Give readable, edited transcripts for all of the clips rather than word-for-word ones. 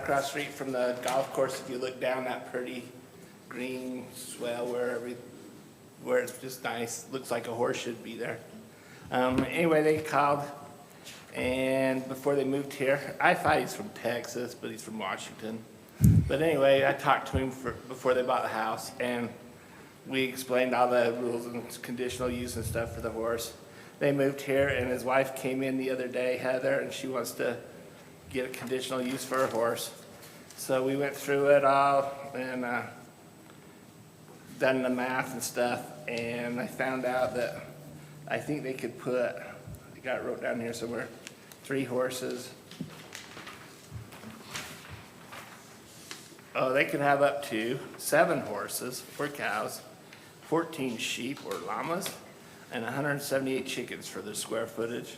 across the street from the golf course. If you look down that pretty green swell where it's just nice, looks like a horse should be there. Anyway, they called, and before they moved here, I thought he's from Texas, but he's from Washington. But anyway, I talked to him before they bought the house, and we explained all the rules and conditional use and stuff for the horse. They moved here, and his wife came in the other day, Heather, and she wants to get a conditional use for her horse. So we went through it all and done the math and stuff, and I found out that I think they could put, I got it wrote down here somewhere, 3 horses. Oh, they could have up to 7 horses or cows, 14 sheep or llamas, and 178 chickens for their square footage.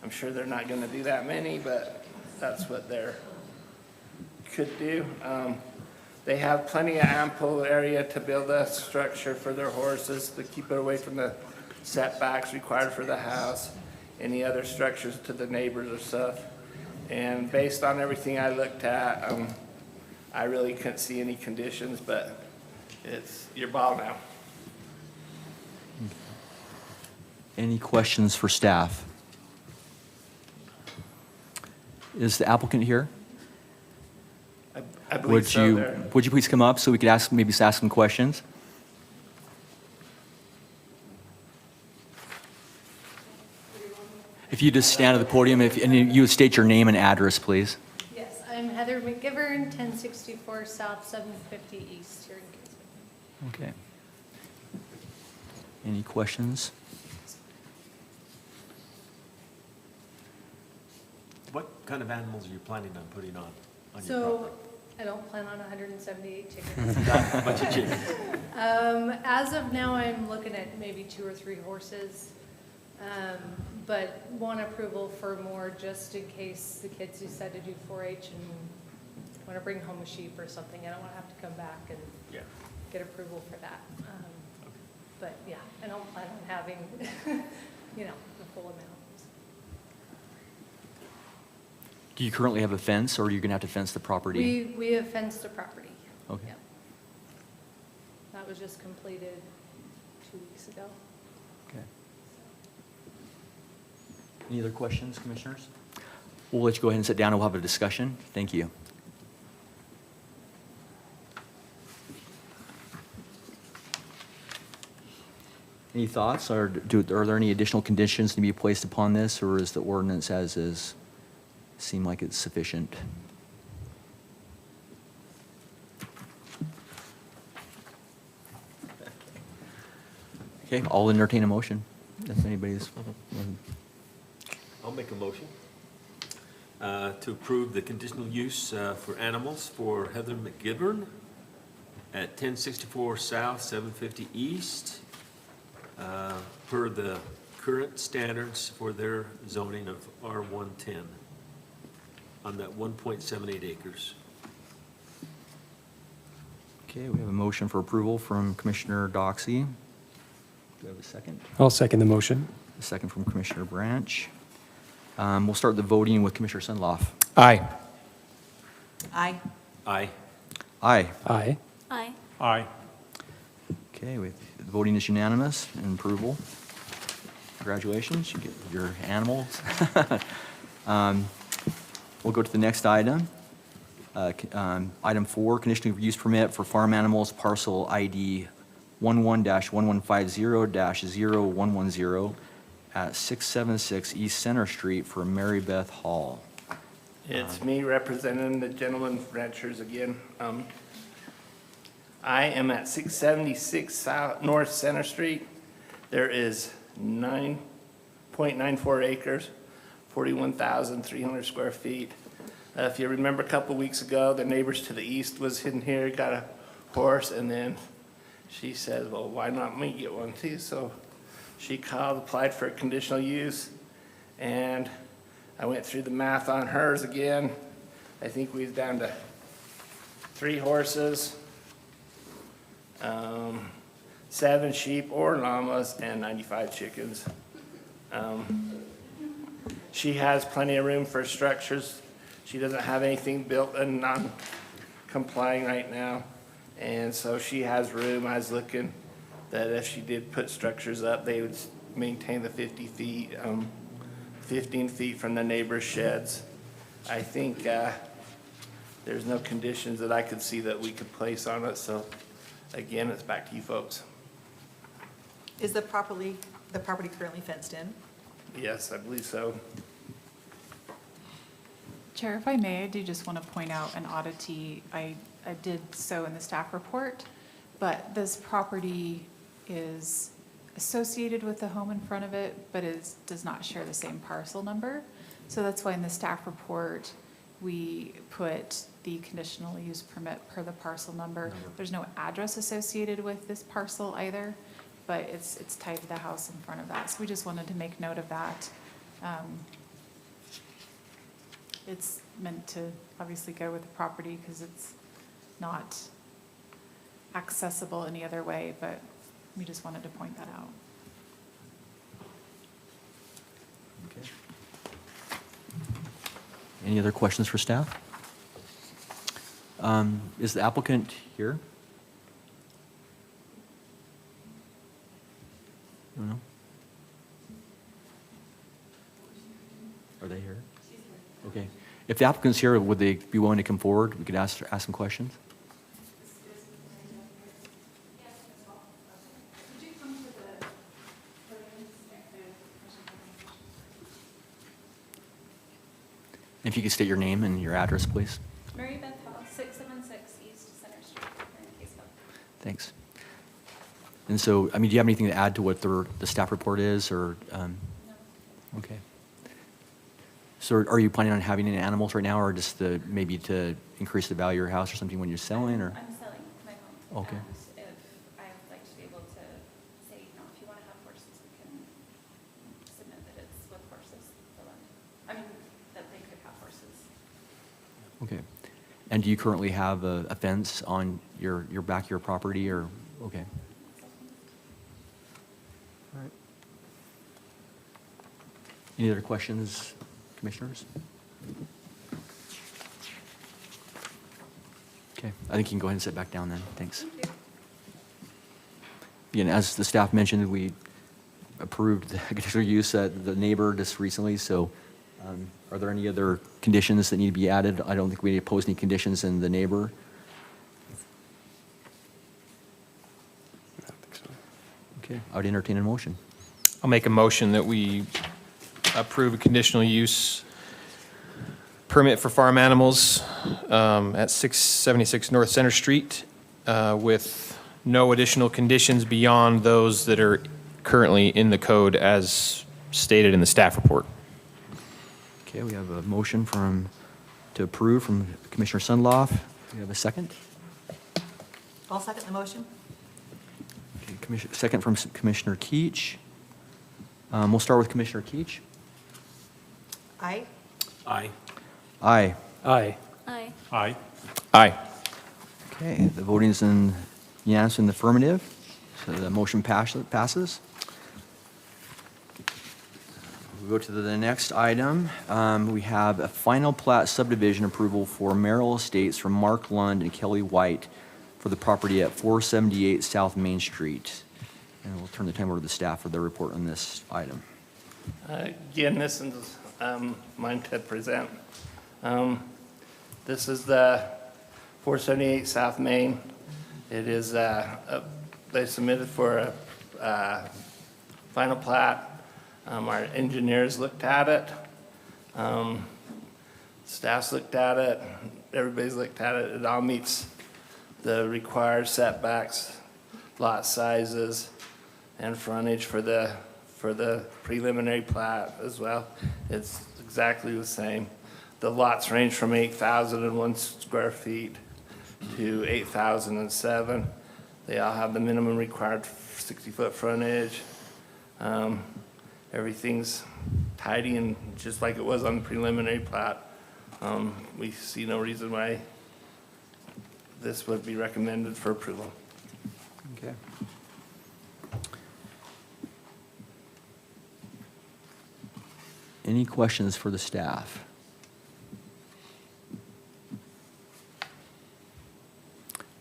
I'm sure they're not gonna do that many, but that's what they could do. They have plenty of ample area to build a structure for their horses to keep it away from the setbacks required for the house, any other structures to the neighbors or stuff. And based on everything I looked at, I really couldn't see any conditions, but it's your ball now. Any questions for staff? Is the applicant here? I believe so. There. Would you please come up so we could maybe ask some questions? If you just stand at the podium, and you would state your name and address, please. Yes, I'm Heather McGivern, 1064 South, 750 East here in Kaysville. Okay. Any questions? What kind of animals are you planning on putting on your So property? I don't plan on 178 chickens. Got a bunch of chickens. As of now, I'm looking at maybe 2 or 3 horses, but want approval for more just in case the kids decide to do 4-H and want to bring home a sheep or something. I don't want to have to come back and Yeah. get approval for that. But yeah, I don't plan on having, the full amount. Do you currently have a fence, or are you going to have to fence the property? We have fenced the property. Okay. Yep. That was just completed 2 weeks ago. Okay. Any other questions, commissioners? We'll let you go ahead and sit down and we'll have a discussion. Thank you. Any thoughts, or are there any additional conditions to be placed upon this, or is the ordinance as is seem like it's sufficient? Okay, I'll entertain a motion if anybody's. I'll make a motion to approve the conditional use for animals for Heather McGivern at 1064 South, 750 East, per the current standards for their zoning of R110 on that 1.78 acres. Okay, we have a motion for approval from Commissioner Doxey. Do we have a second? I'll second the motion. A second from Commissioner Branch. We'll start the voting with Commissioner Sundloff. Aye. Aye. Aye. Aye. Aye. Aye. Aye. Okay, the voting is unanimous and approval. Congratulations, you get your animals. We'll go to the next item. Item 4, conditional use permit for farm animals, parcel ID 11-1150-0110 at 676 East Center Street for Mary Beth Hall. It's me representing the gentleman ranchers again. I am at 676 South North Center Street. There is 9.94 acres, 41,300 square feet. If you remember a couple weeks ago, the neighbors to the east was in here, got a horse, and then she says, well, why not me get one too? So she called, applied for a conditional use, and I went through the math on hers again. I think we was down to 3 horses, 7 sheep or llamas, and 95 chickens. She has plenty of room for structures. She doesn't have anything built and non-complying right now. And so she has room. I was looking that if she did put structures up, they would maintain the 50 feet, 15 feet from the neighbor's sheds. I think there's no conditions that I could see that we could place on it. So again, it's back to you folks. Is the property currently fenced in? Yes, I believe so. Chair, if I may, I do just want to point out an oddity. I did so in the staff report, but this property is associated with the home in front of it, but does not share the same parcel number. So that's why in the staff report, we put the conditional use permit per the parcel number. There's no address associated with this parcel either, but it's tied to the house in front of that. So we just wanted to make note of that. It's meant to obviously go with the property because it's not accessible any other way, but we just wanted to point that out. Okay. Any other questions for staff? Is the applicant here? No? Are they here? Okay. If the applicant's here, would they be willing to come forward? We could ask some questions. If you could state your name and your address, please. Mary Beth Hall, 676 East Center Street, here in Kaysville. Thanks. And so, I mean, do you have anything to add to what the staff report is, or? No. Okay. So are you planning on having any animals right now, or just maybe to increase the value of your house or something when you're selling, or? I'm selling my home. Okay. And if I would like to be able to say, if you want to have horses, we can submit that it's with horses, the land. I mean, that they could have horses. Okay. And do you currently have a fence on your back of your property, or, okay. All right. Any other questions, commissioners? Okay, I think you can go ahead and sit back down then, thanks. Thank you. Again, as the staff mentioned, we approved the conditional use at the neighbor just recently, so are there any other conditions that need to be added? I don't think we oppose any conditions in the neighbor. Okay, I would entertain a motion. I'll make a motion that we approve a conditional use permit for farm animals at 676 North Center Street with no additional conditions beyond those that are currently in the code as stated in the staff report. Okay, we have a motion to approve from Commissioner Sundloff. Do we have a second? I'll second the motion. Okay, second from Commissioner Keach. We'll start with Commissioner Keach. Aye. Aye. Aye. Aye. Aye. Aye. Aye. Okay, the voting is unanimous in the affirmative, so the motion passes. We go to the next item. We have a final plat subdivision approval for Merrill Estates from Mark Lund and Kelly White for the property at 478 South Main Street. And we'll turn the time over to the staff for their report on this item. Again, this is mine to present. This is the 478 South Main. It is, they submitted for a final plat. Our engineers looked at it. Staff's looked at it. Everybody's looked at it. It all meets the required setbacks, lot sizes, and frontage for the preliminary plat as well. It's exactly the same. The lots range from 8,001 square feet to 8,007. They all have the minimum required 60-foot frontage. Everything's tidy and just like it was on the preliminary plat. We see no reason why this would be recommended for approval. Okay. Any questions for the staff?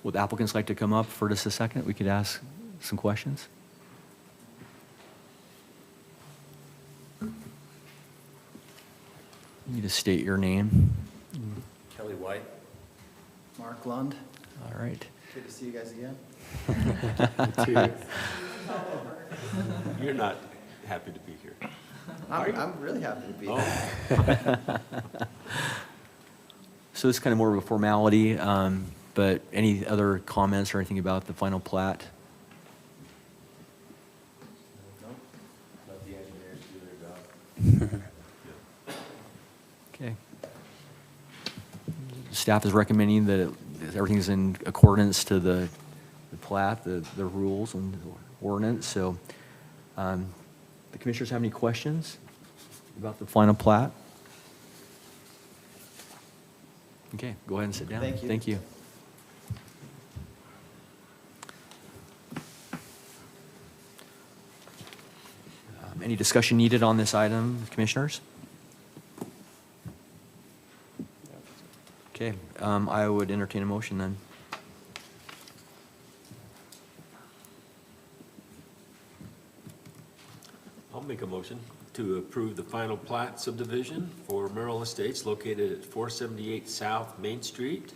Would applicants like to come up for just a second? We could ask some questions. You need to state your name. Kelly White. Mark Lund. All right. Good to see you guys again. You're not happy to be here. I'm really happy to be Oh. here. So this is kind of more of a formality, but any other comments or anything about the final plat? Let the engineers do their job. Okay. Staff is recommending that everything's in accordance to the plat, the rules and ordinance, so the commissioners have any questions about the final plat? Okay, go ahead and sit down. Thank you. Thank you. Any discussion needed on this item, commissioners? Okay, I would entertain a motion then. I'll make a motion to approve the final plat subdivision for Merrill Estates located at 478 South Main Street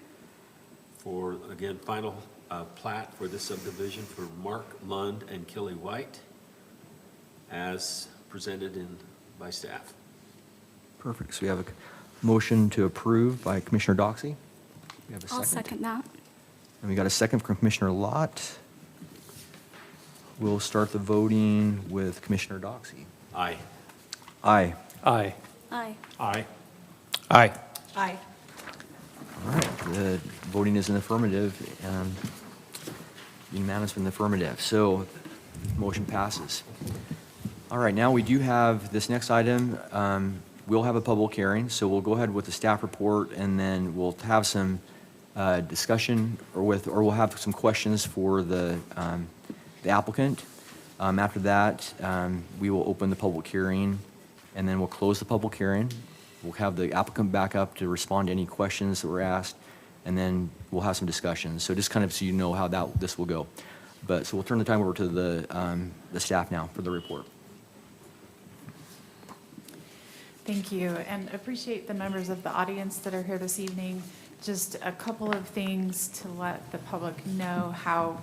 for, again, final plat for this subdivision for Mark Lund and Kelly White as presented by staff. Perfect, so we have a motion to approve by Commissioner Doxey. We have a I'll second that. And we got a second from Commissioner Lott. We'll start the voting with Commissioner Doxey. Aye. Aye. Aye. Aye. Aye. Aye. Aye. All right, the voting is in the affirmative, unanimous in the affirmative, so motion passes. All right, now we do have this next item, we'll have a public hearing, so we'll go ahead with the staff report, and then we'll have some discussion, or we'll have some questions for the applicant. After that, we will open the public hearing, and then we'll close the public hearing. We'll have the applicant back up to respond to any questions that were asked, and then we'll have some discussion. So just kind of so you know how this will go. So we'll turn the time over to the staff now for the report. Thank you, and appreciate the members of the audience that are here this evening. Just a couple of things to let the public know how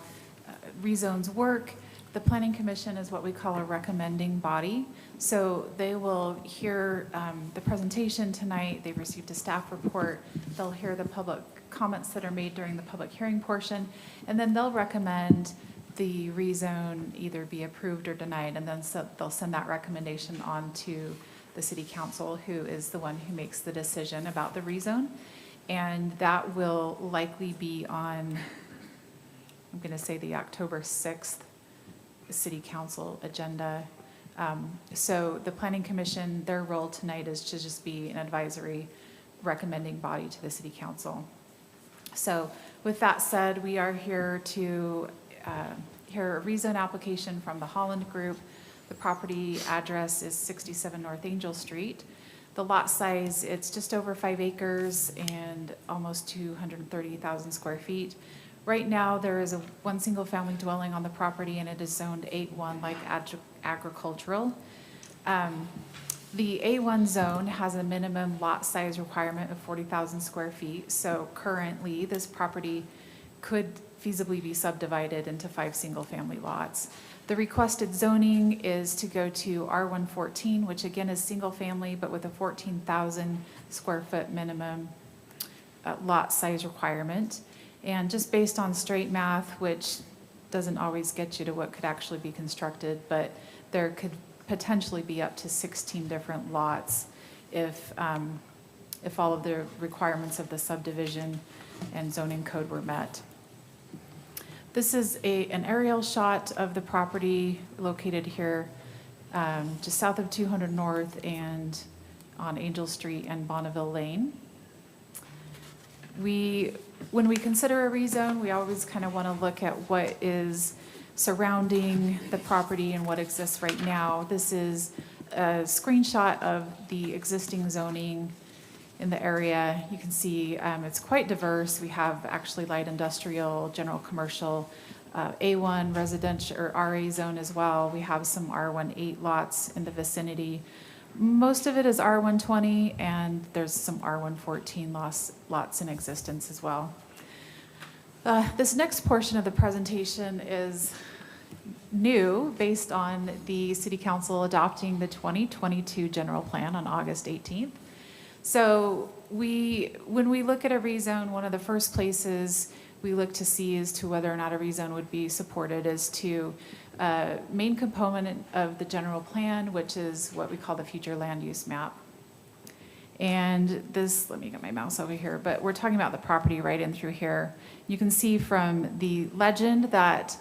rezones work. The Planning Commission is what we call a recommending body. So they will hear the presentation tonight, they've received a staff report, they'll hear the public comments that are made during the public hearing portion, and then they'll recommend the rezone either be approved or denied, and then they'll send that recommendation on to the City Council, who is the one who makes the decision about the rezone. And that will likely be on, I'm going to say the October 6th City Council agenda. So the Planning Commission, their role tonight is to just be an advisory recommending body to the City Council. So with that said, we are here to hear a rezone application from the Holland Group. The property address is 67 North Angel Street. The lot size, it's just over 5 acres and almost 230,000 square feet. Right now, there is one single-family dwelling on the property, and it is zoned 8-1 like agricultural. The A1 zone has a minimum lot size requirement of 40,000 square feet. So currently, this property could feasibly be subdivided into 5 single-family lots. The requested zoning is to go to R114, which again is single-family, but with a 14,000 square foot minimum lot size requirement. And just based on straight math, which doesn't always get you to what could actually be constructed, but there could potentially be up to 16 different lots if all of the requirements of the subdivision and zoning code were met. This is an aerial shot of the property located here just south of 200 North and on Angel Street and Bonneville Lane. When we consider a rezone, we always kind of want to look at what is surrounding the property and what exists right now. This is a screenshot of the existing zoning in the area. You can see it's quite diverse. We have actually light industrial, general commercial, A1 residential or RA zone as well. We have some R18 lots in the vicinity. Most of it is R120, and there's some R114 lots in existence as well. This next portion of the presentation is new, based on the City Council adopting the 2022 general plan on August 18th. So when we look at a rezone, one of the first places we look to see as to whether or not a rezone would be supported is to main component of the general plan, which is what we call the future land use map. And this, let me get my mouse over here, but we're talking about the property right in through here. You can see from the legend that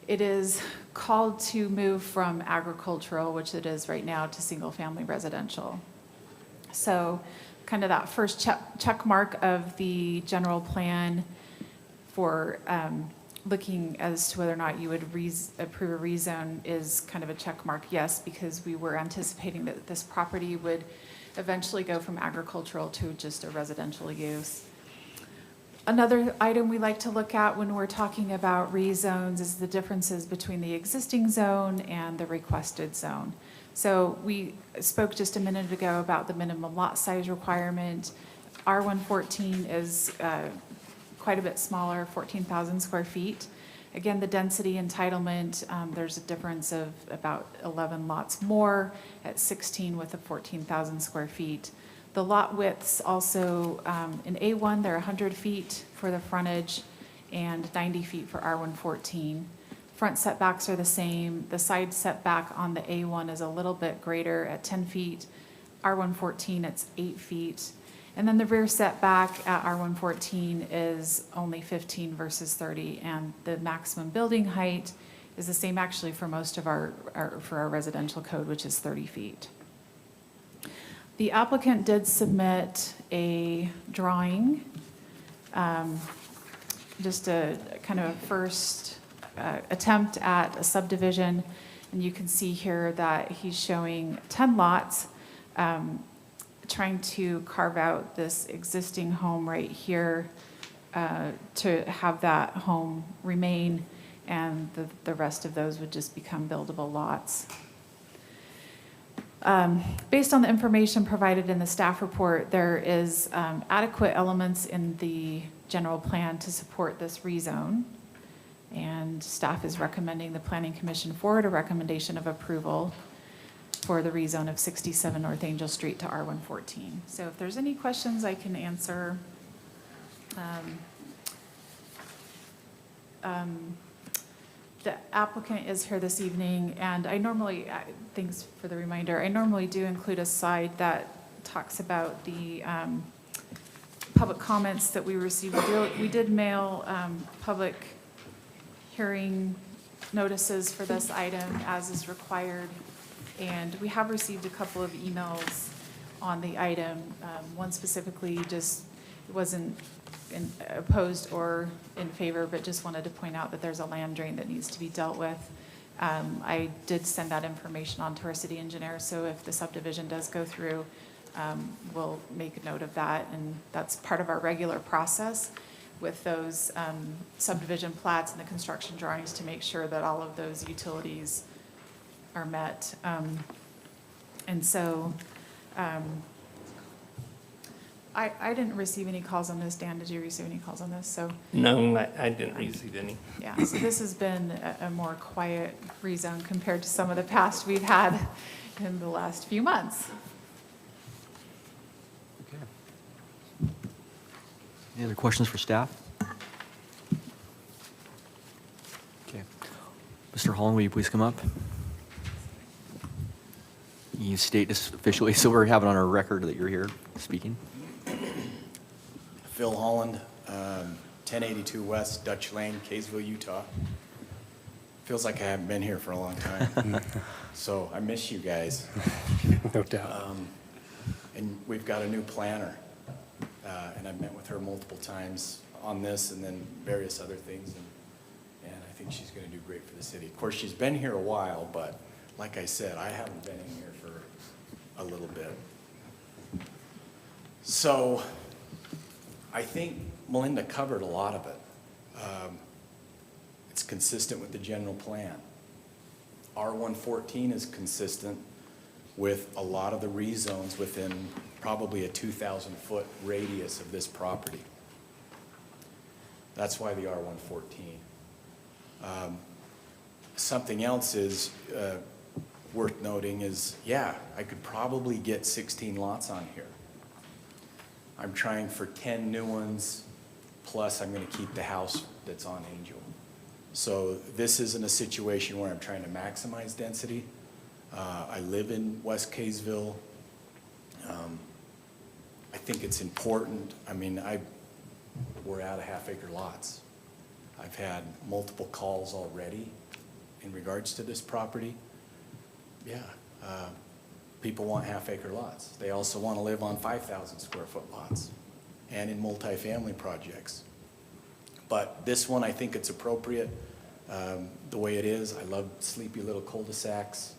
it is called to move from agricultural, which it is right now, to single-family residential. So kind of that first check mark of the general plan for looking as to whether or not you would approve a rezone is kind of a check mark, yes, because we were anticipating that this property would eventually go from agricultural to just a residential use. Another item we like to look at when we're talking about rezones is the differences between the existing zone and the requested zone. So we spoke just a minute ago about the minimum lot size requirement. R114 is quite a bit smaller, 14,000 square feet. Again, the density entitlement, there's a difference of about 11 lots more at 16 with the 14,000 square feet. The lot widths also, in A1, they're 100 feet for the frontage and 90 feet for R114. Front setbacks are the same. The side setback on the A1 is a little bit greater at 10 feet. R114, it's 8 feet. And then the rear setback at R114 is only 15 versus 30, and the maximum building height is the same actually for most of our residential code, which is 30 feet. The applicant did submit a drawing, just a kind of a first attempt at a subdivision, and you can see here that he's showing 10 lots, trying to carve out this existing home right here to have that home remain, and the rest of those would just become buildable lots. Based on the information provided in the staff report, there is adequate elements in the general plan to support this rezone, and staff is recommending the Planning Commission forward a recommendation of approval for the rezone of 67 North Angel Street to R114. So if there's any questions, I can answer. The applicant is here this evening, and I normally, thanks for the reminder, I normally do include a slide that talks about the public comments that we received. We did mail public hearing notices for this item as is required, and we have received a couple of emails on the item. One specifically just wasn't opposed or in favor, but just wanted to point out that there's a land drain that needs to be dealt with. I did send that information on to our city engineer, so if the subdivision does go through, we'll make a note of that, and that's part of our regular process with those subdivision plats and the construction drawings to make sure that all of those utilities are met. And so I didn't receive any calls on this. Dan, did you receive any calls on this? So No, I didn't receive any. yeah, so this has been a more quiet rezone compared to some of the past we've had in the last few months. Okay. Any other questions for staff? Okay. Mr. Holland, will you please come up? You state this officially, so we're having on our record that you're here speaking. Phil Holland, 1082 West Dutch Lane, Kaysville, Utah. Feels like I haven't been here for a long time. So I miss you guys. No doubt. And we've got a new planner. And I've met with her multiple times on this and then various other things. And I think she's going to do great for the city. Of course, she's been here a while, but like I said, I haven't been in here for a little bit. So I think Melinda covered a lot of it. It's consistent with the general plan. R114 is consistent with a lot of the rezones within probably a 2,000-foot radius of this property. That's why the R114. Something else is worth noting is, yeah, I could probably get 16 lots on here. I'm trying for 10 new ones, plus I'm gonna keep the house that's on Angel. So this isn't a situation where I'm trying to maximize density. I live in West Kaysville. I think it's important. I mean, we're out of half-acre lots. I've had multiple calls already in regards to this property. Yeah, people want half-acre lots. They also want to live on 5,000 square foot lots and in multifamily projects. But this one, I think it's appropriate the way it is. I love sleepy little cul-de-sacs.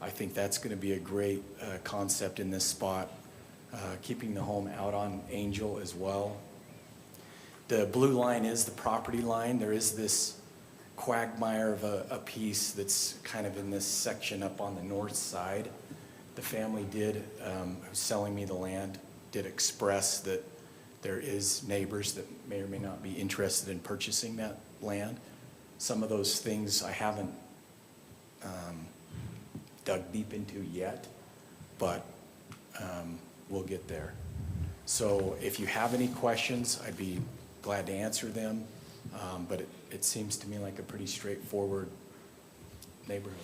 I think that's going to be a great concept in this spot. Keeping the home out on Angel as well. The blue line is the property line. There is this quagmire of a piece that's kind of in this section up on the north side. The family did, who's selling me the land, did express that there is neighbors that may or may not be interested in purchasing that land. Some of those things I haven't dug deep into yet, but we'll get there. So if you have any questions, I'd be glad to answer them, but it seems to me like a pretty straightforward neighborhood.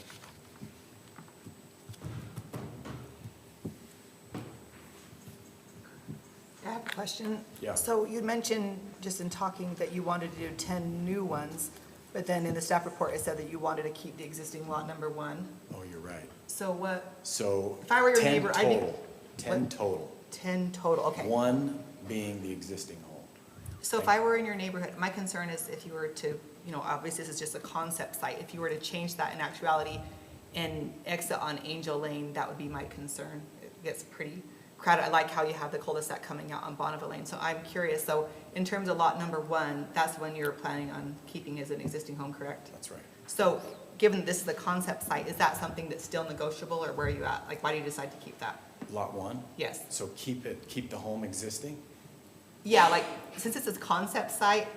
I have a question. Yeah. So you mentioned just in talking that you wanted to do 10 new ones, but then in the staff report, it said that you wanted to keep the existing lot number 1. Oh, you're right. So what, So If I were your 10 neighbor, I'd be- total. 10 What? total. 10 total, okay. One being the existing home. So if I were in your neighborhood, my concern is if you were to, obviously this is just a concept site, if you were to change that in actuality and exit on Angel Lane, that would be my concern. It gets pretty crowded. I like how you have the cul-de-sac coming out on Bonneville Lane, so I'm curious, so in terms of lot number 1, that's when you're planning on keeping as an existing home, correct? That's right. So given this is the concept site, is that something that's still negotiable, or where are you at? Like, why do you decide to keep that? Lot 1? Yes. So keep the home existing? Yeah, like, since it's a concept site,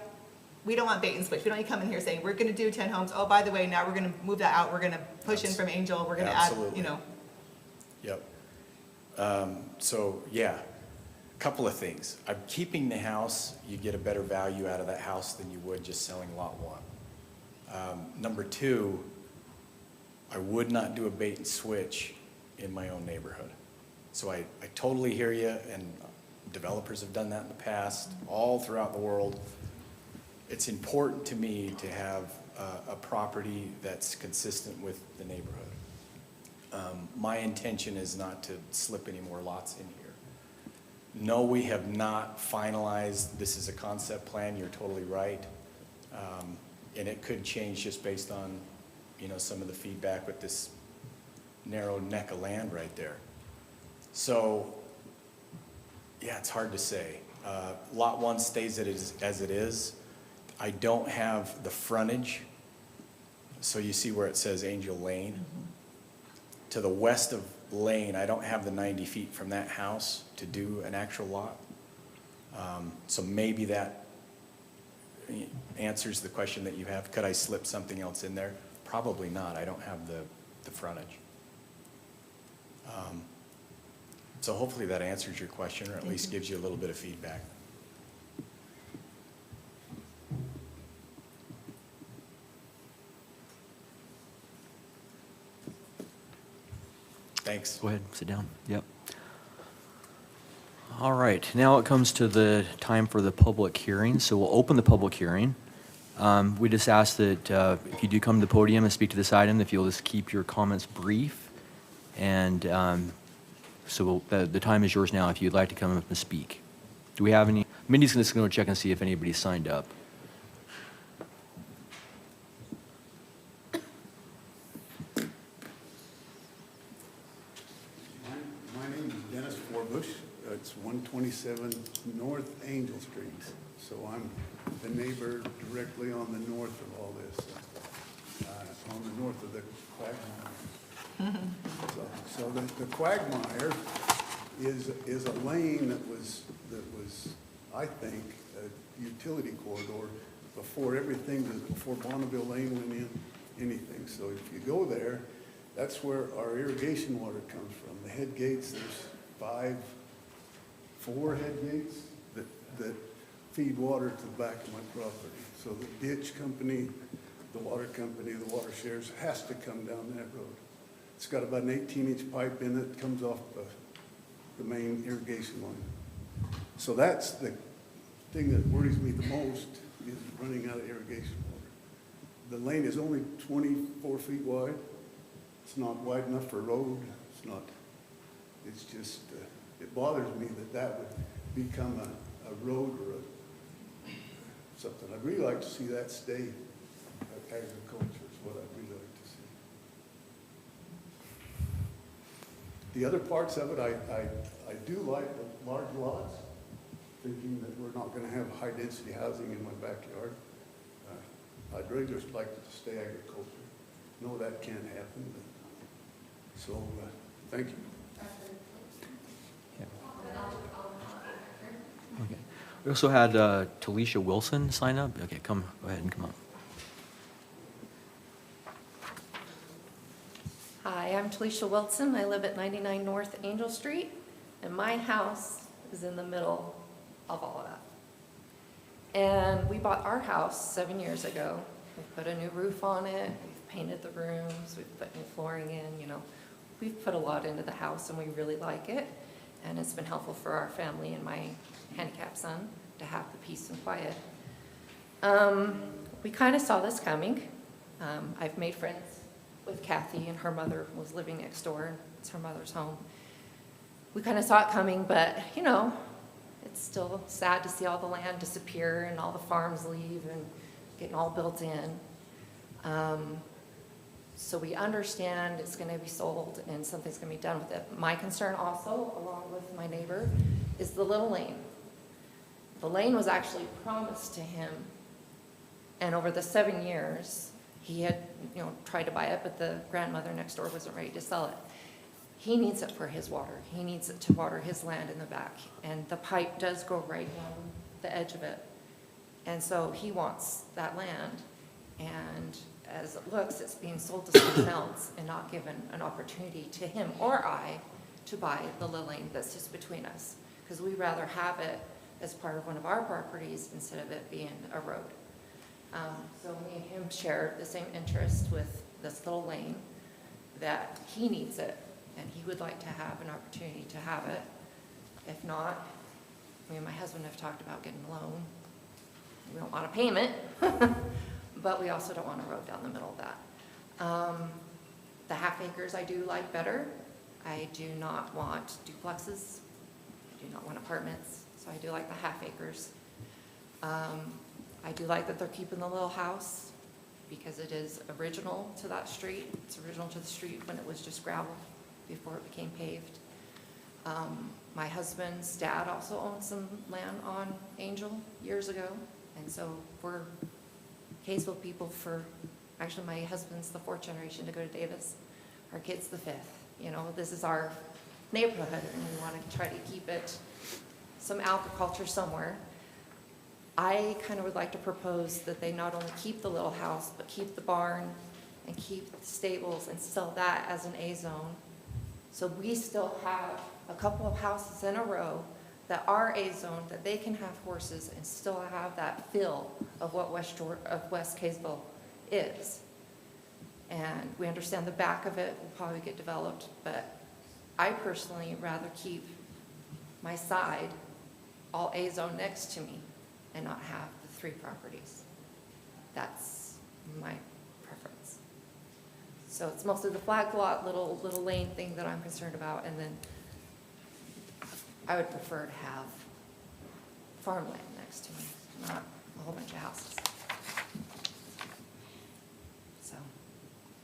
we don't want bait and switch. We don't need to come in here saying, we're gonna do 10 homes. Oh, by the way, now we're gonna move that out. We're gonna push in from Angel. We're gonna add, Absolutely. Yep. So, yeah, a couple of things. I'm keeping the house. You get a better value out of that house than you would just selling lot 1. Number 2, I would not do a bait and switch in my own neighborhood. So I totally hear you, and developers have done that in the past, all throughout the world. It's important to me to have a property that's consistent with the neighborhood. My intention is not to slip any more lots in here. No, we have not finalized, this is a concept plan, you're totally right. And it could change just based on, some of the feedback with this narrow neck of land right there. So, yeah, it's hard to say. Lot 1 stays as it is. I don't have the frontage. So you see where it says Angel Lane? Mm-hmm. To the west of Lane, I don't have the 90 feet from that house to do an actual lot. So maybe that answers the question that you have. Could I slip something else in there? Probably not. I don't have the frontage. So hopefully that answers your question, or at least gives you a little bit of feedback. Thanks. Go ahead, sit down. Yep. All right, now it comes to the time for the public hearing. So we'll open the public hearing. We just ask that if you do come to the podium and speak to this item, if you'll just keep your comments brief. And so the time is yours now if you'd like to come up and speak. Do we have any? Mindy's just going to check and see if anybody's signed up. My name is Dennis Forbush. It's 127 North Angel Street. So I'm the neighbor directly on the north of all this, on the north of the quagmire. So the quagmire is a lane that was, I think, a utility corridor before everything, before Bonneville Lane went in, anything. So if you go there, that's where our irrigation water comes from. The head gates, there's 4 head gates that feed water to the back of my property. So the ditch company, the water shares, has to come down that road. It's got about an 18-inch pipe in it, comes off the main irrigation line. So that's the thing that worries me the most, is running out of irrigation water. The lane is only 24 feet wide. It's not wide enough for a road. It's just, it bothers me that would become a road or something. I'd really like to see that stay agriculture is what I'd really like to see. The other parts of it, I do like the large lots, thinking that we're not gonna have high-density housing in my backyard. I'd really just like it to stay agriculture. No, that can't happen, but, so, thank you. Okay. We also had Talisha Wilson sign up. Okay, go ahead and come up. Hi, I'm Talisha Wilson. I live at 99 North Angel Street, and my house is in the middle of all of that. And we bought our house 7 years ago. We put a new roof on it, we've painted the rooms, we've put new flooring in, you know. We've put a lot into the house and we really like it. And it's been helpful for our family and my handicapped son to have the peace and quiet. We kind of saw this coming. I've made friends with Kathy, and her mother was living next door. It's her mother's home. We kind of saw it coming, but you know, it's still sad to see all the land disappear and all the farms leave and getting all built in. So we understand it's going to be sold and something's going to be done with it. My concern also, along with my neighbor, is the little lane. The lane was actually promised to him, and over the 7 years, he had, you know, tried to buy it, but the grandmother next door wasn't ready to sell it. He needs it for his water. He needs it to water his land in the back, and the pipe does go right down the edge of it. And so he wants that land, and as it looks, it's being sold to someone else and not given an opportunity to him or I to buy the little lane that's just between us, because we'd rather have it as part of one of our properties instead of it being a road. So me and him share the same interest with this little lane, that he needs it and he would like to have an opportunity to have it. If not, me and my husband have talked about getting a loan. We don't want a payment, but we also don't want a road down the middle of that. The half acres I do like better. I do not want duplexes. I do not want apartments, so I do like the half acres. I do like that they're keeping the little house because it is original to that street. It's original to the street when it was just gravel before it became paved. My husband's dad also owned some land on Angel years ago, and so we're Kaysville people for, actually my husband's the 4th generation to go to Davis. Our kid's the 5th. You know, this is our neighborhood, and we want to try to keep it some agriculture somewhere. I kind of would like to propose that they not only keep the little house, but keep the barn and keep the stables and sell that as an A zone. So we still have a couple of houses in a row that are A zone, that they can have horses and still have that feel of what West Kaysville is. And we understand the back of it will probably get developed, but I personally rather keep my side all A zone next to me and not have the 3 properties. That's my preference. So it's mostly the flag lot, little lane thing that I'm concerned about, and then I would prefer to have farmland next to me, not a whole bunch of houses. So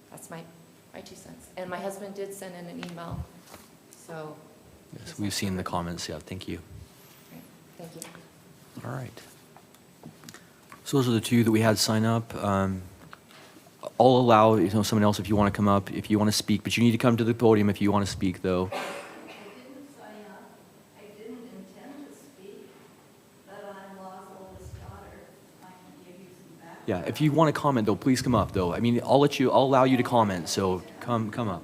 that's my 2 cents. And my husband did send in an email, so. Yes, we've seen the comments, yeah, thank you. Thank you. All right. So those are the two that we had sign up. I'll allow, someone else if you want to come up, if you want to speak, but you need to come to the podium if you want to speak, though. I didn't sign up. I didn't intend to speak, but I'm Law's oldest daughter. I can give you some background. Yeah, if you want to comment, though, please come up, though. I mean, I'll allow you to comment, so come up.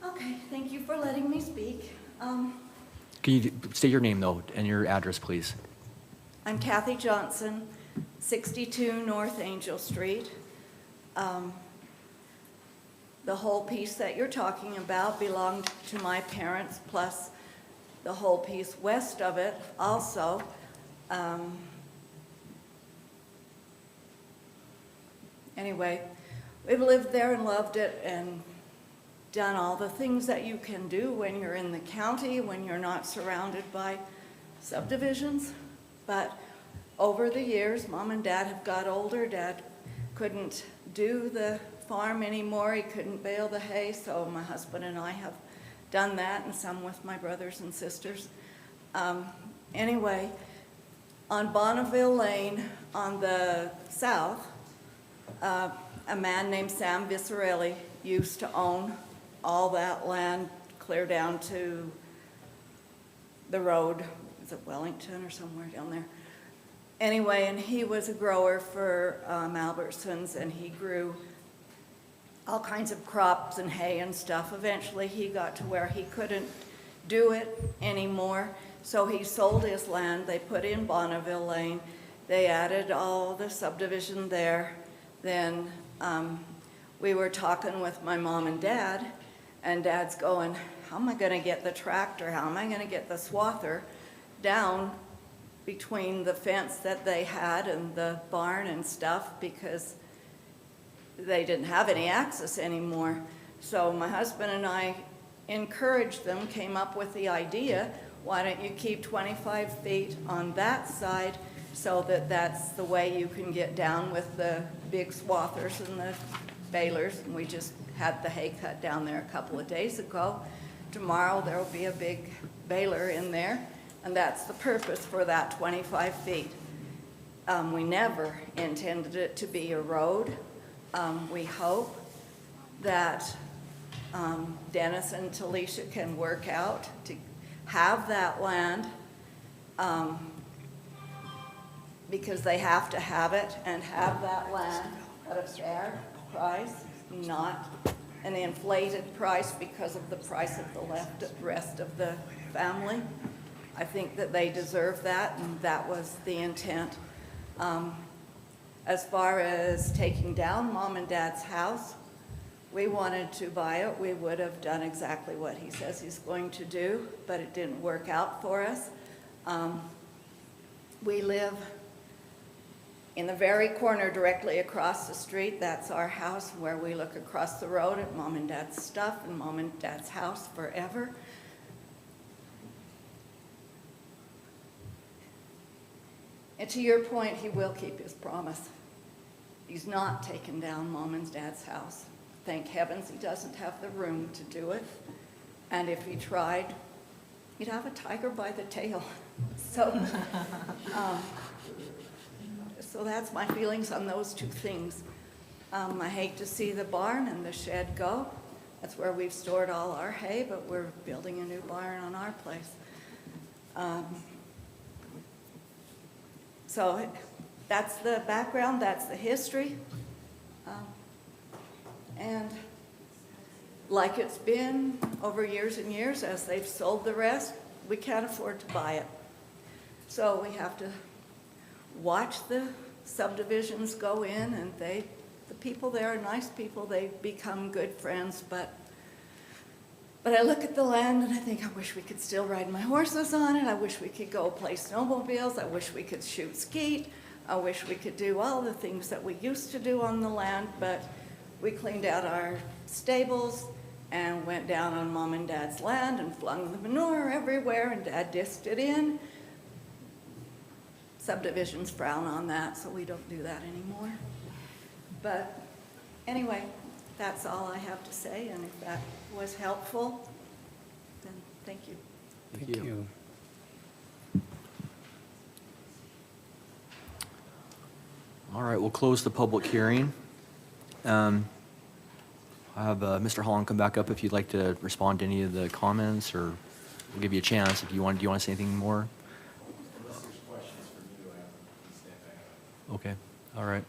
Okay, thank you for letting me speak. Can you state your name, though, and your address, please? I'm Kathy Johnson, 62 North Angel Street. The whole piece that you're talking about belonged to my parents, plus the whole piece west of it also. Anyway, we've lived there and loved it and done all the things that you can do when you're in the county, when you're not surrounded by subdivisions. But over the years, Mom and Dad have got older. Dad couldn't do the farm anymore. He couldn't bale the hay, so my husband and I have done that, and some with my brothers and sisters. Anyway, on Bonneville Lane on the south, a man named Sam Visarelli used to own all that land clear down to the road. Is it Wellington or somewhere down there? Anyway, and he was a grower for Albertsons, and he grew all kinds of crops and hay and stuff. Eventually, he got to where he couldn't do it anymore, so he sold his land. They put in Bonneville Lane. They added all the subdivision there. Then we were talking with my mom and Dad, and Dad's going, how am I going to get the tractor? How am I going to get the swather down between the fence that they had and the barn and stuff, because they didn't have any access anymore. So my husband and I encouraged them, came up with the idea, why don't you keep 25 feet on that side so that that's the way you can get down with the big swathers and the balers. And we just had the hay cut down there a couple of days ago. Tomorrow there will be a big baler in there, and that's the purpose for that 25 feet. We never intended it to be a road. We hope that Dennis and Talisha can work out to have that land, because they have to have it and have that land at a fair price, not an inflated price because of the price of the rest of the family. I think that they deserve that, and that was the intent. As far as taking down Mom and Dad's house, we wanted to buy it. We would have done exactly what he says he's going to do, but it didn't work out for us. We live in the very corner directly across the street. That's our house, where we look across the road at Mom and Dad's stuff and Mom and Dad's house forever. And to your point, he will keep his promise. He's not taken down Mom and Dad's house. Thank heavens he doesn't have the room to do it. And if he tried, he'd have a tiger by the tail. So that's my feelings on those two things. I hate to see the barn and the shed go. That's where we've stored all our hay, but we're building a new barn on our place. So that's the background, that's the history. And like it's been over years and years, as they've sold the rest, we can't afford to buy it. So we have to watch the subdivisions go in, and the people there are nice people. They become good friends, but I look at the land and I think, I wish we could still ride my horses on it. I wish we could go play snowmobiles. I wish we could shoot skeet. I wish we could do all the things that we used to do on the land, but we cleaned out our stables and went down on Mom and Dad's land and flung the manure everywhere, and Dad disced it in. Subdivisions frown on that, so we don't do that anymore. But anyway, that's all I have to say, and if that was helpful, then thank you. Thank you. All right, we'll close the public hearing. I'll have Mr. Holland come back up if you'd like to respond to any of the comments, or we'll give you a chance if you want. Do you want to say anything more? Unless there's questions for me, I can stand back. Okay, all right.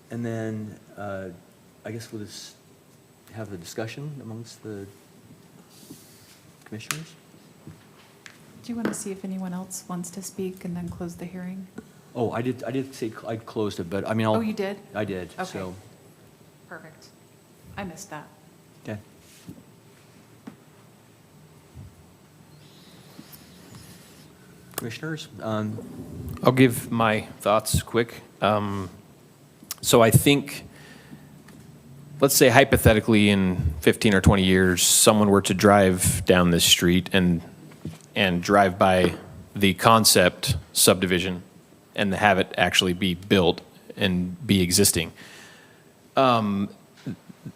And then I guess we'll just have a discussion amongst the commissioners. Do you want to see if anyone else wants to speak and then close the hearing? Oh, I did say I closed it, but I mean, I'll. Oh, you did? I did, Okay. so. Perfect. I missed that. Okay. Commissioners, I'll give my thoughts quick. So I think, let's say hypothetically in 15 or 20 years, someone were to drive down this street and drive by the concept subdivision and have it actually be built and be existing.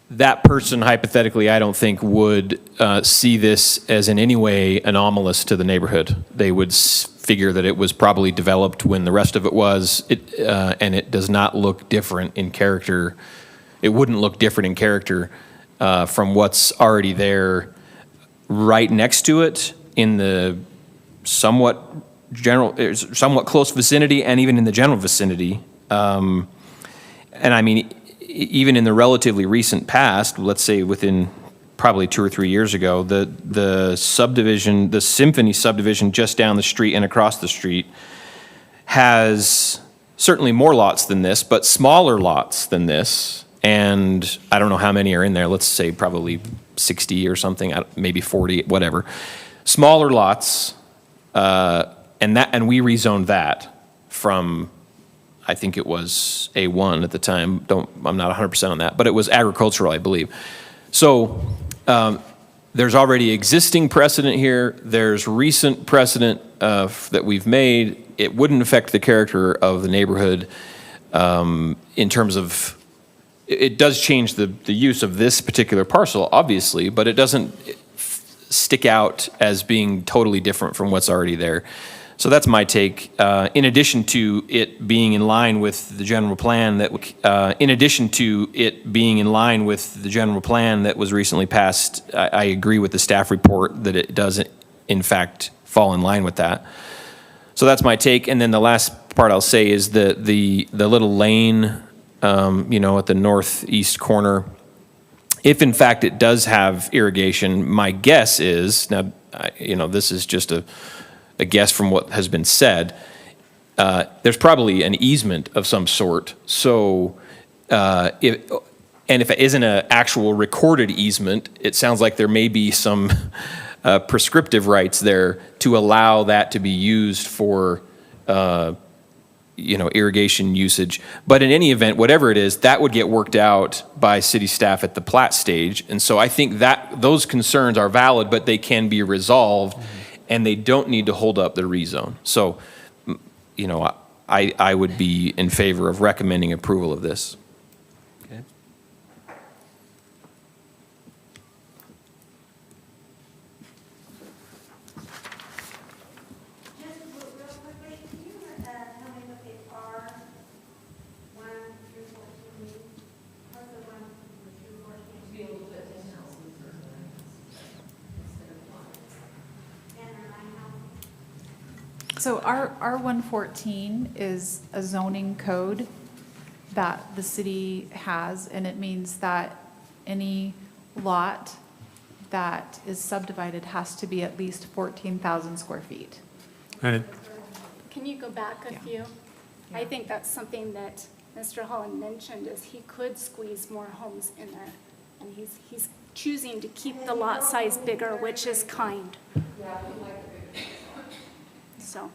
That person hypothetically, I don't think would see this as in any way anomalous to the neighborhood. They would figure that it was probably developed when the rest of it was, and it does not look different in character. It wouldn't look different in character from what's already there right next to it in the somewhat close vicinity, and even in the general vicinity. And I mean, even in the relatively recent past, let's say within probably 2 or 3 years ago, the subdivision, the Symphony subdivision just down the street and across the street has certainly more lots than this, but smaller lots than this. And I don't know how many are in there. Let's say probably 60 or something, maybe 40, whatever. Smaller lots, and we rezoned that from, I think it was A1 at the time. I'm not 100% on that, but it was agricultural, I believe. So there's already existing precedent here. There's recent precedent that we've made. It wouldn't affect the character of the neighborhood in terms of, it does change the use of this particular parcel, obviously, but it doesn't stick out as being totally different from what's already there. So that's my take. In addition to it being in line with the general plan that, was recently passed, I agree with the staff report that it doesn't, in fact, fall in line with that. So that's my take. And then the last part I'll say is the little lane, at the northeast corner. If in fact it does have irrigation, my guess is, now, this is just a guess from what has been said, there's probably an easement of some sort. So if it isn't an actual recorded easement, it sounds like there may be some prescriptive rights there to allow that to be used for irrigation usage. But in any event, whatever it is, that would get worked out by city staff at the plat stage. And so I think that those concerns are valid, but they can be resolved, and they don't need to hold up the rezone. So, I would be in favor of recommending approval of this. okay. Just real quickly, can you tell me what they are, 1 through 14? What's the 1 through 14? To be able to put 10 houses instead of 1. 10 or 9 houses? So our 114 is a zoning code that the city has, and it means that any lot that is subdivided has to be at least 14,000 square feet. Can you go back a Yeah. few? I think that's something that Mr. Holland mentioned, is he could squeeze more homes in there. And he's choosing to keep the lot size bigger, which is kind. So.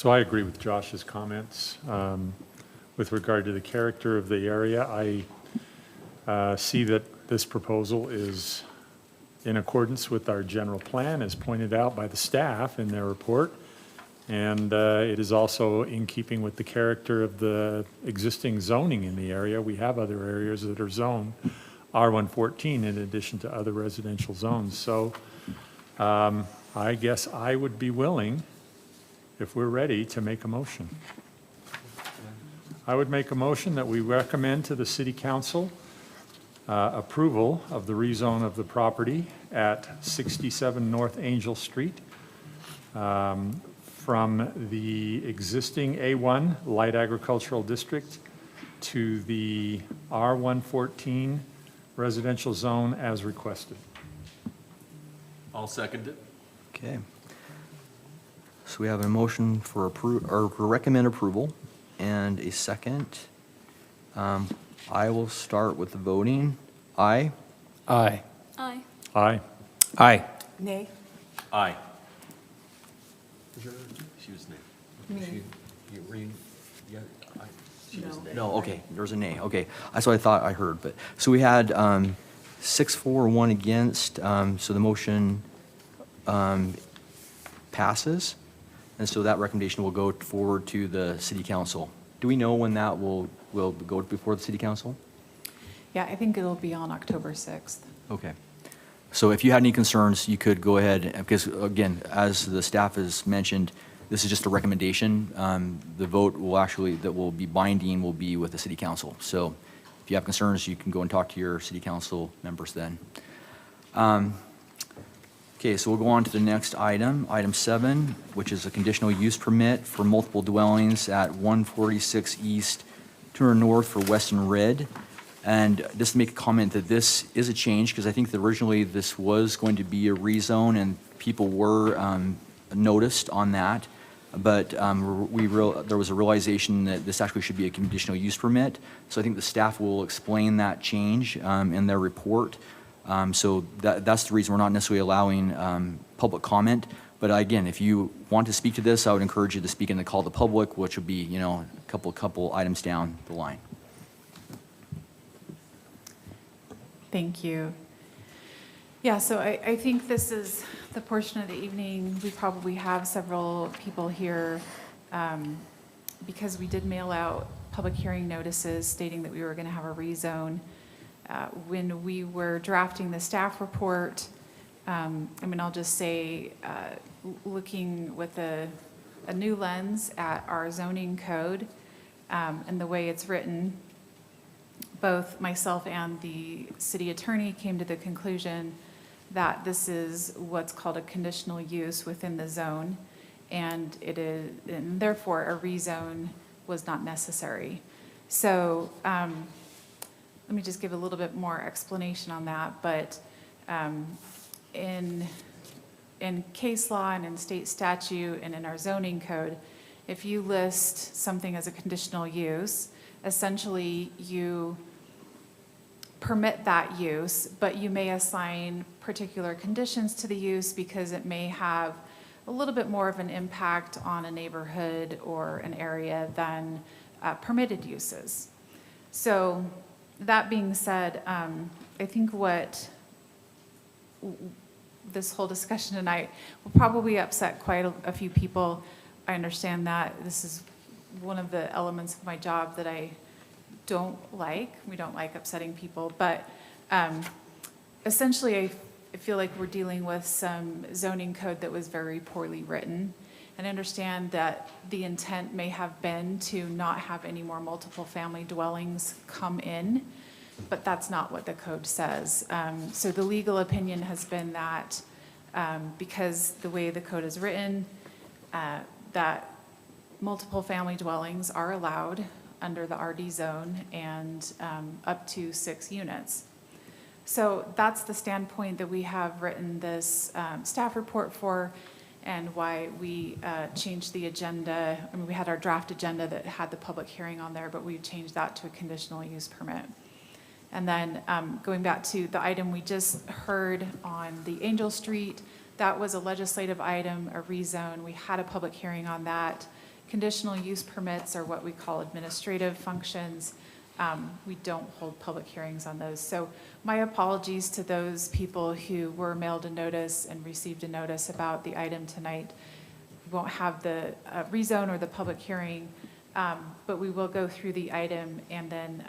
So I agree with Josh's comments. With regard to the character of the area, I see that this proposal is in accordance with our general plan, as pointed out by the staff in their report. And it is also in keeping with the character of the existing zoning in the area. We have other areas that are zoned R114 in addition to other residential zones. So I guess I would be willing, if we're ready, to make a motion. I would make a motion that we recommend to the City Council approval of the rezone of the property at 67 North Angel Street from the existing A1 Light Agricultural District to the R114 residential zone as requested. I'll second it. Okay. So we have a motion for recommend approval and a second. I will start with the voting. Aye. Aye. Aye. Aye. Aye. Nay? Aye. She was nay. Me. She was nay. No, okay, there's a nay, okay. That's what I thought I heard, but, so we had 6 for, 1 against, so the motion passes, and so that recommendation will go forward to the City Council. Do we know when that will go before the City Council? Yeah, I think it'll be on October 6th. Okay. So if you had any concerns, you could go ahead, because again, as the staff has mentioned, this is just a recommendation. The vote will actually, that will be binding, will be with the City Council. So if you have concerns, you can go and talk to your City Council members then. Okay, so we'll go on to the next item, item 7, which is a conditional use permit for multiple dwellings at 146 East, 200 North for Weston Red. And just to make a comment that this is a change, because I think that originally this was going to be a rezone and people were noticed on that. But there was a realization that this actually should be a conditional use permit. So I think the staff will explain that change in their report. So that's the reason we're not necessarily allowing public comment. But again, if you want to speak to this, I would encourage you to speak in the call to public, which would be, a couple items down the line. Thank you. Yeah, so I think this is the portion of the evening, we probably have several people here because we did mail out public hearing notices stating that we were going to have a rezone. When we were drafting the staff report, I'll just say, looking with a new lens at our zoning code and the way it's written, both myself and the city attorney came to the conclusion that this is what's called a conditional use within the zone, and therefore a rezone was not necessary. So let me just give a little bit more explanation on that, but in case law and in state statute and in our zoning code, if you list something as a conditional use, essentially you permit that use, but you may assign particular conditions to the use because it may have a little bit more of an impact on a neighborhood or an area than permitted uses. So that being said, I think what this whole discussion tonight will probably upset quite a few people. I understand that this is one of the elements of my job that I don't like. We don't like upsetting people, but essentially I feel like we're dealing with some zoning code that was very poorly written. And I understand that the intent may have been to not have any more multiple family dwellings come in, but that's not what the code says. So the legal opinion has been that because the way the code is written, that multiple family dwellings are allowed under the RD zone and up to 6 units. So that's the standpoint that we have written this staff report for, and why we changed the agenda. I mean, we had our draft agenda that had the public hearing on there, but we changed that to a conditional use permit. And then going back to the item we just heard on the Angel Street, that was a legislative item, a rezone. We had a public hearing on that. Conditional use permits are what we call administrative functions. We don't hold public hearings on those. So my apologies to those people who were mailed a notice and received a notice about the item tonight. We won't have the rezone or the public hearing, but we will go through the item, and then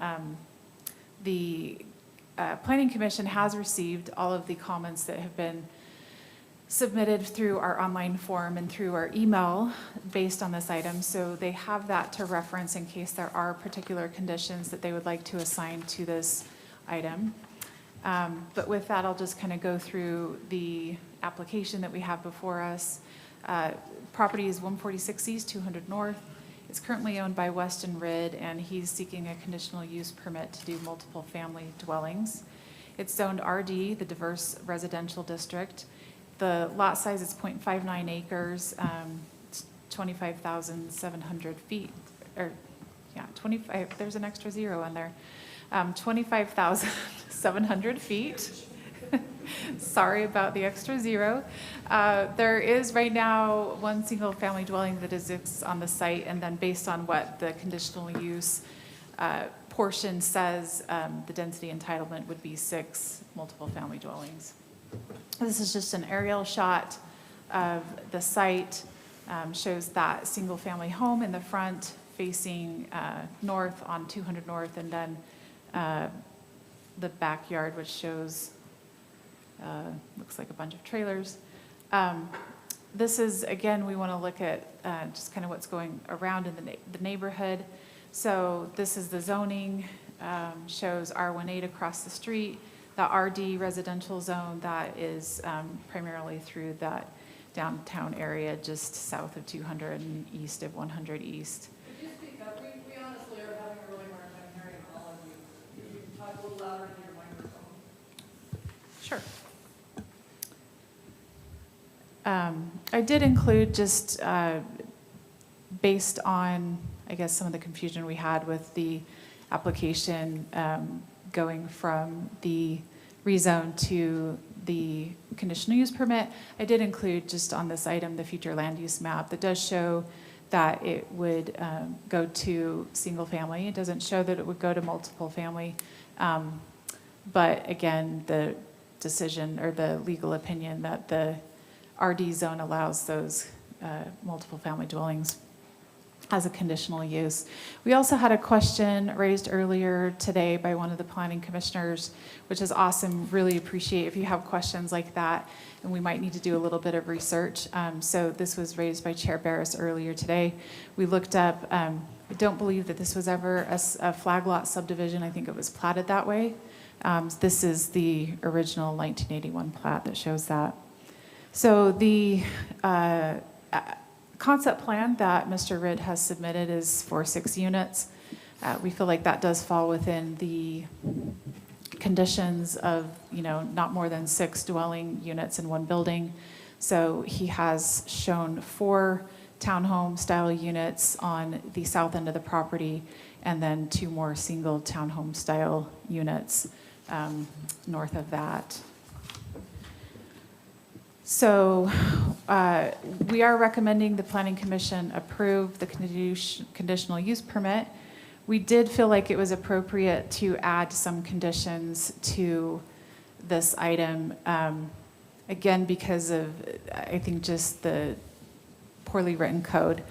the Planning Commission has received all of the comments that have been submitted through our online form and through our email based on this item. So they have that to reference in case there are particular conditions that they would like to assign to this item. But with that, I'll just kind of go through the application that we have before us. Property is 146 East, 200 North. It's currently owned by Weston Ridd, and he's seeking a conditional use permit to do multiple family dwellings. It's zoned RD, the diverse residential district. The lot size is 0.59 acres, 25,700 feet, or, yeah, 25, there's an extra zero on there. 25,700 feet. Sorry about the extra zero. There is right now one single-family dwelling that exists on the site, and then based on what the conditional use portion says, the density entitlement would be 6 multiple-family dwellings. This is just an aerial shot of the site, shows that single-family home in the front facing north on 200 North, and then the backyard, which shows, looks like a bunch of trailers. This is, again, we want to look at just kind of what's going around in the neighborhood. So this is the zoning, shows R18 across the street, the RD residential zone that is primarily through that downtown area just south of 200 and east of 100 East. Could you speak up? We honestly are having a really hard time hearing all of you. Could you talk a little louder into your microphone? Sure. I did include just based on, I guess, some of the confusion we had with the application going from the rezone to the conditional use permit, I did include just on this item the future land use map that does show that it would go to single family. It doesn't show that it would go to multiple family. But again, the decision or the legal opinion that the RD zone allows those multiple family dwellings as a conditional use. We also had a question raised earlier today by one of the planning commissioners, which is awesome. Really appreciate if you have questions like that, and we might need to do a little bit of research. So this was raised by Chair Barris earlier today. We looked up, I don't believe that this was ever a flag lot subdivision. I think it was platted that way. This is the original 1981 plat that shows that. So the concept plan that Mr. Ridd has submitted is for 6 units. We feel like that does fall within the conditions of, not more than 6 dwelling units in one building. So he has shown 4 townhome style units on the south end of the property, and then 2 more single townhome style units north of that. So we are recommending the Planning Commission approve the conditional use permit. We did feel like it was appropriate to add some conditions to this item, again, because of, I think, just the poorly written code.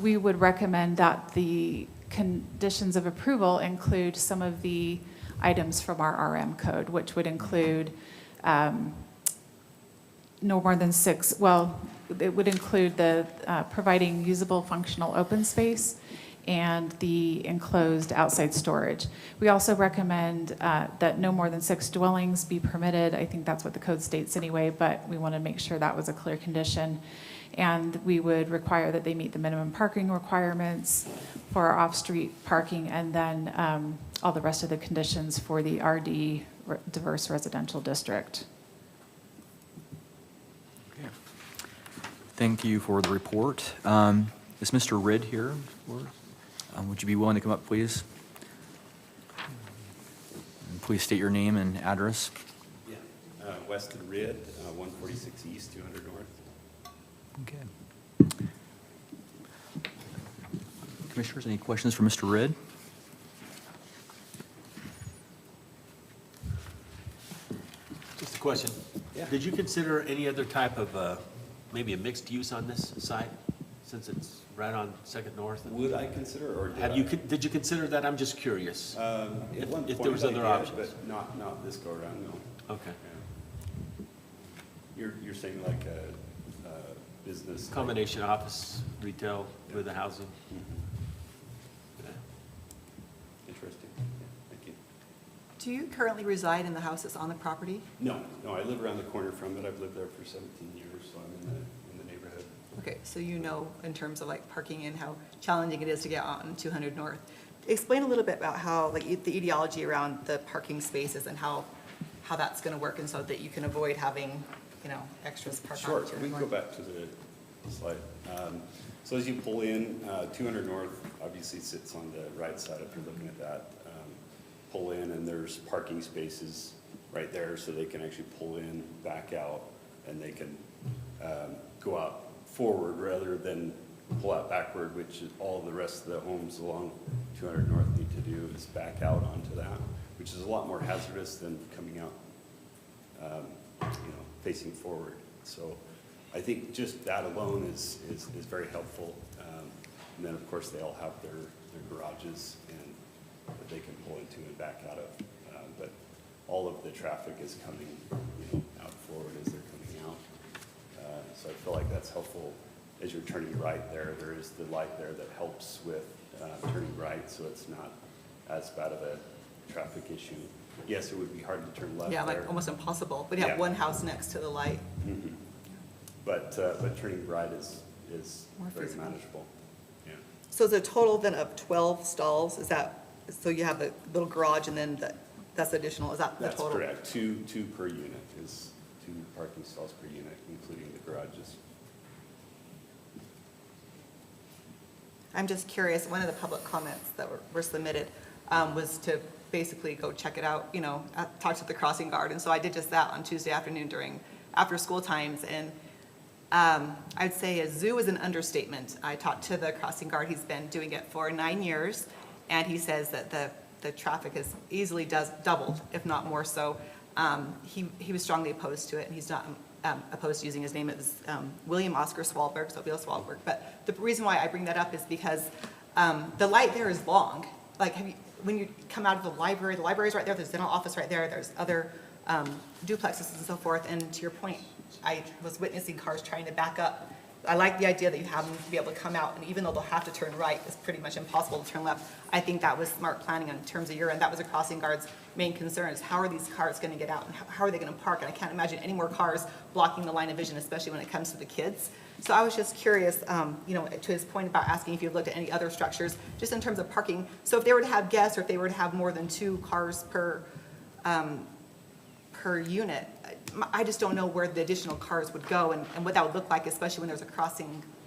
We would recommend that the conditions of approval include some of the items from our RM code, which would include no more than 6, well, it would include the providing usable functional open space and the enclosed outside storage. We also recommend that no more than 6 dwellings be permitted. I think that's what the code states anyway, but we want to make sure that was a clear condition. And we would require that they meet the minimum parking requirements for off-street parking, and then all the rest of the conditions for the RD diverse residential district. Thank you for the report. Is Mr. Ridd here? Would you be willing to come up, please? And please state your name and address. Yeah, Weston Ridd, 146 East, 200 North. Okay. Commissioners, any questions for Mr. Ridd? Just a question. Yeah. Did you consider any other type of, maybe a mixed use on this site, since it's right on Second North? Would I consider, or did Have I? you, did you consider that? I'm just curious. At If one there point was I other did, options. But not this go around, no. Okay. Yeah. You're saying like a business? like- Combination office, retail with the housing? Mhm. Yeah. Interesting. Yeah, thank you. Do you currently reside in the house that's on the property? No, I live around the corner from it. I've lived there for 17 years, so I'm in the neighborhood. Okay, so you know in terms of like parking and how challenging it is to get on 200 North. Explain a little bit about how, like, the ideology around the parking spaces and how that's gonna work, and so that you can avoid having, extras parked on Sure, 200 we can go North. back to the slide. So as you pull in, 200 North obviously sits on the right side if you're looking at that. Pull in and there's parking spaces right there, so they can actually pull in, back out, and they can go out forward rather than pull out backward, which is all the rest of the homes along 200 North need to do, is back out onto that, which is a lot more hazardous than coming out, facing forward. So I think just that alone is very helpful. And then, of course, they all have their garages and that they can pull into and back out of. But all of the traffic is coming, out forward as they're coming out. So I feel like that's helpful. As you're turning right there is the light there that helps with turning right, so it's not as bad of a traffic issue. Yes, it would be hard to turn left Yeah, there. like almost impossible, but you have Yeah. one house next to the light. Mhm. But turning right is More very feasible. manageable. Yeah. So is a total then of 12 stalls, is that, so you have the little garage and then that's additional, is that the That's total? correct. Two per unit is 2 parking stalls per unit, including the garages. I'm just curious, one of the public comments that were submitted was to basically go check it out, talk to the crossing guard. And so I did just that on Tuesday afternoon during after-school times. And I'd say a zoo is an understatement. I talked to the crossing guard. He's been doing it for 9 years. And he says that the traffic has easily doubled, if not more so. He was strongly opposed to it, and he's not opposed to using his name. It was William Oscar Swalberg, so Bill Swalberg. But the reason why I bring that up is because the light there is long. Like, when you come out of the library's right there, there's a dental office right there, there's other duplexes and so forth. And to your point, I was witnessing cars trying to back up. I like the idea that you have them to be able to come out, and even though they'll have to turn right, it's pretty much impossible to turn left. I think that was smart planning in terms of your end. That was a crossing guard's main concern, is how are these cars going to get out, and how are they going to park? And I can't imagine any more cars blocking the line of vision, especially when it comes to the kids. So I was just curious, to his point about asking if you've looked at any other structures, just in terms of parking. So if they were to have guests, or if they were to have more than 2 cars per unit, I just don't know where the additional cars would go and what that would look like, especially when there's a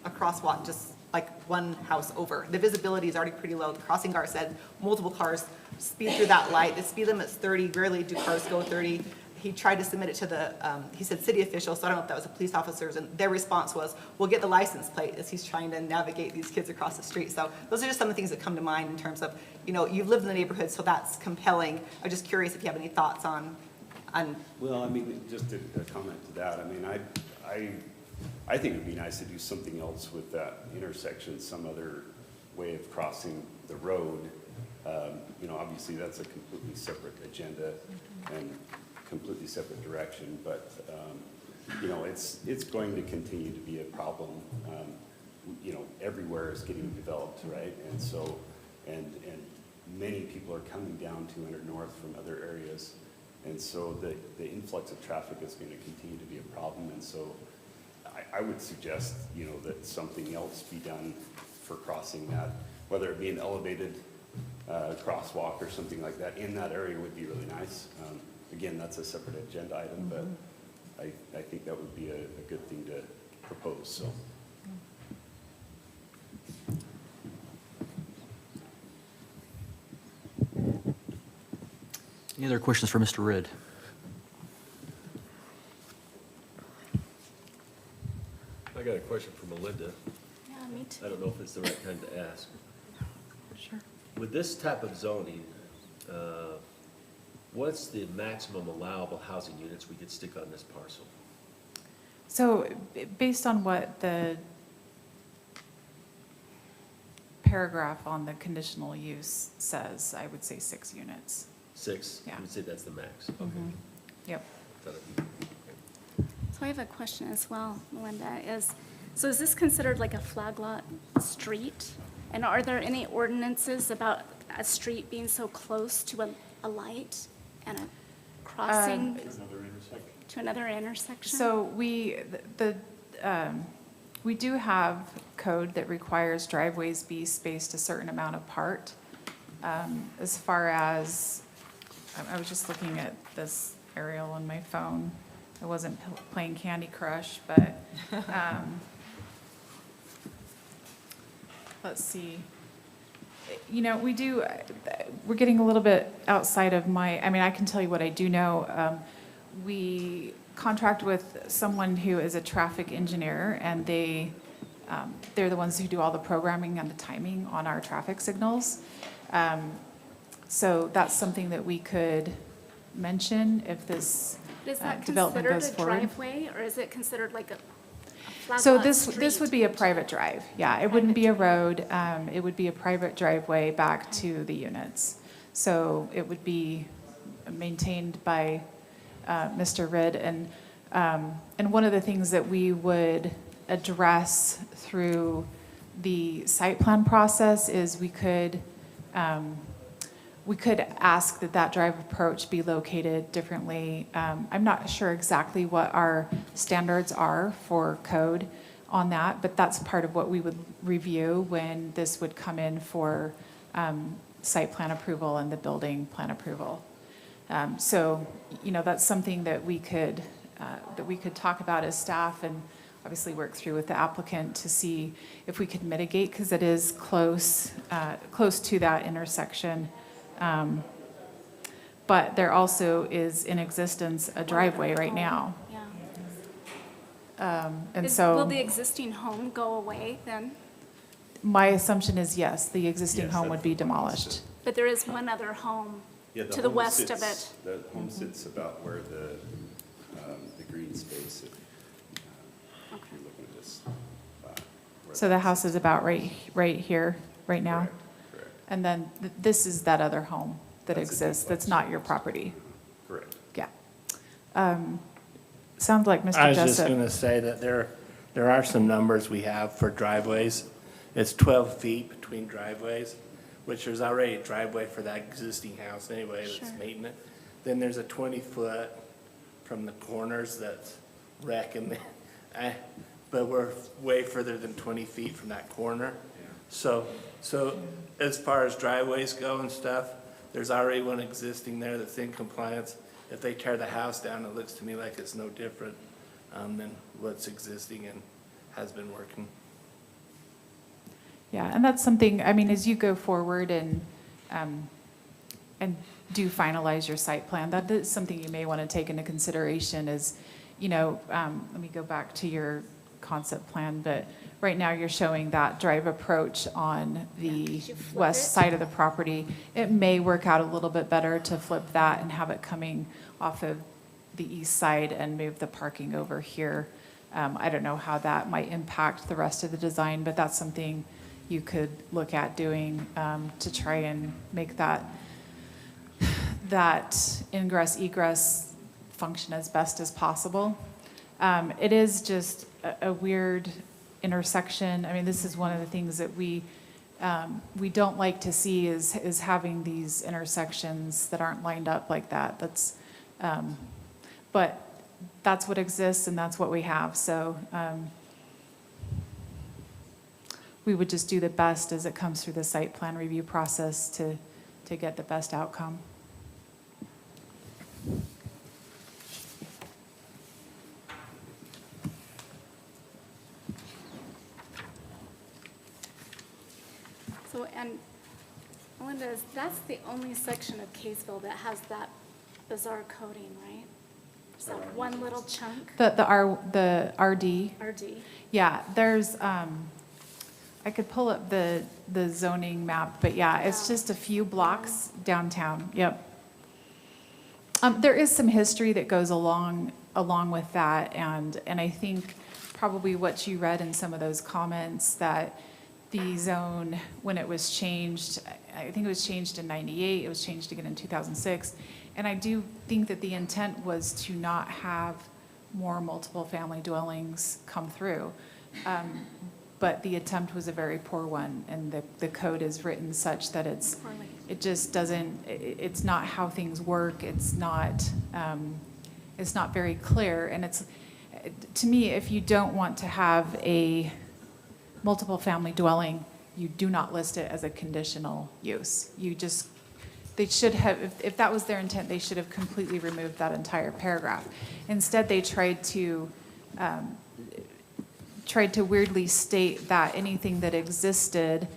crosswalk just like one house over. The visibility is already pretty low. The crossing guard said multiple cars speed through that light. The speed limit's 30, rarely do cars go 30. He tried to submit it to he said city officials, so I don't know if that was the police officers, and their response was, we'll get the license plate, as he's trying to navigate these kids across the street. So those are just some of the things that come to mind in terms of, you've lived in the neighborhood, so that's compelling. I'm just curious if you have any thoughts on. Well, I mean, just a comment to that. I mean, I think it'd be nice to do something else with that intersection, some other way of crossing the road. Obviously that's a completely separate agenda and completely separate direction, but it's going to continue to be a problem. Everywhere is getting developed, right? And so, and many people are coming down 200 North from other areas. And so the influx of traffic is going to continue to be a problem. And so I would suggest, that something else be done for crossing that, whether it be an elevated crosswalk or something like that in that area would be really nice. Again, that's a separate agenda item, but I think that would be a good thing to propose, so. Any other questions for Mr. Ridd? I got a question for Melinda. Yeah, me too. I don't know if it's the right time to ask. Sure. With this type of zoning, what's the maximum allowable housing units we could stick on this parcel? So based on what the paragraph on the conditional use says, I would say 6 units. 6? Yeah. You would say that's the max? Okay. Mhm. Yep. Thought it'd be- So I have a question as well, Melinda, so is this considered like a flag lot street? And are there any ordinances about a street being so close to a light and a crossing to another intersection? So we do have code that requires driveways be spaced a certain amount apart. As far as, I was just looking at this aerial on my phone. I wasn't playing Candy Crush, but, let's see. You know, we're getting a little bit outside of I can tell you what I do know. We contract with someone who is a traffic engineer, and they're the ones who do all the programming and the timing on our traffic signals. So that's something that we could mention if this development goes Is that forward. considered a driveway, or is it considered like a flag So lot this street? would be a private drive. Yeah, it wouldn't be a road. It would be a private driveway back to the units. So it would be maintained by Mr. Ridd. And one of the things that we would address through the site plan process is we could ask that drive approach be located differently. I'm not sure exactly what our standards are for code on that, but that's part of what we would review when this would come in for site plan approval and the building plan approval. So, you know, that's something that we could talk about as staff and obviously work through with the applicant to see if we could mitigate, because it is close to that intersection. But there also is in existence a driveway right now. Yeah. And Will so the existing home go away then? my assumption is yes, the existing Yes, home that's would be the plan. demolished. But there is one other home Yeah, to the home west of sits- it. The home sits about where the green space, if you're looking at this. where So that the house sits. is about right here, right now. Correct, correct. And then this is that other home that That's a exists, that's duplex. not your property. Correct. Yeah. Sounds like Mr. I was just Jessup. gonna say that there are some numbers we have for driveways. It's 12 feet between driveways, which there's already a driveway for that existing house anyway that's Sure. maintenance. Then there's a 20-foot from the corners that's wrecking, but we're way further than 20 feet from that corner. So as far as driveways go and stuff, there's already one existing there that's in compliance. If they tear the house down, it looks to me like it's no different than what's existing and has been working. Yeah, and that's something, I mean, as you go forward and do finalize your site plan, that is something you may want to take into consideration is, you know, let me go back to your concept plan, but right now you're showing that drive approach on the you flip west it? side of the property. It may work out a little bit better to flip that and have it coming off of the east side and move the parking over here. I don't know how that might impact the rest of the design, but that's something you could look at doing to try and make that ingress egress function as best as possible. It is just a weird intersection. I mean, this is one of the things that we don't like to see is having these intersections that aren't lined up like that. But that's what exists and that's what we have. So we would just do the best as it comes through the site plan review process to get the best outcome. So, and Melinda, that's the only section of Kaysville that has that bizarre coding, right? Is that one little chunk? The RD. RD? Yeah, there's, I could pull up the zoning map, but yeah, it's just a few blocks downtown, yep. There is some history that goes along with that, and I think probably what you read in some of those comments, that the zone, when it was changed, I think it was changed in 98, it was changed again in 2006, and I do think that the intent was to not have more multiple family dwellings come through. But the attempt was a very poor one, and the code is written such that it just doesn't, it's not how things work, it's not very clear, and it's, to me, if you don't want to have a multiple family dwelling, you do not list it as a conditional use. They should have, if that was their intent, they should have completely removed that entire paragraph. Instead, they tried to weirdly state that anything that existed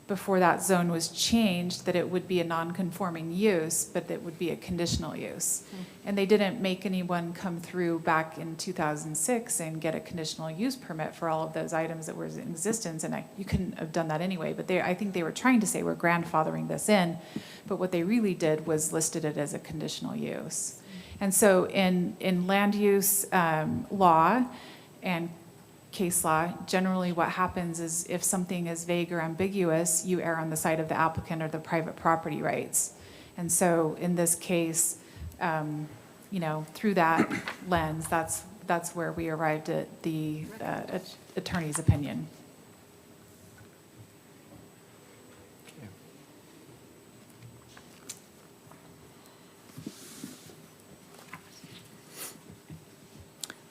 before that zone was changed, that it would be a non-conforming use, but that would be a conditional use. And they didn't make anyone come through back in 2006 and get a conditional use permit for all of those items that were in existence, and you couldn't have done that anyway, but I think they were trying to say we're grandfathering this in, but what they really did was listed it as a conditional use. And so in land use law and case law, generally what happens is if something is vague or ambiguous, you err on the side of the applicant or the private property rights. And so in this case, through that lens, that's where we arrived at the attorney's opinion.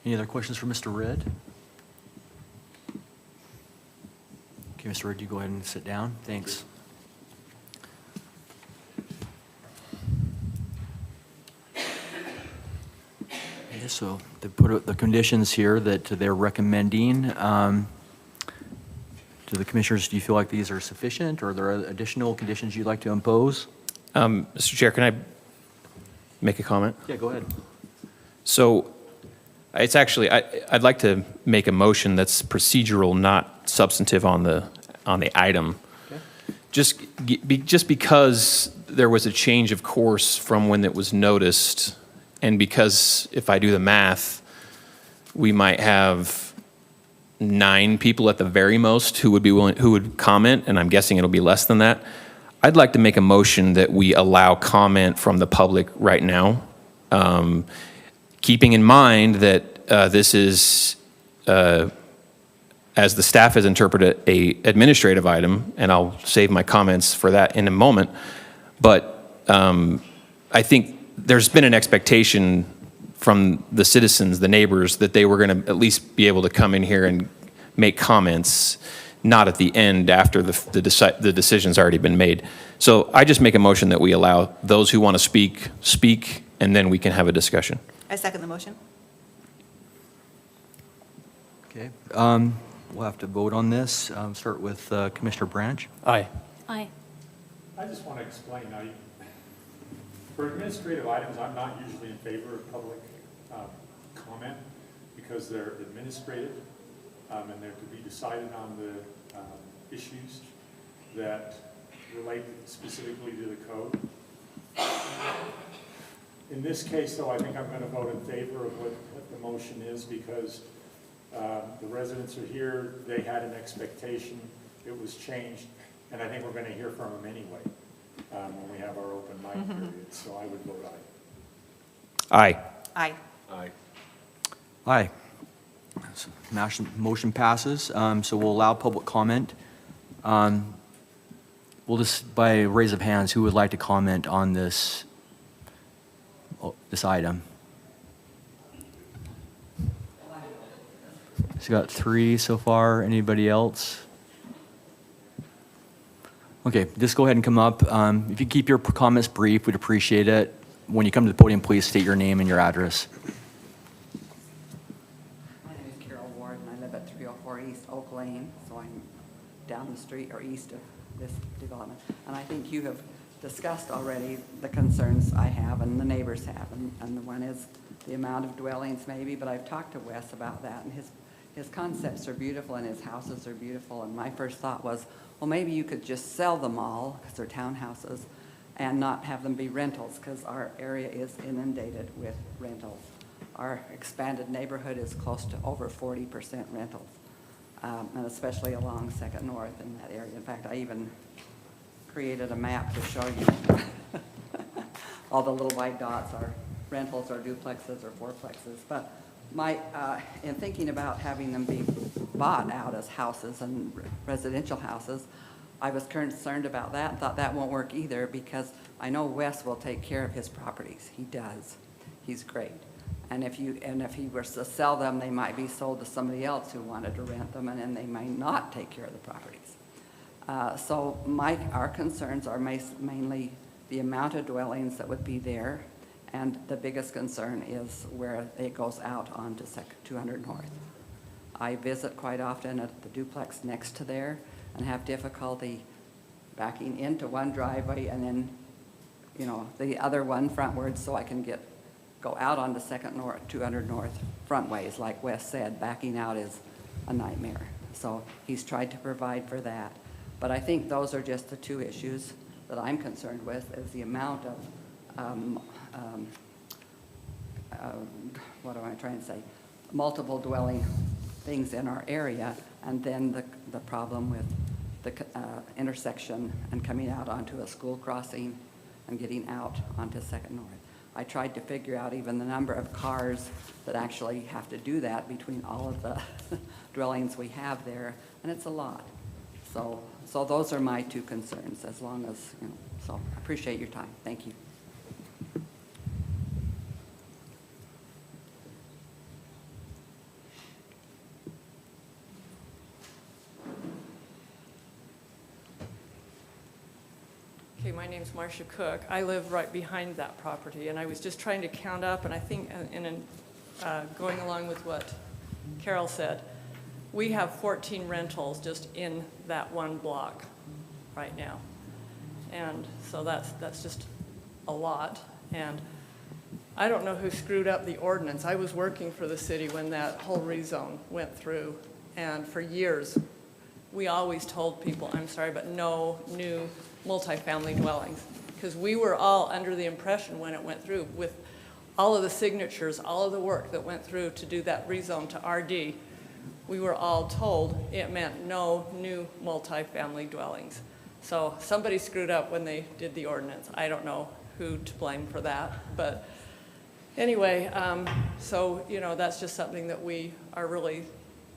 Any other questions for Mr. Ridd? Okay, Mr. Ridd, you go ahead and sit down. Thanks. Okay, so they put out the conditions here that they're recommending. To the commissioners, do you feel like these are sufficient, or are there additional conditions you'd like to impose? Mr. Chair, can I make a comment? Yeah, go ahead. So it's actually, I'd like to make a motion that's procedural, not substantive on the item. Okay. Just because there was a change of course from when it was noticed, and because if I do the math, we might have 9 people at the very most who would comment, and I'm guessing it'll be less than that. I'd like to make a motion that we allow comment from the public right now, keeping in mind that this is, as the staff has interpreted, a administrative item, and I'll save my comments for that in a moment. But I think there's been an expectation from the citizens, the neighbors, that they were going to at least be able to come in here and make comments, not at the end after the decision's already been made. So I just make a motion that we allow those who want to speak, and then we can have a discussion. I second the motion. Okay. We'll have to vote on this. Start with Commissioner Branch. Aye. Aye. I just want to explain, for administrative items, I'm not usually in favor of public comment because they're administrative and they're to be decided on the issues that relate specifically to the code. In this case, though, I think I'm going to vote in favor of what the motion is because the residents are here, they had an expectation, it was changed, and I think we're going to hear from them anyway when we have our open mic period, so I would vote aye. Aye. Aye. Aye. So motion passes. So we'll allow public comment. We'll just, by raise of hands, who would like to comment on this item? So we got 3 so far. Anybody else? Okay, just go ahead and come up. If you keep your comments brief, we'd appreciate it. When you come to the podium, please state your name and your address. My name is Carol Ward, and I live at 304 East Oak Lane, so I'm down the street or east of this development. And I think you have discussed already the concerns I have and the neighbors have, and the one is the amount of dwellings maybe, but I've talked to Wes about that, and his concepts are beautiful and his houses are beautiful. And my first thought was, well, maybe you could just sell them all, because they're townhouses, and not have them be rentals, because our area is inundated with rentals. Our expanded neighborhood is close to over 40% rentals, and especially along Second North in that area. In fact, I even created a map to show you. All the little white dots are rentals or duplexes or fourplexes. But in thinking about having them be bought out as houses and residential houses, I was concerned about that and thought that won't work either, because I know Wes will take care of his properties. He does. He's great. And if he were to sell them, they might be sold to somebody else who wanted to rent them, and then they might not take care of the properties. So our concerns are mainly the amount of dwellings that would be there, and the biggest concern is where it goes out onto 200 North. I visit quite often at the duplex next to there and have difficulty backing into one driveway and then, the other one frontwards, so I can go out onto 200 North front ways. Like Wes said, backing out is a nightmare. So he's tried to provide for that. But I think those are just the two issues that I'm concerned with, is the amount of, what am I trying to say? Multiple dwelling things in our area, and then the problem with the intersection and coming out onto a school crossing and getting out onto Second North. I tried to figure out even the number of cars that actually have to do that between all of the dwellings we have there, and it's a lot. So those are my two concerns, as long as, so I appreciate your time. Thank you. Okay, my name's Marcia Cook. I live right behind that property, and I was just trying to count up, and I think going along with what Carol said, we have 14 rentals just in that one block right now. And so that's just a lot. And I don't know who screwed up the ordinance. I was working for the city when that whole rezone went through, and for years, we always told people, I'm sorry, but no new multifamily dwellings, because we were all under the impression when it went through, with all of the signatures, all of the work that went through to do that rezone to RD, we were all told it meant no new multifamily dwellings. So somebody screwed up when they did the ordinance. I don't know who to blame for that, but anyway, so that's just something that we are really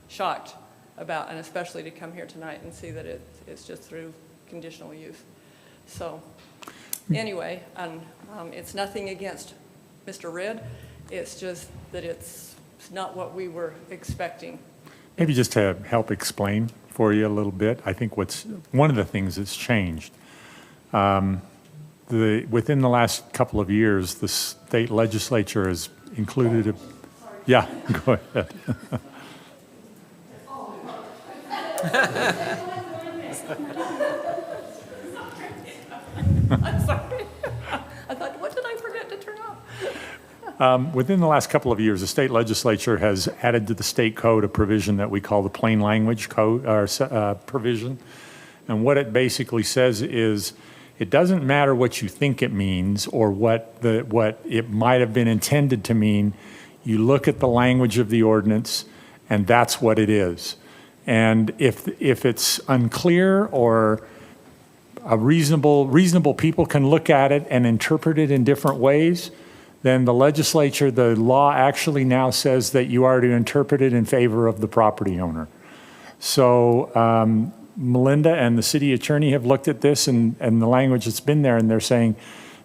shocked about, and especially to come here tonight and see that it's just through conditional use. So anyway, it's nothing against Mr. Ridd. It's just that it's not what we were expecting. Maybe just to help explain for you a little bit, I think one of the things that's changed, within the last couple of years, the state legislature has included yeah, go ahead. I'm sorry. I thought, what did I forget to turn off? Within the last couple of years, the state legislature has added to the state code a provision that we call the plain language code or provision. And what it basically says is, it doesn't matter what you think it means or what it might have been intended to mean. You look at the language of the ordinance, and that's what it is. And if it's unclear, or reasonable people can look at it and interpret it in different ways, then the legislature, the law actually now says that you are to interpret it in favor of the property owner. So Melinda and the city attorney have looked at this and the language that's been there, and they're saying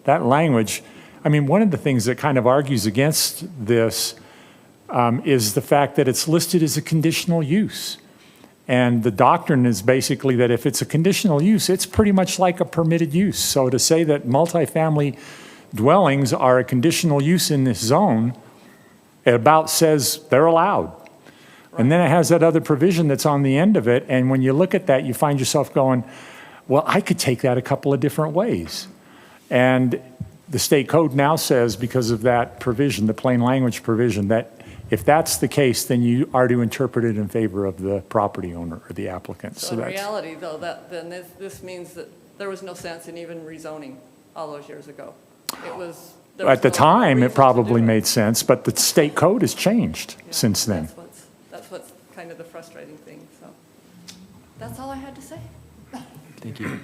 that language, one of the things that kind of argues against this is the fact that it's listed as a conditional use. And the doctrine is basically that if it's a conditional use, it's pretty much like a permitted use. So to say that multifamily dwellings are a conditional use in this zone, it about says they're allowed. Right. And then it has that other provision that's on the end of it. And when you look at that, you find yourself going, well, I could take that a couple of different ways. And the state code now says, because of that provision, the plain language provision, that If that's the case, then you are to interpret it in favor of the property owner or the applicant. So in that's- reality, though, then this means that there was no sense in even rezoning all those years ago. It was. there was At the no time, reason it to probably do it. made sense, but the state code has changed Yeah, since then. That's what's kind of the frustrating thing, so. That's all I had to say. Thank you.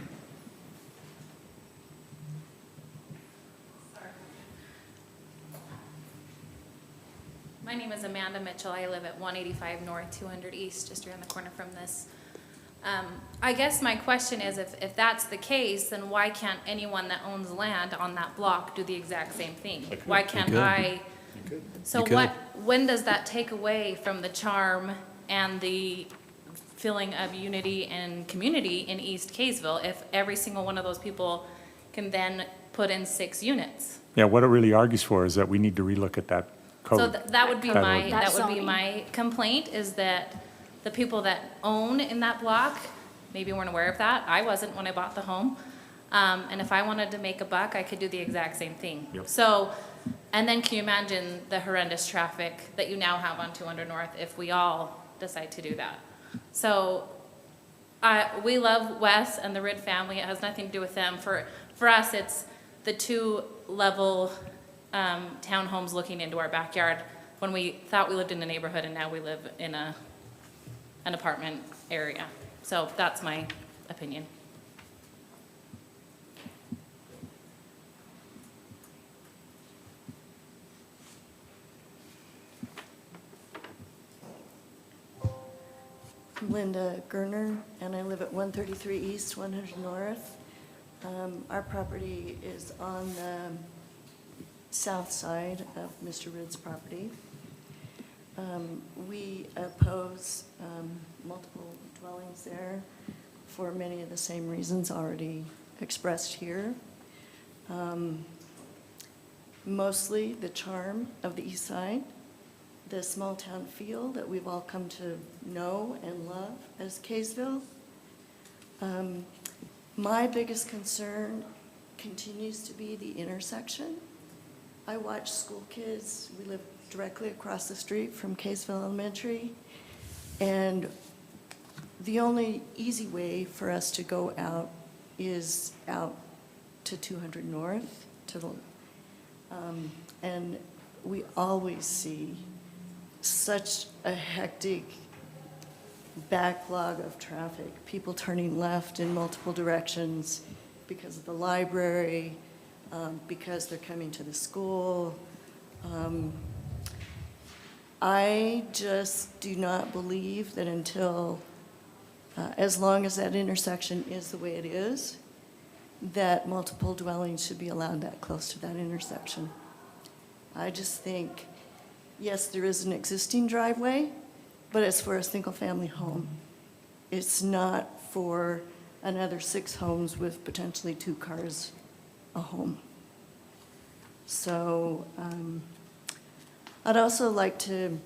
My name is Amanda Mitchell. I live at 185 North, 200 East, just around the corner from this. I guess my question is, if that's the case, then why can't anyone that owns land on that block do the exact same thing? Why can't could. I? You So could. when does that take away from the charm and the feeling of unity and community in East Kaysville if every single one of those people can then put in 6 units? Yeah, what it really argues for is that we need to relook at that code. So that would be That my, ordinance. that would be my complaint, is that the people that own in that block maybe weren't aware of that. I wasn't when I bought the home. And if I wanted to make a buck, I could do the exact same thing. Yep. So, and then can you imagine the horrendous traffic that you now have on 200 North if we all decide to do that? So, we love Wes and the Rid family. It has nothing to do with them. For us, it's the 2-level townhomes looking into our backyard when we thought we lived in a neighborhood and now we live in an apartment area. So that's my opinion. Linda Gerner, and I live at 133 East, 100 North. Our property is on the south side of Mr. Rid's property. We oppose multiple dwellings there for many of the same reasons already expressed here. Mostly the charm of the east side, the small-town feel that we've all come to know and love as Kaysville. My biggest concern continues to be the intersection. I watch school kids, we live directly across the street from Kaysville Elementary, and the only easy way for us to go out is out to 200 North, to the, and we always see such a hectic backlog of traffic, people turning left in multiple directions because of the library, because they're coming to the school. I just do not believe that until, as long as that intersection is the way it is, that multiple dwellings should be allowed that close to that intersection. I just think, yes, there is an existing driveway, but it's for a single-family home. It's not for another 6 homes with potentially 2 cars a home. So I'd also like to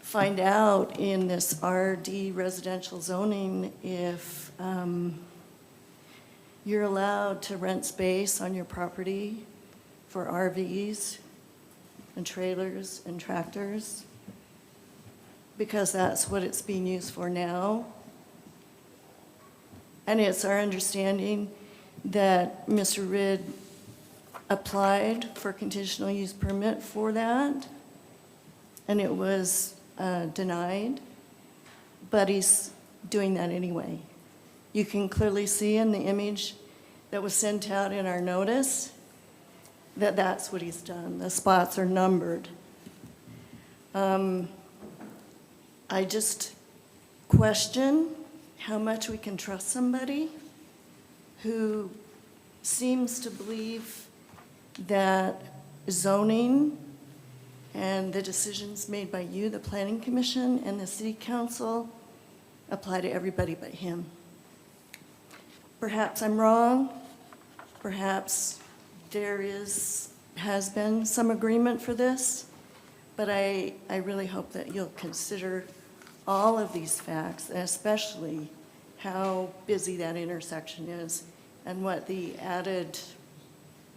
find out in this RD residential zoning if you're allowed to rent space on your property for RVs and trailers and tractors, because that's what it's being used for now. And it's our understanding that Mr. Rid applied for conditional use permit for that, and it was denied, but he's doing that anyway. You can clearly see in the image that was sent out in our notice that that's what he's done. The spots are numbered. I just question how much we can trust somebody who seems to believe that zoning and the decisions made by you, the Planning Commission, and the City Council apply to everybody but him. Perhaps I'm wrong. Perhaps there has been some agreement for this, but I really hope that you'll consider all of these facts, and especially how busy that intersection is and what the added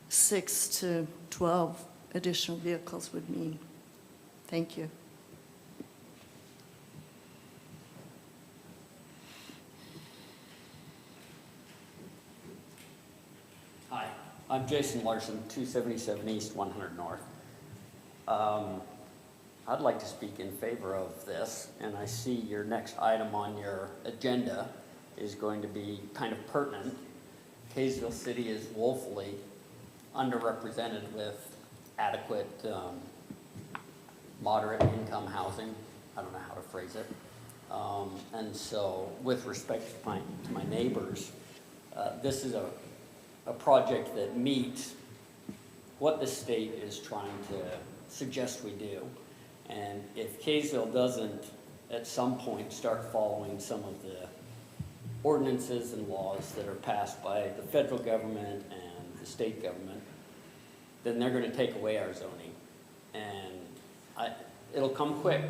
6 to 12 additional vehicles would mean. Thank you. Hi, I'm Jason Larson, 277 East, 100 North. I'd like to speak in favor of this, and I see your next item on your agenda is going to be kind of pertinent. Kaysville City is woefully underrepresented with adequate moderate income housing. I don't know how to phrase it. And so with respect to my neighbors, this is a project that meets what the state is trying to suggest we do. And if Kaysville doesn't at some point start following some of the ordinances and laws that are passed by the federal government and the state government, then they're going to take away our zoning. And it'll come quick.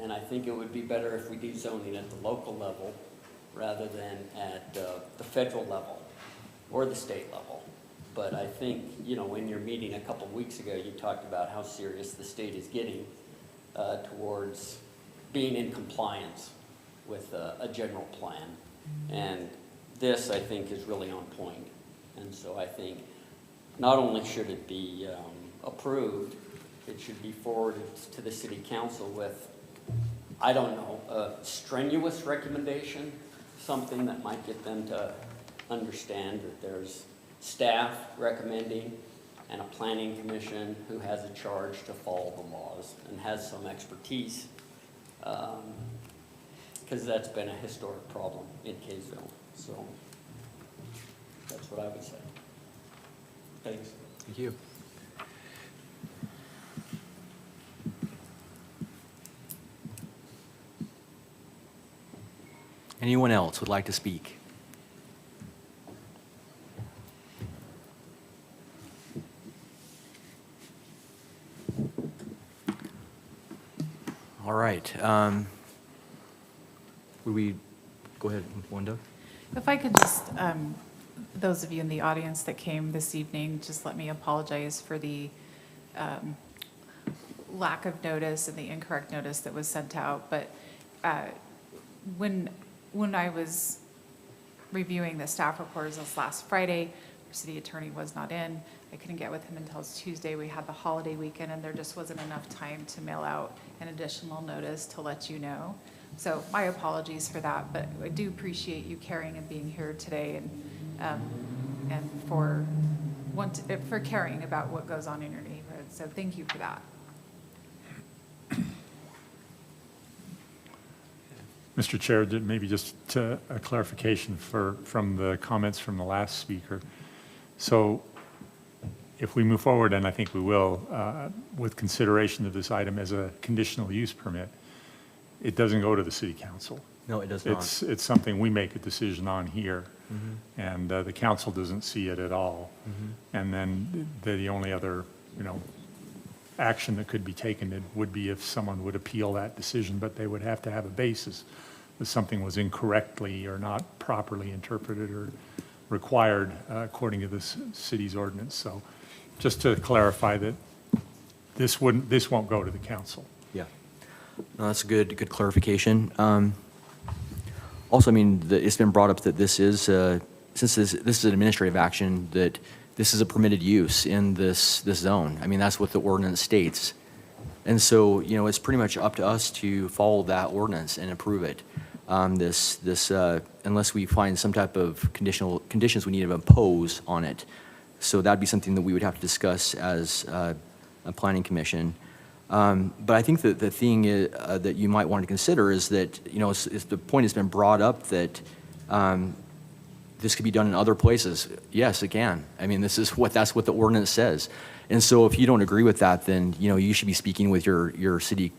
And I think it would be better if we do zoning at the local level rather than at the federal level or the state level. But I think, you know, in your meeting a couple of weeks ago, you talked about how serious the state is getting towards being in compliance with a general plan. And this, I think, is really on point. And so I think not only should it be approved, it should be forwarded to the city council with, I don't know, a strenuous recommendation, something that might get them to understand that there's staff recommending and a planning commission who has a charge to follow the laws and has some expertise, because that's been a historic problem in Kaysville. So that's what I would say. Thanks. Thank you. Anyone else would like to speak? All right. Would we go ahead, Wanda? If I could just, those of you in the audience that came this evening, just let me apologize for the lack of notice and the incorrect notice that was sent out. But when I was reviewing the staff reports this last Friday, our city attorney was not in. I couldn't get with him until Tuesday. We had the holiday weekend, and there just wasn't enough time to mail out an additional notice to let you know. So my apologies for that, but I do appreciate you caring and being here today, and for caring about what goes on in your neighborhood. So thank you for that. Mr. Chair, maybe just a clarification from the comments from the last speaker. So if we move forward, and I think we will, with consideration of this item as a conditional use permit, it doesn't go to the city council. No, it does not. It's something we make a decision on here, Mm-hmm. and the council doesn't see it at all. Mm-hmm. And then the only other, action that could be taken would be if someone would appeal that decision, but they would have to have a basis that something was incorrectly or not properly interpreted or required according to the city's ordinance. So just to clarify that this won't go to the council. Yeah. No, that's a good clarification. Also, I mean, it's been brought up that this is, since this is an administrative action, that this is a permitted use in this zone. I mean, that's what the ordinance states. And so, it's pretty much up to us to follow that ordinance and approve it. Unless we find some type of conditions we need to impose on it. So that'd be something that we would have to discuss as a planning commission. But I think that the thing that you might want to consider is that, the point has been brought up that this could be done in other places. Yes, it can. I mean, that's what the ordinance says. And so if you don't agree with that, then, you should be speaking with your city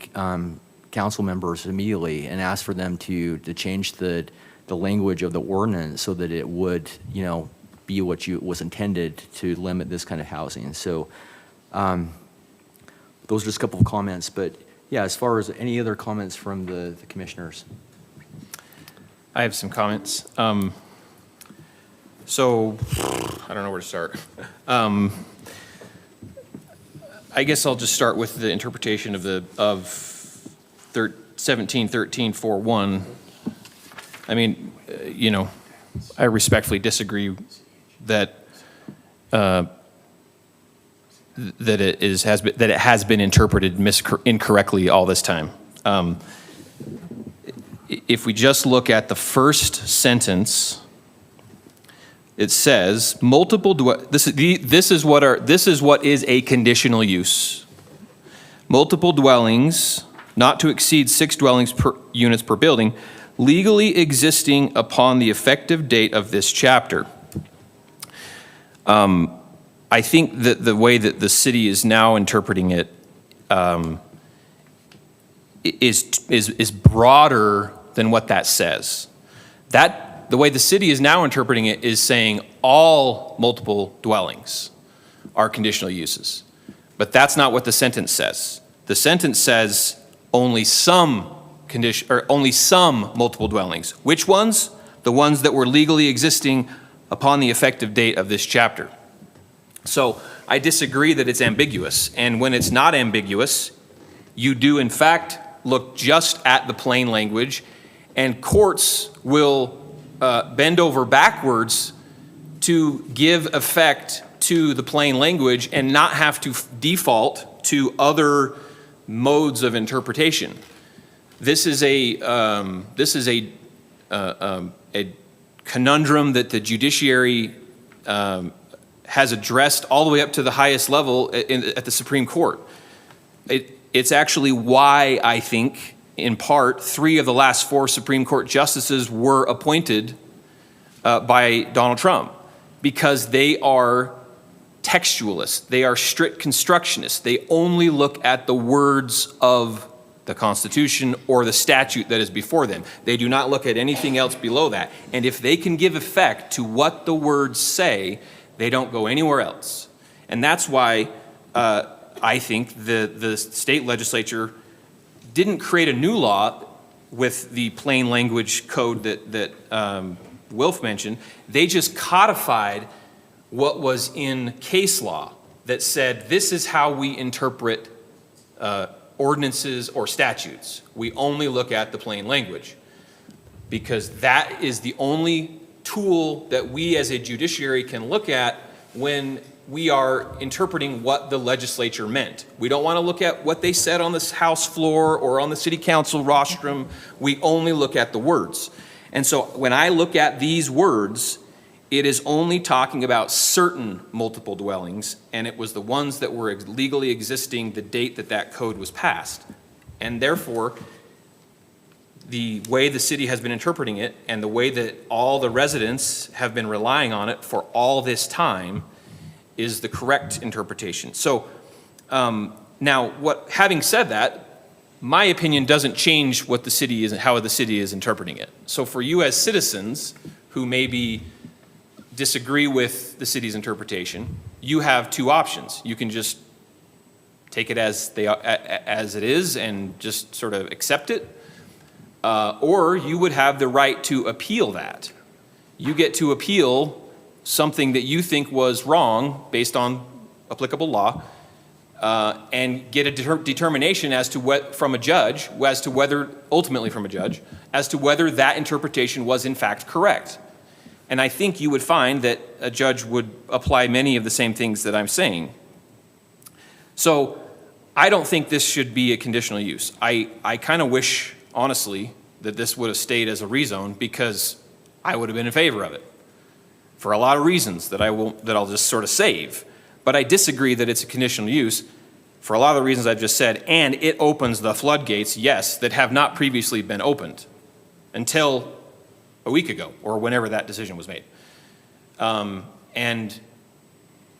council members immediately and ask for them to change the language of the ordinance so that it would, be what was intended to limit this kind of housing. So, those are just a couple of comments, but yeah, as far as any other comments from the commissioners? I have some comments. So I don't know where to start. I I guess I'll just start with the interpretation of 1713.4.1. I mean, you know, I respectfully disagree that that it has been interpreted incorrectly all this time. If we just look at the first sentence, it says this is what is a conditional use. Multiple dwellings, not to exceed 6 dwellings units per building, legally existing upon the effective date of this chapter. I think that the way that the city is now interpreting it is broader than what that says. The way the city is now interpreting it is saying all multiple dwellings are conditional uses. But that's not what the sentence says. The sentence says only some multiple dwellings. Which ones? The ones that were legally existing upon the effective date of this chapter. So I disagree that it's ambiguous. And when it's not ambiguous, you do in fact look just at the plain language, and courts will bend over backwards to give effect to the plain language and not have to default to other modes of interpretation. This is a conundrum that the judiciary has addressed all the way up to the highest level at the Supreme Court. It's actually why I think, in part, 3 of the last 4 Supreme Court justices were appointed by Donald Trump, because they are textualists. They are strict constructionists. They only look at the words of the Constitution or the statute that is before them. They do not look at anything else below that. And if they can give effect to what the words say, they don't go anywhere else. And that's why I think the state legislature didn't create a new law with the plain language code that Wilf mentioned. They just codified what was in case law that said, this is how we interpret ordinances or statutes. We only look at the plain language, because that is the only tool that we as a judiciary can look at when we are interpreting what the legislature meant. We don't want to look at what they said on this House floor or on the City Council rostrum. We only look at the words. And so when I look at these words, it is only talking about certain multiple dwellings, and it was the ones that were legally existing the date that that code was passed. And therefore, the way the city has been interpreting it and the way that all the residents have been relying on it for all this time is the correct interpretation. So now, having said that, my opinion doesn't change what the city is and how the city is interpreting it. So for you as citizens who maybe disagree with the city's interpretation, you have 2 options. You can just take it as it is and just sort of accept it, or you would have the right to appeal that. You get to appeal something that you think was wrong based on applicable law, and get a determination as to from a judge, as to whether, ultimately from a judge, as to whether that interpretation was in fact correct. And I think you would find that a judge would apply many of the same things that I'm saying. So I don't think this should be a conditional use. I kind of wish, honestly, that this would have stayed as a rezone, because I would have been in favor of it for a lot of reasons that I'll just sort of save. But I disagree that it's a conditional use for a lot of the reasons I've just said, and it opens the floodgates, yes, that have not previously been opened until a week ago or whenever that decision was made. And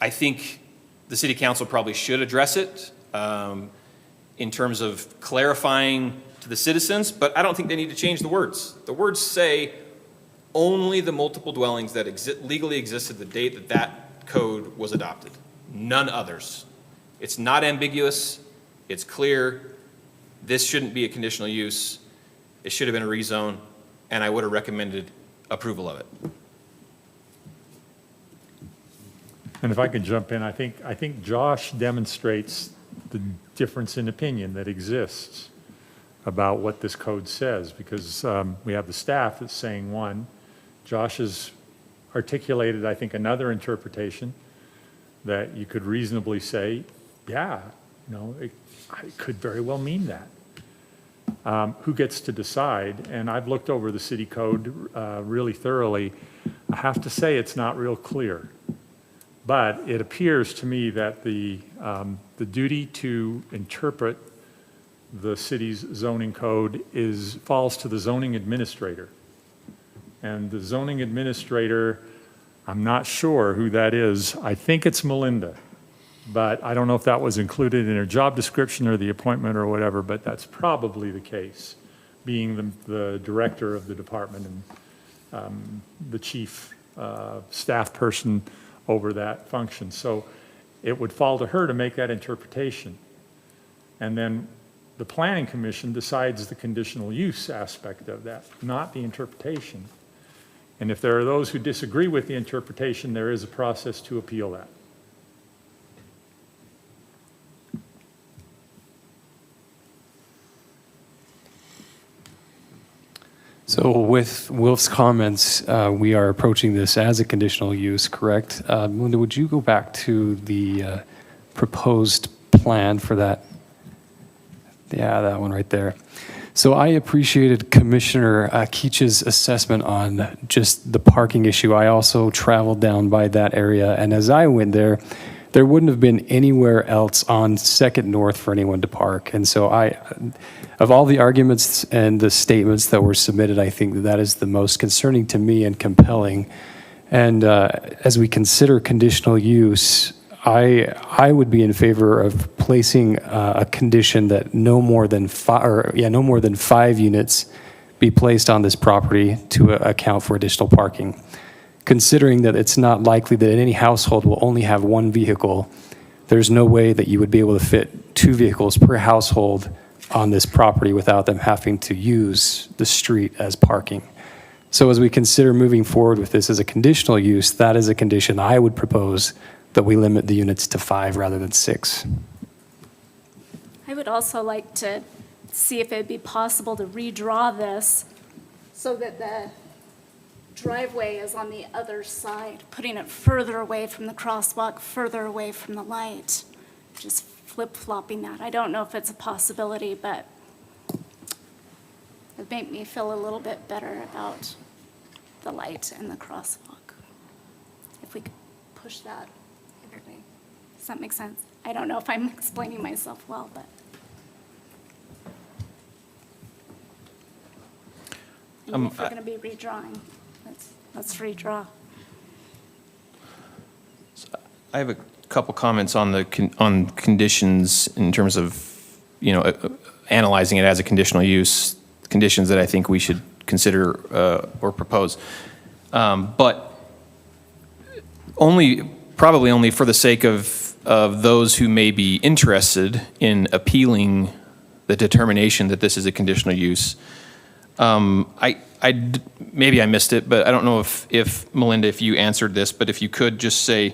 I think the City Council probably should address it in terms of clarifying to the citizens, but I don't think they need to change the words. The words say only the multiple dwellings that legally existed the date that that code was adopted, none others. It's not ambiguous, it's clear. This shouldn't be a conditional use. It should have been a rezone, and I would have recommended approval of it. And if I could jump in, I think Josh demonstrates the difference in opinion that exists about what this code says, because we have the staff that's saying one. Josh has articulated, I think, another interpretation that you could reasonably say, yeah, it could very well mean that. Who gets to decide? And I've looked over the city code really thoroughly. I have to say it's not real clear. But it appears to me that the duty to interpret the city's zoning code falls to the zoning administrator. And the zoning administrator, I'm not sure who that is. I think it's Melinda, but I don't know if that was included in her job description or the appointment or whatever, but that's probably the case, being the director of the department and the chief staff person over that function. So it would fall to her to make that interpretation. And then the planning commission decides the conditional use aspect of that, not the interpretation. And if there are those who disagree with the interpretation, there is a process to appeal that. So with Wilf's comments, we are approaching this as a conditional use, correct? Melinda, would you go back to the proposed plan for that? Yeah, that one right there. So I appreciated Commissioner Keach's assessment on just the parking issue. I also traveled down by that area, and as I went there, there wouldn't have been anywhere else on 2nd North for anyone to park. And so of all the arguments and the statements that were submitted, I think that is the most concerning to me and compelling. And as we consider conditional use, I would be in favor of placing a condition that no more than 5 units be placed on this property to account for additional parking. Considering that it's not likely that any household will only have one vehicle, there's no way that you would be able to fit 2 vehicles per household on this property without them having to use the street as parking. So as we consider moving forward with this as a conditional use, that is a condition I would propose, that we limit the units to 5 rather than 6. I would also like to see if it'd be possible to redraw this so that the driveway is on the other side, putting it further away from the crosswalk, further away from the light, just flip-flopping that. I don't know if it's a possibility, but it'd make me feel a little bit better about the light and the crosswalk. If we could push that. Does that make sense? I don't know if I'm explaining myself well, but. And if we're going to be redrawing, let's redraw. I have a couple comments on the on conditions in terms of, analyzing it as a conditional use, conditions that I think we should consider or propose. But probably only for the sake of those who may be interested in appealing the determination that this is a conditional use. Maybe I missed it, but I don't know if Melinda, if you answered this, but if you could just say,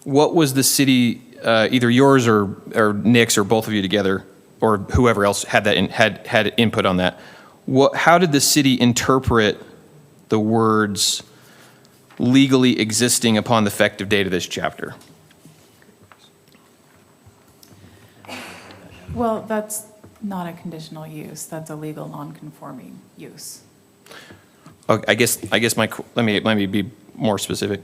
what was the city, either yours or Nick's or both of you together, or whoever else had had input on that? How did the city interpret the words legally existing upon the effective date of this chapter? Well, that's not a conditional use. That's a legal non-conforming use. Okay, I guess let me be more specific.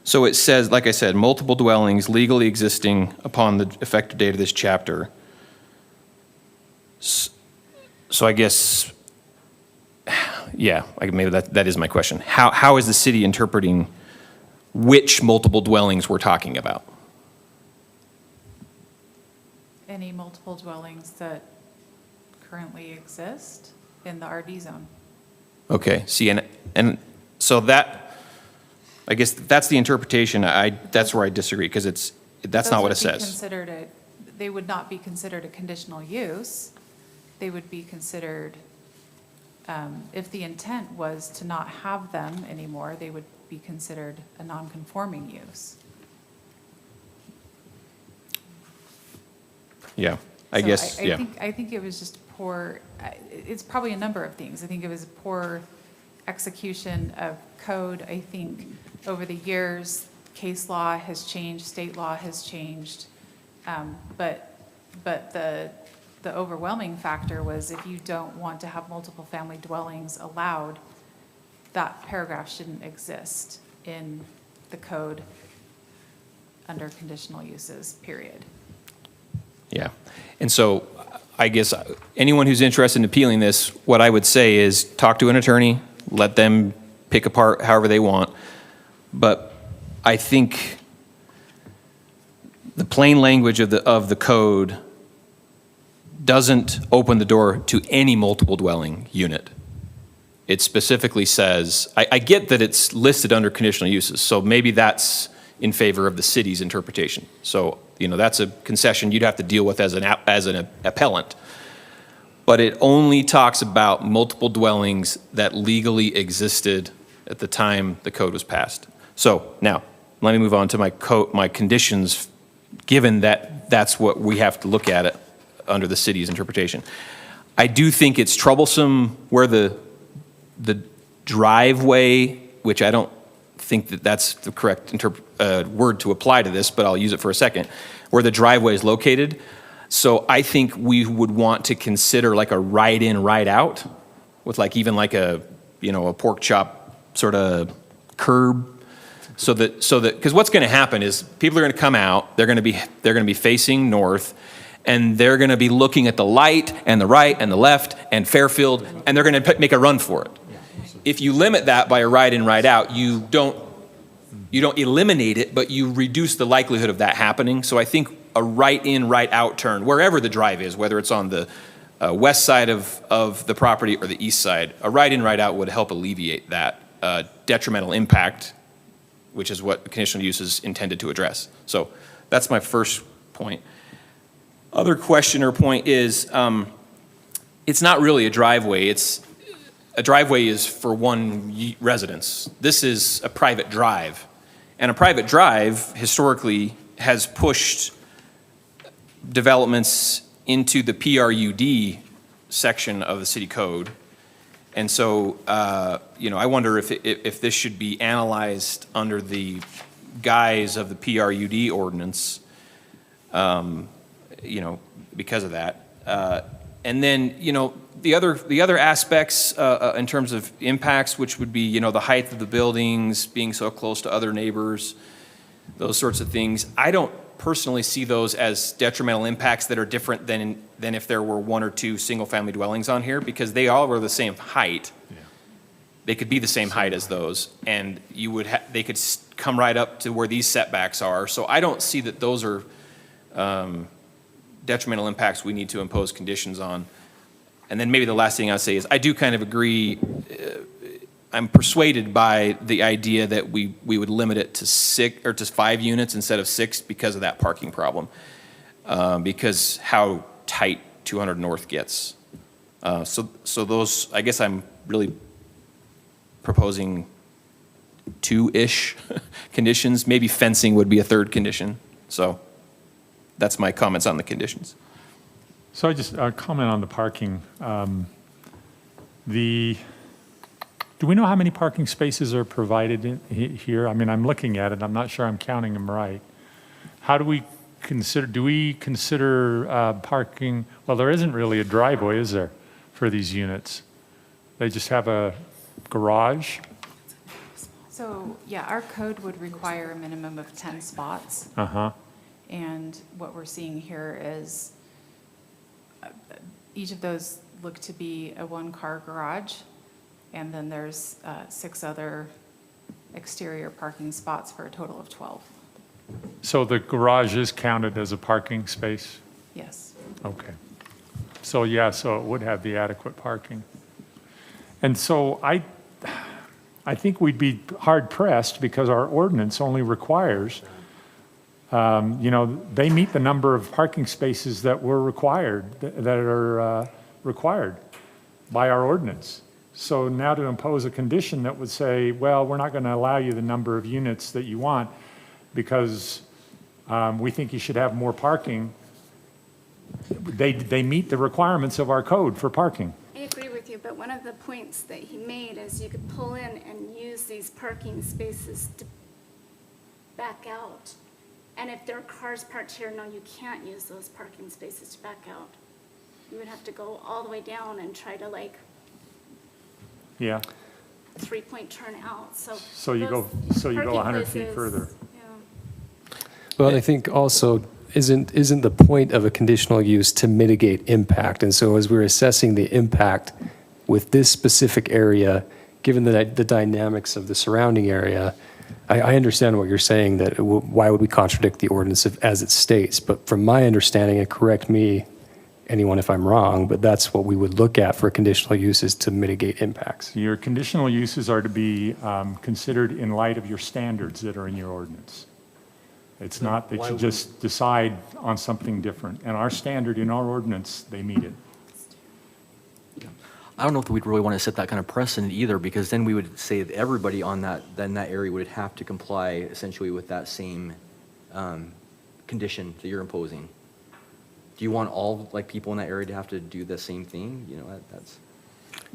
So it says, like I said, multiple dwellings legally existing upon the effective date of this chapter. So I guess, yeah, maybe that is my question. How is the city interpreting which multiple dwellings we're talking about? Any multiple dwellings that currently exist in the RD zone. Okay, see, and so that, I guess that's the interpretation. That's where I disagree, because that's not what it says. They would not be considered a conditional use. They would be considered, if the intent was to not have them anymore, they would be considered a non-conforming use. Yeah, I So guess, yeah. I think it was just poor, it's probably a number of things. I think it was poor execution of code. I think over the years, case law has changed, state law has changed. But the overwhelming factor was if you don't want to have multiple family dwellings allowed, that paragraph shouldn't exist in the code under conditional uses, period. Yeah. And so I guess anyone who's interested in appealing this, what I would say is talk to an attorney, let them pick apart however they want. But I think the plain language of the code doesn't open the door to any multiple dwelling unit. It specifically says, I get that it's listed under conditional uses, so maybe that's in favor of the city's interpretation. So, that's a concession you'd have to deal with as an appellant. But it only talks about multiple dwellings that legally existed at the time the code was passed. So now, let me move on to my conditions, given that that's what we have to look at it under the city's interpretation. I do think it's troublesome where the driveway, which I don't think that that's the correct word to apply to this, but I'll use it for a second, where the driveway is located. So I think we would want to consider like a right in, right out with even a pork chop sort of curb. So that, because what's going to happen is people are going to come out, they're going to be facing north, and they're going to be looking at the light and the right and the left and Fairfield, and they're going to make a run for it. If you limit that by a right in, right out, you don't eliminate it, but you reduce the likelihood of that happening. So I think a right in, right out turn, wherever the drive is, whether it's on the west side of the property or the east side, a right in, right out would help alleviate that detrimental impact, which is what conditional use is intended to address. So that's my first point. Other question or point is, it's not really a driveway. A driveway is for one residence. This is a private drive. And a private drive historically has pushed developments into the PRUD section of the city code. And so, I wonder if this should be analyzed under the guise of the PRUD ordinance, because of that. And then, the other aspects in terms of impacts, which would be, the height of the buildings, being so close to other neighbors, those sorts of things. I don't personally see those as detrimental impacts that are different than if there were one or two single-family dwellings on here, because they all were the same height. Yeah. They could be the same height as those, and they could come right up to where these setbacks are. So I don't see that those are detrimental impacts we need to impose conditions on. And then maybe the last thing I'll say is I do kind of agree, I'm persuaded by the idea that we would limit it to 6 or to 5 units instead of 6 because of that parking problem, because how tight 200 North gets. So those, I guess I'm really proposing 2-ish conditions. Maybe fencing would be a third condition. So that's my comments on the conditions. So I just comment on the parking. Do we know how many parking spaces are provided here? I mean, I'm looking at it. I'm not sure I'm counting them right. How do we consider parking? Well, there isn't really a driveway, is there, for these units? They just have a garage? So, yeah, our code would require a minimum of 10 spots. Uh-huh. And what we're seeing here is each of those look to be a 1-car garage, and then there's 6 other exterior parking spots for a total of 12. So the garage is counted as a parking space? Yes. Okay. So, yeah, so it would have the adequate parking. And so I think we'd be hard-pressed because our ordinance only requires, they meet the number of parking spaces that were required, that are required by our ordinance. So now to impose a condition that would say, well, we're not going to allow you the number of units that you want because we think you should have more parking, They meet the requirements of our code for parking. I agree with you, but one of the points that he made is you could pull in and use these parking spaces to back out. And if there are cars parked here, no, you can't use those parking spaces to back out. You would have to go all the way down and try to like Yeah. 3-point turn out, so. So you go those 100 parking feet places, further. yeah. Well, I think also, isn't the point of a conditional use to mitigate impact? And so as we're assessing the impact with this specific area, given the dynamics of the surrounding area, I understand what you're saying, that why would we contradict the ordinance as it states? But from my understanding, and correct me, anyone if I'm wrong, but that's what we would look at for conditional uses to mitigate impacts. Your conditional uses are to be considered in light of your standards that are in your ordinance. It's not that you just decide on something different. And our standard in our ordinance, they meet it. I don't know if we'd really want to set that kind of precedent either, because then we would say that everybody on that area would have to comply essentially with that same condition that you're imposing. Do you want all, like, people in that area to have to do the same thing? You know, that's.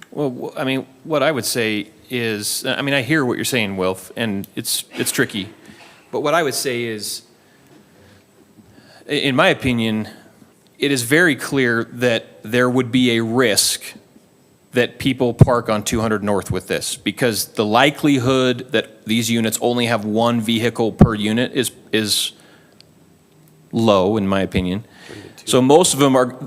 Well, I mean, what I would say is, I mean, I hear what you're saying, Wilf, and it's tricky. But what I would say is, in my opinion, it is very clear that there would be a risk that people park on 200 North with this, because the likelihood that these units only have one vehicle per unit is low, in my opinion. So most of them are,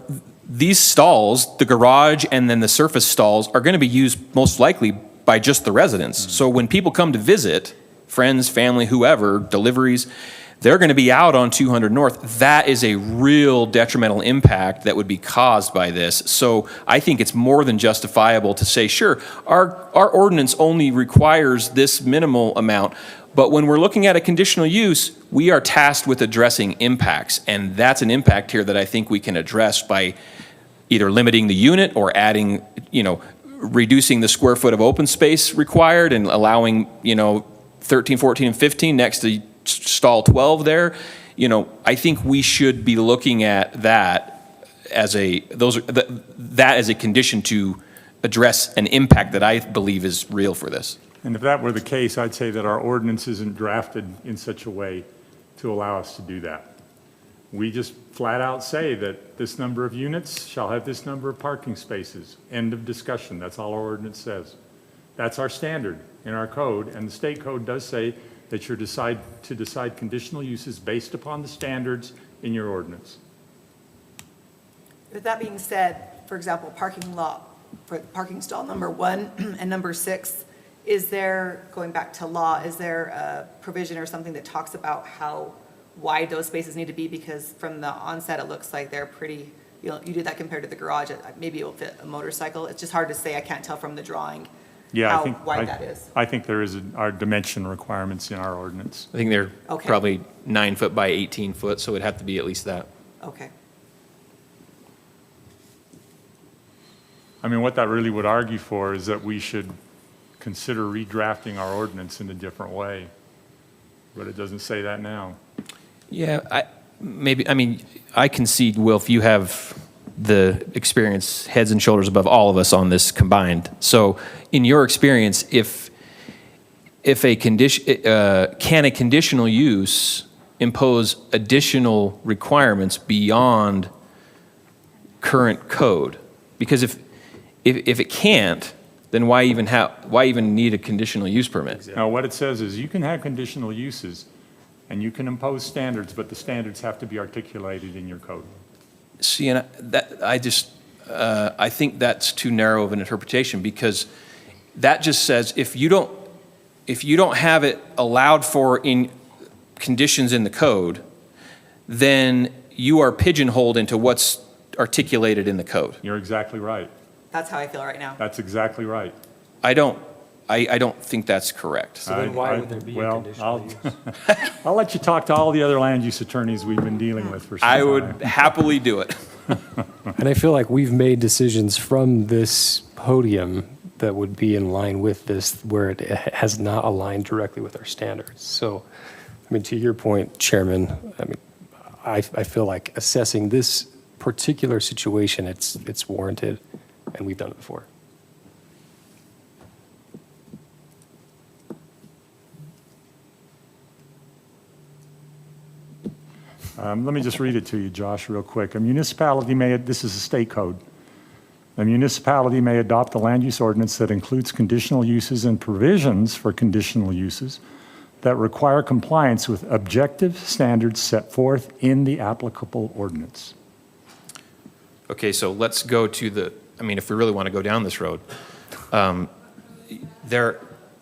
these stalls, the garage and then the surface stalls, are going to be used most likely by just the residents. So when people come to visit, friends, family, whoever, deliveries, they're going to be out on 200 North. That is a real detrimental impact that would be caused by this. So I think it's more than justifiable to say, sure, our ordinance only requires this minimal amount, but when we're looking at a conditional use, we are tasked with addressing impacts, and that's an impact here that I think we can address by either limiting the unit or adding, reducing the square foot of open space required and allowing, 13, 14, and 15 next to stall 12 there. I think we should be looking at that as a condition to address an impact that I believe is real for this. And if that were the case, I'd say that our ordinance isn't drafted in such a way to allow us to do that. We just flat out say that this number of units shall have this number of parking spaces. End of discussion. That's all our ordinance says. That's our standard in our code, and the state code does say that you're to decide conditional uses based upon the standards in your ordinance. With that being said, for example, parking lot, for parking stall number 1 and number 6, is there, going back to law, is there a provision or something that talks about how wide those spaces need to be? Because from the onset, it looks like they're pretty, you do that compared to the garage, maybe it'll fit a motorcycle. It's just hard to say, I can't tell from the drawing how wide that is. I think there is our dimension requirements in our ordinance. I think they're Okay. probably 9 foot by 18 foot, so it'd have to be at least that. Okay. I mean, what that really would argue for is that we should consider redrafting our ordinance in a different way, but it doesn't say that now. Yeah, I concede, Wilf, you have the experience heads and shoulders above all of us on this combined. So in your experience, if a conditional use impose additional requirements beyond current code? Because if it can't, then why even need a conditional use permit? Now, what it says is you can have conditional uses and you can impose standards, but the standards have to be articulated in your code. See, and I think that's too narrow of an interpretation, because that just says if you don't have it allowed for in conditions in the code, then you are pigeonholed into what's articulated in the code. You're exactly right. That's how I feel right now. That's exactly right. I don't think that's correct. So then why would there be a conditional use? I'll let you talk to all the other land use attorneys we've been dealing with for some time. I would happily do it. And I feel like we've made decisions from this podium that would be in line with this, where it has not aligned directly with our standards. So, I mean, to your point, Chairman, I feel like assessing this particular situation, it's warranted, and we've done it before. Let me just read it to you, Josh, real quick. A municipality may, this is a state code. A municipality may adopt a land use ordinance that includes conditional uses and provisions for conditional uses that require compliance with objective standards set forth in the applicable ordinance. Okay, so let's go to the, I mean, if we really want to go down this road, there,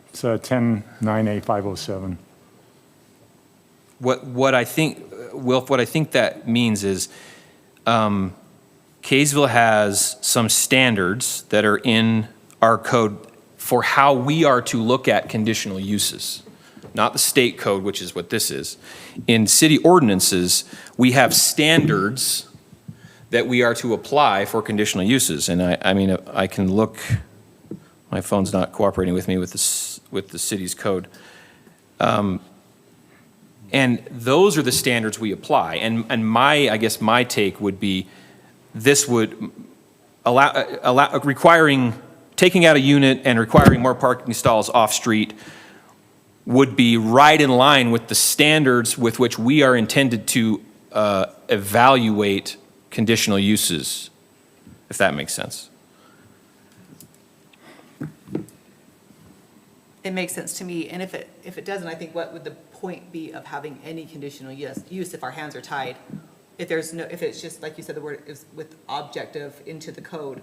It's 10-9A-507. what I think, Wilf, what I think that means is Kaysville has some standards that are in our code for how we are to look at conditional uses, not the state code, which is what this is. In city ordinances, we have standards that we are to apply for conditional uses. And I mean, I can look, my phone's not cooperating with me with the city's code. And those are the standards we apply. And I guess my take would be, this would allow requiring, taking out a unit and requiring more parking stalls off-street would be right in line with the standards with which we are intended to evaluate conditional uses, if that makes sense. It makes sense to me, and if it doesn't, I think what would the point be of having any conditional use if our hands are tied? If it's just, like you said, the word is with objective into the code,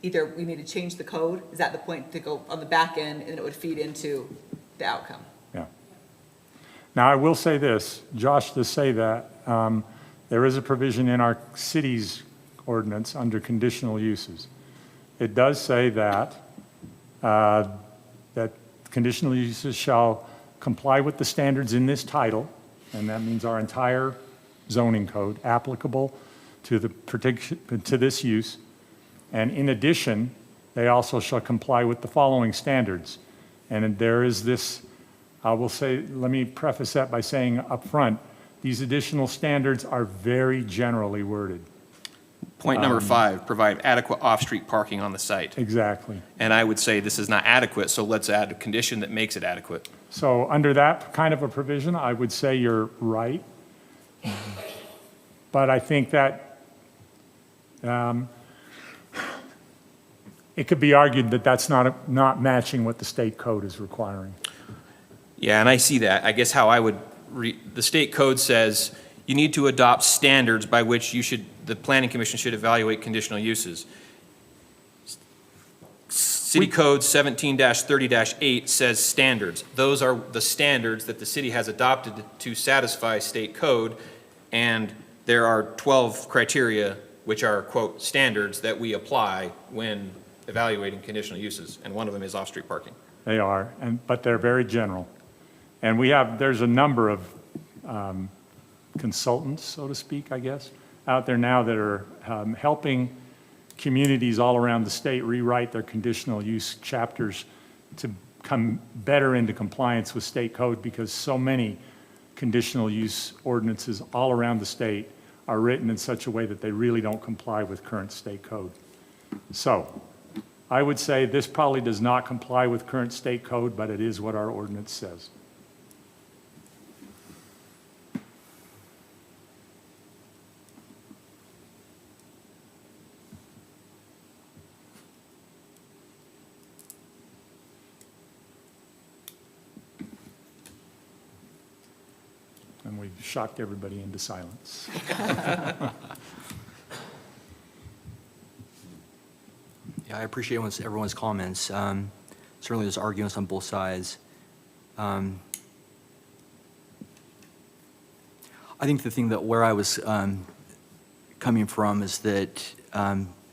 either we need to change the code, is that the point to go on the back end, and it would feed into the outcome? Yeah. Now, I will say this, Josh, to say that there is a provision in our city's ordinance under conditional uses. It does say that that conditional uses shall comply with the standards in this title, and that means our entire zoning code applicable to this use. And in addition, they also shall comply with the following standards. And there is this, I will say, let me preface that by saying up front, these additional standards are very generally worded. Point number 5, provide adequate off-street parking on the site. Exactly. And I would say this is not adequate, so let's add a condition that makes it adequate. So under that kind of a provision, I would say you're right. But I think that it could be argued that that's not matching what the state code is requiring. Yeah, and I see that. I guess how I would the state code says you need to adopt standards by which the planning commission should evaluate conditional uses. City Code 17-30-8 says standards. Those are the standards that the city has adopted to satisfy state code, and there are 12 criteria which are, quote, standards that we apply when evaluating conditional uses, and one of them is off-street parking. They are, but they're very general. And there's a number of consultants, so to speak, I guess, out there now that are helping communities all around the state rewrite their conditional use chapters to come better into compliance with state code, because so many conditional use ordinances all around the state are written in such a way that they really don't comply with current state code. So I would say this probably does not comply with current state code, but it is what our ordinance says. And we've shocked everybody into silence. Yeah, I appreciate everyone's comments. Certainly there's arguments on both sides. I think the thing where I was coming from is that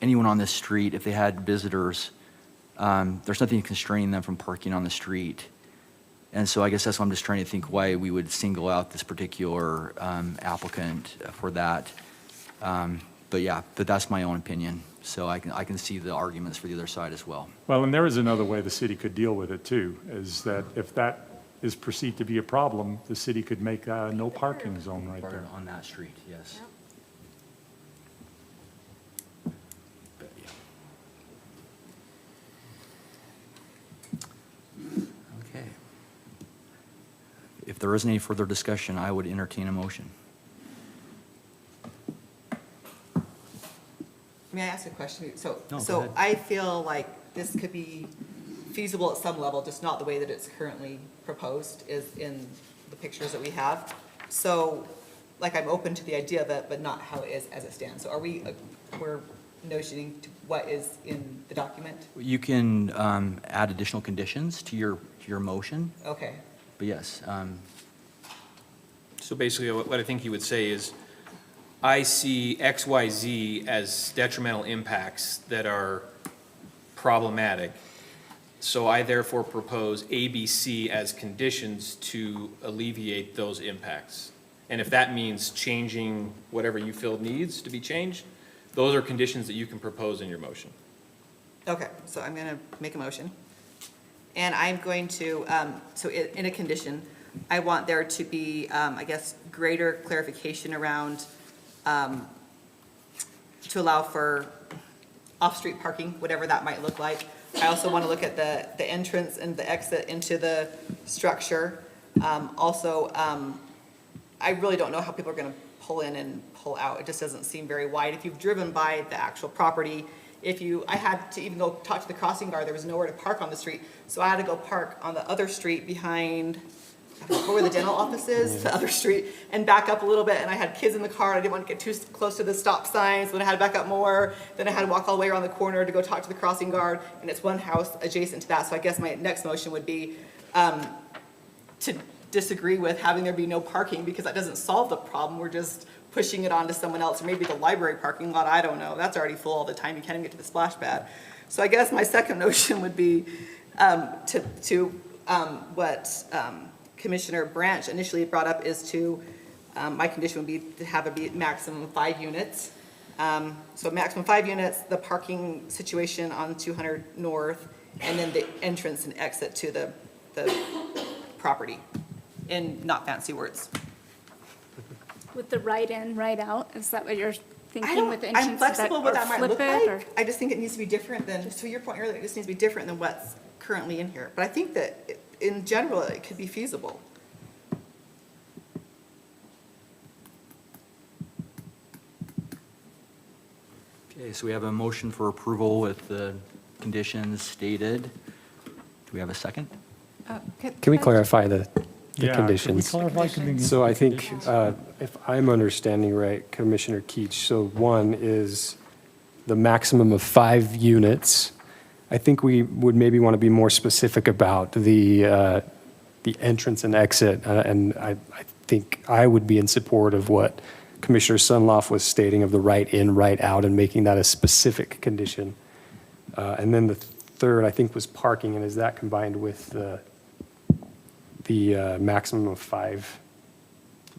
anyone on this street, if they had visitors, there's nothing constraining them from parking on the street. And so I guess that's why I'm just trying to think why we would single out this particular applicant for that. But that's my own opinion. So I can see the arguments for the other side as well. Well, and there is another way the city could deal with it too, is that if that is perceived to be a problem, the city could make a no parking zone right there. On that street, yes. there isn't any further discussion, I would entertain a motion. May I ask a question? No, go So ahead. I feel like this could be feasible at some level, just not the way that it's currently proposed is in the pictures that we have. So, like, I'm open to the idea of it, but not how it is as it stands. So we're notioning to what is in the document? You can add additional conditions to your motion, Okay. but yes, So basically, what I think you would say is, I see X, Y, Z as detrimental impacts that are problematic. So I therefore propose A, B, C as conditions to alleviate those impacts. And if that means changing whatever you feel needs to be changed, those are conditions that you can propose in your motion. Okay, so I'm gonna make a motion. And I'm going to, in a condition, I want there to be, I guess, greater clarification around, to allow for off-street parking, whatever that might look like. I also want to look at the entrance and the exit into the structure. I really don't know how people are gonna pull in and pull out. It just doesn't seem very wide. If you've driven by the actual property, I had to even go talk to the crossing guard, there was nowhere to park on the street. So I had to go park on the other street behind, I don't know where the dental office is, the other street, and back up a little bit. And I had kids in the car, and I didn't want to get too close to the stop signs. So then I had to back up more. Then I had to walk all the way around the corner to go talk to the crossing guard. And it's one house adjacent to that. So I guess my next motion would be to disagree with having there be no parking, because that doesn't solve the problem. We're just pushing it onto someone else, or maybe the library parking lot, I don't know. That's already full all the time. You can't even get to the splash pad. So I guess my second notion would be what Commissioner Branch initially brought up is to, my condition would be to have a maximum of 5 units. So maximum 5 units, the parking situation on 200 North, and then the entrance and exit to the property, in not fancy words. With the right in, right out, is that what you're thinking with the I'm entrance? flexible what that might look like. Or? I just think it needs to be different than, to your point earlier, it just needs to be different than what's currently in here. But I think that in general, it could be feasible. okay, so we have a motion for approval with the conditions stated. Do we have a second? Can we clarify the Yeah, conditions? Can we clarify conditions? So I think, if I'm understanding right, Commissioner Keach, so one is the maximum of 5 units. I think we would maybe want to be more specific about the entrance and exit, and I think I would be in support of what Commissioner Sunloff was stating of the right in, right out, and making that a specific condition. And then the third, I think, was parking, and is that combined with the maximum of 5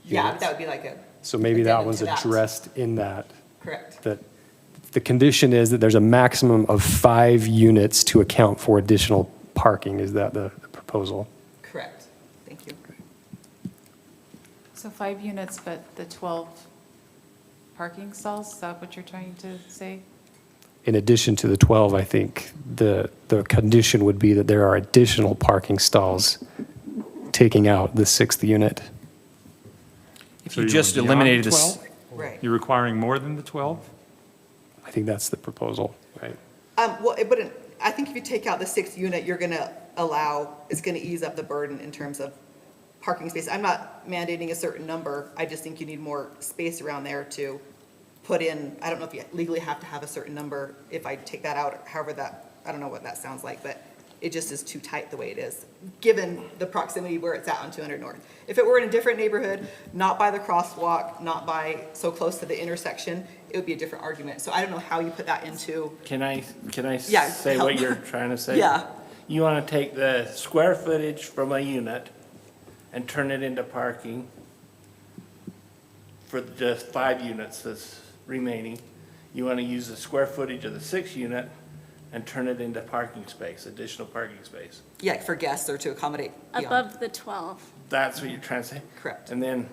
Yeah, units? that would be like a. So maybe that addendum one's to that. addressed in that. Correct. That the condition is that there's a maximum of 5 units to account for additional parking. Is that the proposal? Correct. Thank you. So 5 units, but the 12 parking stalls, is that what you're trying to say? In addition to the 12, I think the condition would be that there are additional parking stalls taking out the 6th unit. If So you you're just beyond eliminated the this, 12? Right. You're requiring more than the 12? I think that's the proposal, right? I think if you take out the 6th unit, you're gonna it's gonna ease up the burden in terms of parking space. I'm not mandating a certain number. I just think you need more space around there to put in, I don't know if you legally have to have a certain number. If I take that out, however I don't know what that sounds like, but it just is too tight the way it is, given the proximity where it's at on 200 North. If it were in a different neighborhood, not by the crosswalk, not by so close to the intersection, it would be a different argument. So I don't know how you put that into. Can I Yeah, say help. what you're trying to say? Yeah. You want to take the square footage from a unit and turn it into parking for the 5 units that's remaining. You want to use the square footage of the 6th unit and turn it into parking space, additional parking space. Yeah, for guests or to accommodate. beyond. Above the 12. That's what you're trying to say? Correct. And then,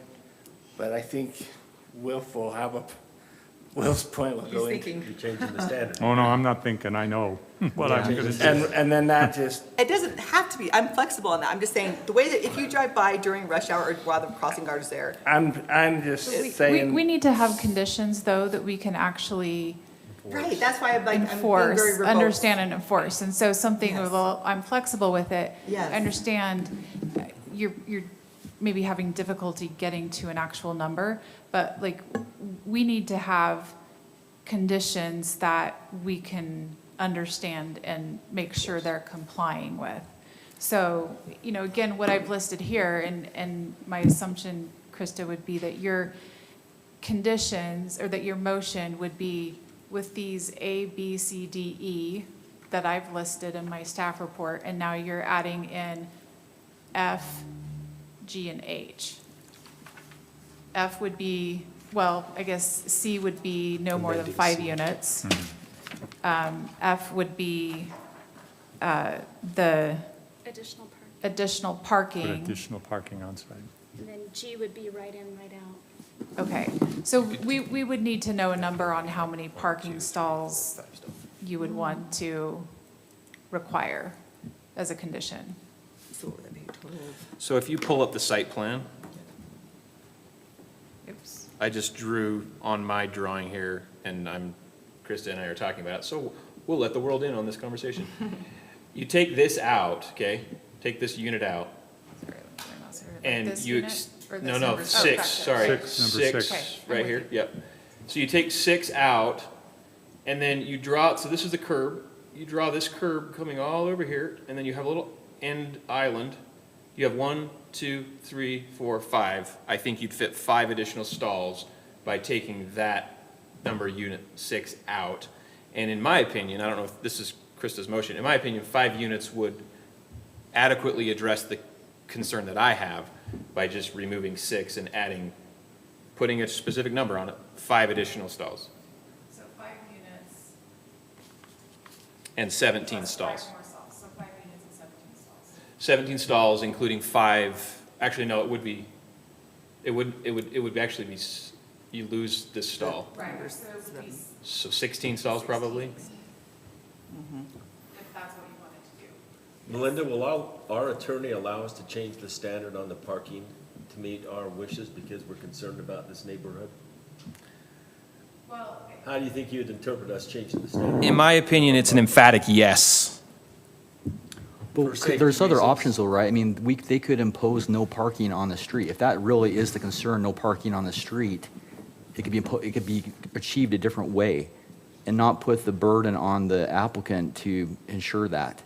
but I think Wilf will have Will's point will He's go into. thinking, You're changing the standard. Oh, no, I'm not thinking I know what I'm going to do. And then that just, it doesn't have to be, I'm flexible on that, I'm just saying, the way that if you drive by during rush hour or while the crossing guard is there, I'm just saying. We need to have conditions, though, that we can actually right, that's why I'm like, I'm being enforce, very verbose. understand and enforce. And so something, Yes. well, I'm flexible with it. Yes. I understand you're maybe having difficulty getting to an actual number, but like, we need to have conditions that we can understand and make sure they're complying with. So, you know, again, what I've listed here, and my assumption, Krista, would be that your conditions, or that your motion would be with these A, B, C, D, E that I've listed in my staff report, and now you're adding in F, G, and H. F would be, well, I guess C would be no more than 5 units. F would be the Additional park. additional Put parking. additional parking on site. And then G would be right in, right out. Okay, so we would need to know a number on how many parking stalls you would want to require as a condition. So what would that be, total of? So if you pull up the site plan, Oops. I just drew on my drawing here, and Krista and I are talking about it, so we'll let the world in on this conversation. You take this out, okay? Take this unit out, Sorry, let me mouse over. and This you, unit or no, this no, number? Oh, 6, gotcha. sorry. Number 6. Okay, I'm Right with here, you. yep. So you take 6 out, and then you draw, so this is the curb. You draw this curb coming all over here, and then you have a little end island. You have 1, 2, 3, 4, 5. I think you'd fit 5 additional stalls by taking that number unit 6 out. And in my opinion, I don't know if this is Krista's motion, in my opinion, 5 units would adequately address the concern that I have by just removing 6 and adding, putting a specific number on it, 5 additional stalls So 5 units. and 17 plus stalls. 5 more stalls, so 5 units and 17 stalls. 17 stalls, including 5, actually, no, it would actually be, you lose this stall. Right, so it would be, So 16 stalls probably? if that's what you wanted to do. Melinda, will our attorney allow us to change the standard on the parking to meet our wishes because we're concerned about this neighborhood? Well, How do you think you'd interpret us changing the standard? In my opinion, it's an emphatic yes. But safety there's other reasons. options though, right? I mean, they could impose no parking on the street. If that really is the concern, no parking on the street, it could be achieved a different way and not put the burden on the applicant to ensure that.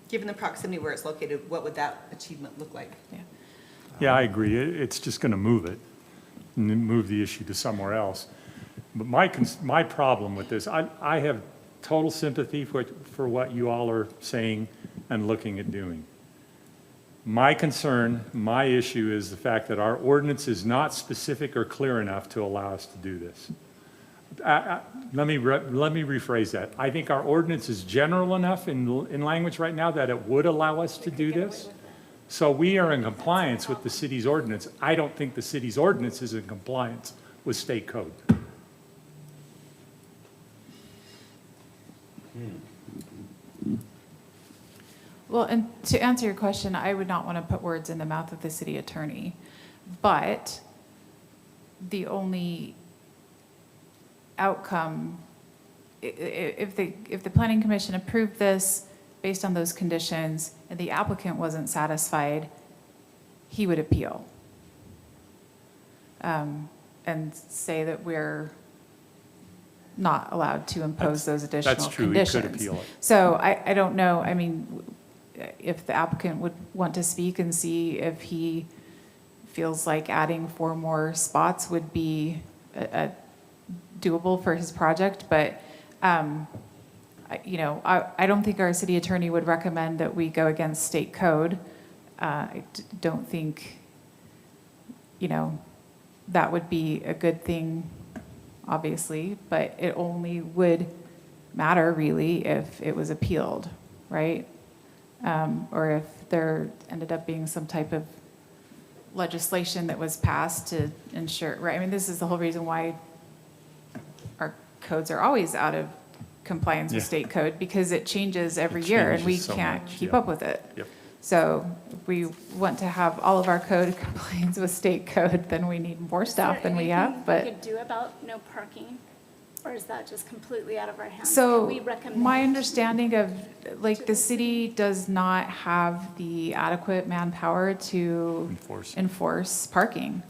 Given the proximity where it's located, what would that achievement look like? yeah. Yeah, I agree. It's just going to move it, move the issue to somewhere else. But my problem with this, I have total sympathy for what you all are saying and looking at doing. My concern, my issue is the fact that our ordinance is not specific or clear enough to allow us to do this. Let me rephrase that. I think our ordinance is general enough in language right now that it would allow us to do this. So we are in compliance with the city's ordinance. I don't think the city's ordinance is in compliance with state code. Well, and to answer your question, I would not want to put words in the mouth of the city attorney, but the only outcome, if the planning commission approved this based on those conditions and the applicant wasn't satisfied, he would appeal. And say that we're not allowed to impose those additional That's true, he conditions. could appeal it. So I don't know, I mean, if the applicant would want to speak and see if he feels like adding 4 more spots would be doable for his project, but, I don't think our city attorney would recommend that we go against state code. I don't think, that would be a good thing, obviously, but it only would matter really if it was appealed, right? Or if there ended up being some type of legislation that was passed to ensure, right? I mean, this is the whole reason why our codes are always out of compliance with Yeah. state code because it changes every It year and we changes so can't much, keep yeah. up with it. Yep. So if we want to have all of our code compliance with state code, then we need more staff than we have, but. Is there anything we could do about no parking? Or is that just completely out of our hands? So, Can we recommend? my understanding of, like, the city does not have the adequate manpower to enforce parking.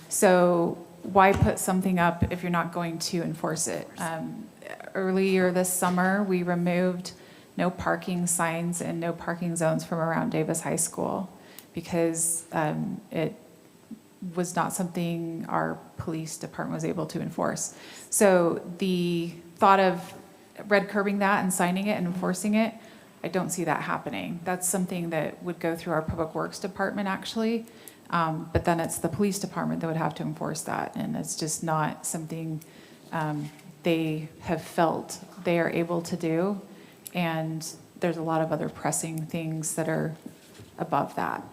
So why put something up if you're not going to enforce it? Earlier this summer, we removed no parking signs and no parking zones from around Davis High School because it was not something our police department was able to enforce. So the thought of red curbing that and signing it and enforcing it, I don't see that happening. That's something that would go through our Public Works Department, actually. But then it's the police department that would have to enforce that, and it's just not something they have felt they are able to do. And there's a lot of other pressing things that are above that.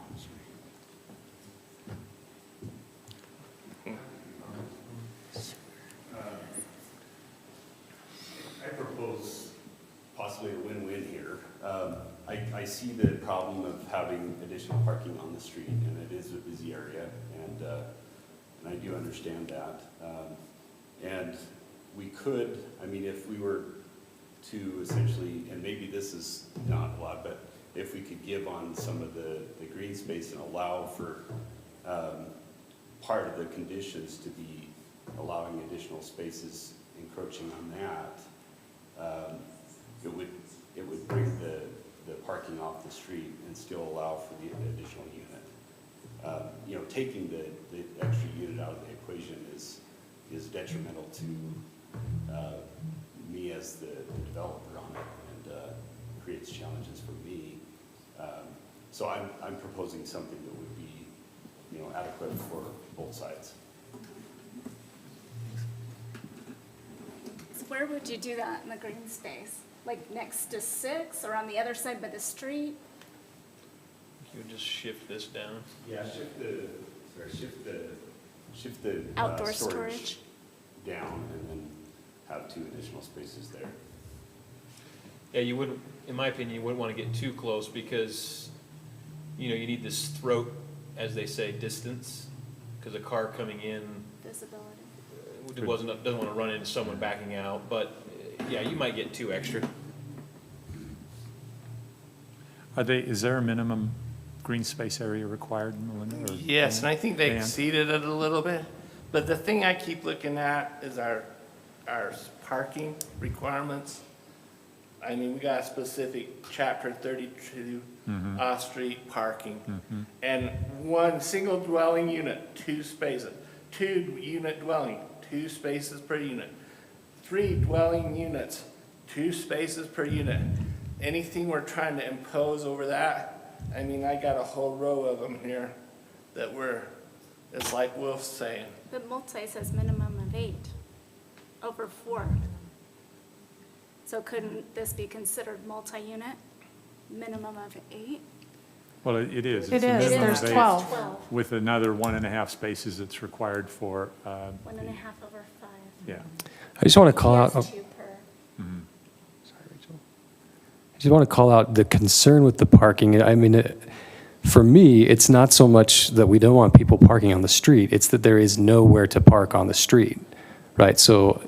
I propose possibly a win-win here. I see the problem of having additional parking on the street, and it is a busy area, and I do understand that. And we could, I mean, if we were to essentially, and maybe this is not allowed, but if we could give on some of the green space and allow for part of the conditions to be allowing additional spaces encroaching on that, it would bring the parking off the street and still allow for the additional unit. You know, taking the extra unit out of the equation is detrimental to me as the developer on it, and creates challenges for me. So I'm proposing something that would be, you know, adequate for both sides. So where would you do that in the green space? Like next to 6 or on the other side by the street? You would just shift this down. Yeah, shift the Outdoor storage? down and then have 2 additional spaces there. Yeah, you wouldn't, in my opinion, you wouldn't want to get too close because, you know, you need this throat, as they say, distance, because a car coming in Visibility. doesn't want to run into someone backing out, but yeah, you might get 2 extra. Is there a minimum green space area required, Melinda? Or Yes, and I think they Dan? exceeded it a little bit. But the thing I keep looking at is our parking requirements. I mean, we got a specific chapter 32 off-street parking. And one single dwelling unit, 2 spaces. 2 unit dwelling, 2 spaces per unit. 3 dwelling units, 2 spaces per unit. Anything we're trying to impose over that, I mean, I got a whole row of them here that it's like Wolf's saying. But multi says minimum of 8 over 4. So couldn't this be considered multi-unit, minimum of 8? Well, it is. It It's a is. minimum There's of 8 12. With another 1.5 spaces that's required for, 1.5 over 5. yeah. I just want to call out. He has 2 per. Sorry, Rachel. I just want to call out the concern with the parking. I mean, for me, it's not so much that we don't want people parking on the street. It's that there is nowhere to park on the street, right? So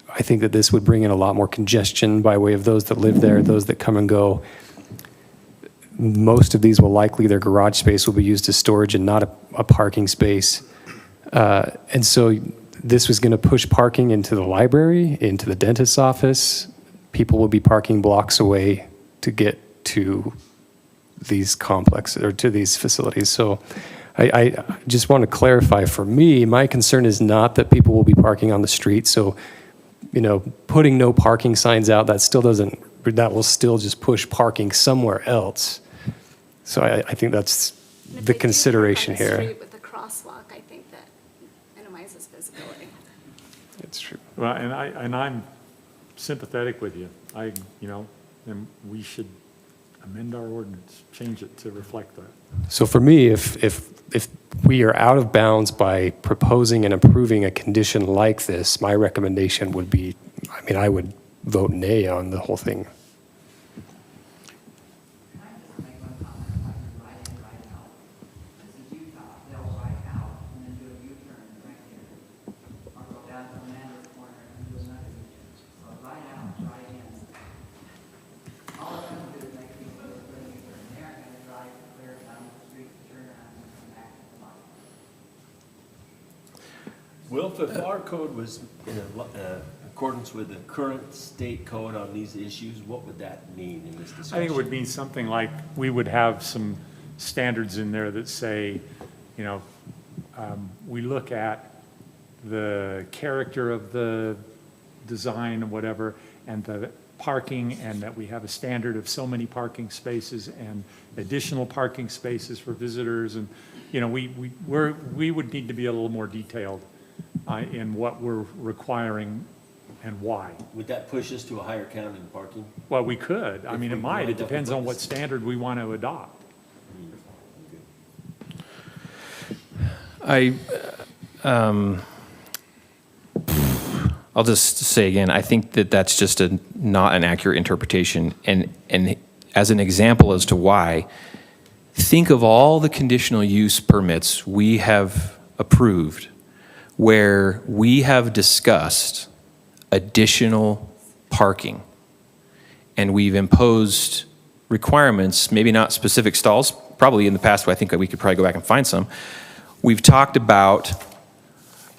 I think that this would bring in a lot more congestion by way of those that live there, those that come and go. Most of these will likely, their garage space will be used as storage and not a parking space. And so this was going to push parking into the library, into the dentist's office. People will be parking blocks away to get to these complexes or to these facilities. So I just want to clarify, for me, my concern is not that people will be parking on the street. So, you know, putting no parking signs out, that will still just push parking somewhere else. So I think that's And if the they do park consideration on the here. street with the crosswalk, I think that minimizes visibility. It's true. Well, and I'm sympathetic with you. And we should amend our ordinance, change it to reflect that. So for me, if we are out of bounds by proposing and approving a condition like this, my recommendation would be, I mean, I would vote nay on the whole thing. Wilf, if our code was in accordance with the current state code on these issues, what would that mean in this discussion? I think it would mean something like, we would have some standards in there that say, you know, we look at the character of the design or whatever, and the parking, and that we have a standard of so many parking spaces and additional parking spaces for visitors. And, you know, we would need to be a little more detailed in what we're requiring and why. Would that push us to a higher count in parking? Well, we could. I If mean, it we might. It lined up depends with on what this. standard we want to adopt. I'll just say again, I think that that's just not an accurate interpretation. And as an example as to why, think of all the conditional use permits we have approved where we have discussed additional parking. And we've imposed requirements, maybe not specific stalls, probably in the past, I think we could probably go back and find some. We've talked about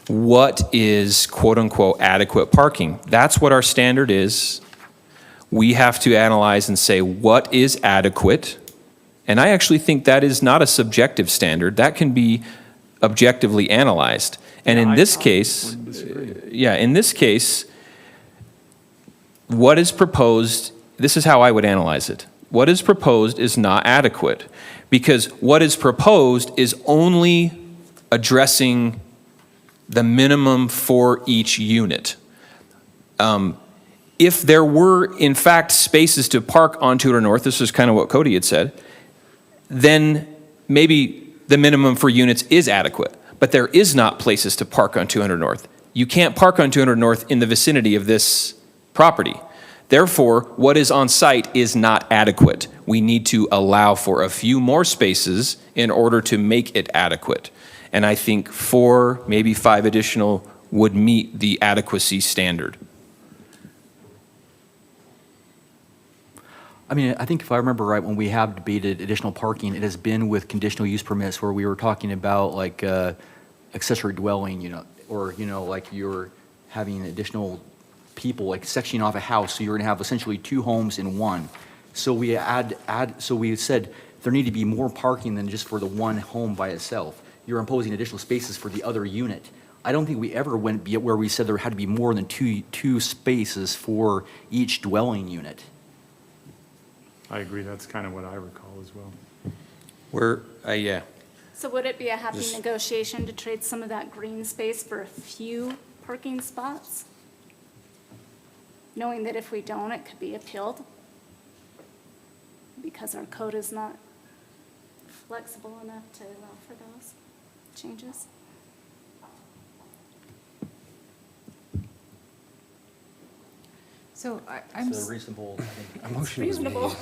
what is quote-unquote adequate parking. That's what our standard is. We have to analyze and say what is adequate. And I actually think that is not a subjective standard. That can be objectively analyzed. And in this case, in this case, what is proposed, this is how I would analyze it. What is proposed is not adequate, because what is proposed is only addressing the minimum for each unit. If there were, in fact, spaces to park on Tudor North, this is kind of what Cody had said, then maybe the minimum for units is adequate. But there is not places to park on 200 North. You can't park on 200 North in the vicinity of this property. Therefore, what is on site is not adequate. We need to allow for a few more spaces in order to make it adequate. And I think 4, maybe 5 additional would meet the adequacy standard. I mean, I think if I remember right, when we have debated additional parking, it has been with conditional use permits where we were talking about like accessory dwelling, you know, or, you know, like you're having additional people, like sectioning off a house, so you're gonna have essentially 2 homes in one. So we so we said there need to be more parking than just for the one home by itself. You're imposing additional spaces for the other unit. I don't think we ever went where we said there had to be more than two spaces for each dwelling unit. I agree, that's kind of what I recall as well. Yeah. So would it be a happy Just- negotiation to trade some of that green space for a few parking spots? Knowing that if we don't, it could be appealed? Because our code is not flexible enough to allow for those changes? So I'm. It's a reasonable, I think. It's reasonable.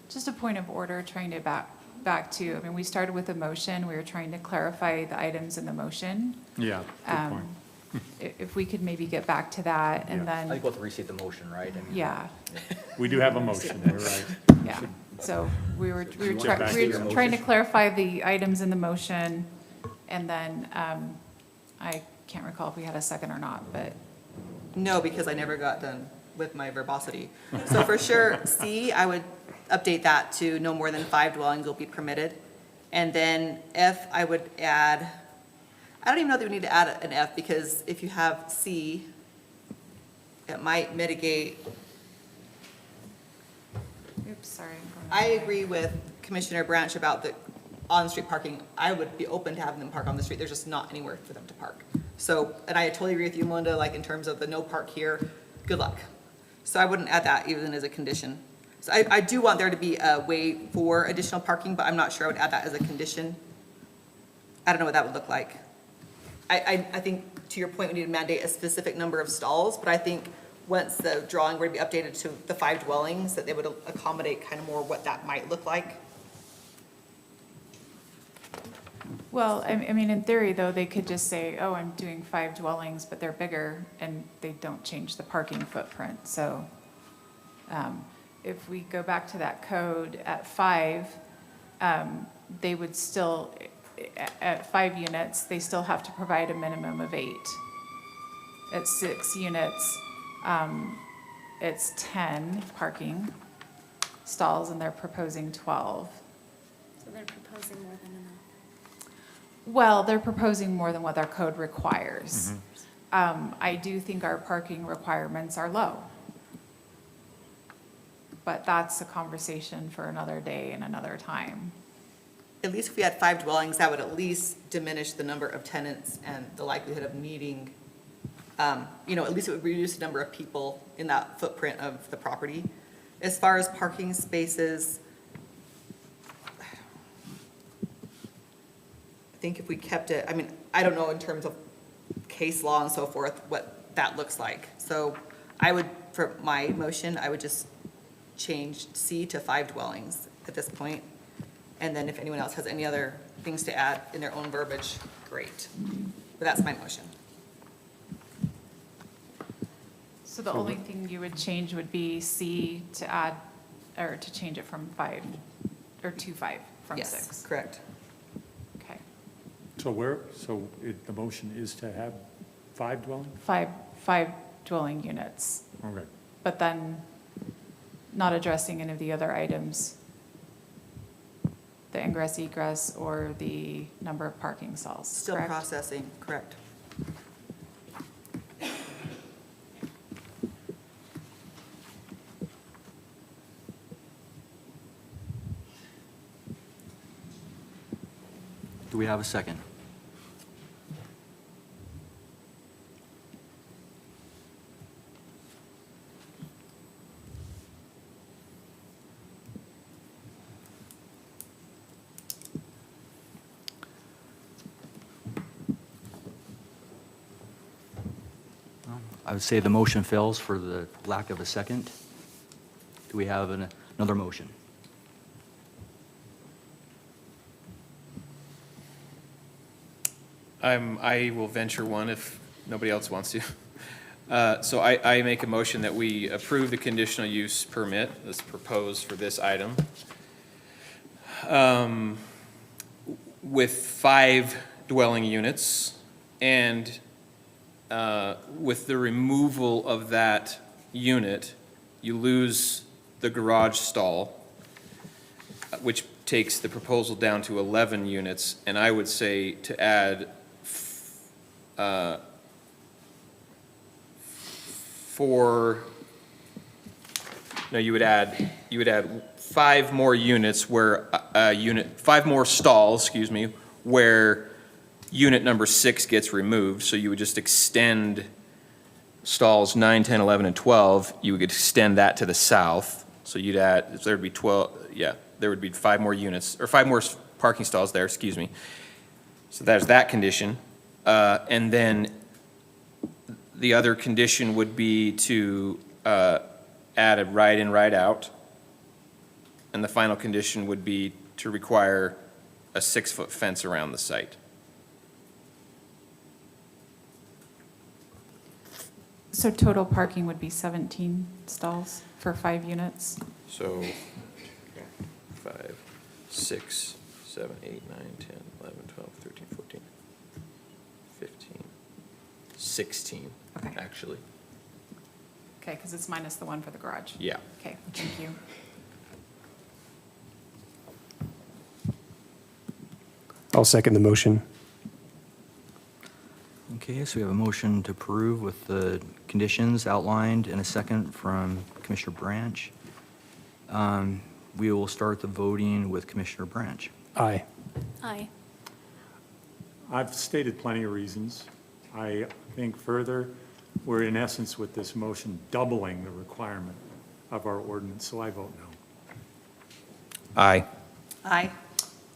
Just a point of order, trying to back to, I mean, we started with a motion, we were trying to clarify the items in the motion. Yeah, good point. If we could maybe get back to that, and I think then, we'll have to restate the motion, right? I mean, yeah, We do have a motion, you're right. yeah. So we were Get back to your trying to motion. clarify the items in the motion, and then, I can't recall if we had a second or not, but, No, because I never got done with my verbosity. So for sure, C, I would update that to no more than 5 dwellings will be permitted. And then F, I would add, I don't even know that we need to add an F, because if you have C, it might mitigate. oops, sorry. I agree with Commissioner Branch about the on-street parking. I would be open to having them park on the street. There's just not anywhere for them to park. So, and I totally agree with you, Melinda, like in terms of the no park here, good luck. So I wouldn't add that even as a condition. So I do want there to be a way for additional parking, but I'm not sure I would add that as a condition. I don't know what that would look like. I think, to your point, we need to mandate a specific number of stalls, but I think once the drawing were to be updated to the 5 dwellings, that they would accommodate kind of more what that might look like. Well, I mean, in theory, though, they could just say, oh, I'm doing 5 dwellings, but they're bigger, and they don't change the parking footprint. So if we go back to that code at 5, they would still, at 5 units, they still have to provide a minimum of 8. At 6 units, it's 10 parking stalls, and they're proposing 12. So they're proposing more than enough. Well, they're proposing more than what our code requires. I do think our parking requirements are low. But that's a conversation for another day and another time. At least if we had 5 dwellings, that would at least diminish the number of tenants and the likelihood of needing, you know, at least it would reduce the number of people in that footprint of the property. As far as parking spaces, I think if we kept it, I mean, I don't know in terms of case law and so forth, what that looks like. So I would, for my motion, I would just change C to 5 dwellings at this point. And then if anyone else has any other things to add in their own verbiage, great. But that's my motion. So the only thing you would change would be C to add, or to change it from 5, or to 5 from 6. Yes, correct. Okay. So the motion is to have 5 dwellings? 5 dwelling units, Okay. but then not addressing any of the other items, the ingress, egress, or the number of parking stalls, Still correct? processing, correct. Do we have a second? I would say the motion fails for the lack of a second. Do we have another motion? I will venture one if nobody else wants to. So I make a motion that we approve the conditional use permit that's proposed for this item with 5 dwelling units, and with the removal of that unit, you lose the garage stall, which takes the proposal down to 11 units, and I would say to add 5 more units where, 5 more stalls, excuse me, where unit number 6 gets removed, so you would just extend stalls 9, 10, 11, and 12, you would extend that to the south, so you'd add, there would be 12, yeah, there would be 5 more units, or 5 more parking stalls there, excuse me. So there's that condition. And then the other condition would be to add a ride-in, ride-out. And the final condition would be to require a 6-foot fence around the site. So total parking would be 17 stalls for 5 units? So 5, 6, 7, 8, 9, 10, 11, 12, 13, 14, 15, 16, Okay. actually. Okay, because it's minus the one for the garage. Yeah. Okay, thank you. I'll second the motion. Okay, so we have a motion to approve with the conditions outlined and a second from Commissioner Branch. We will start the voting with Commissioner Branch. Aye. Aye. I've stated plenty of reasons. I think further, we're in essence with this motion doubling the requirement of our ordinance, so I vote no. Aye. Aye.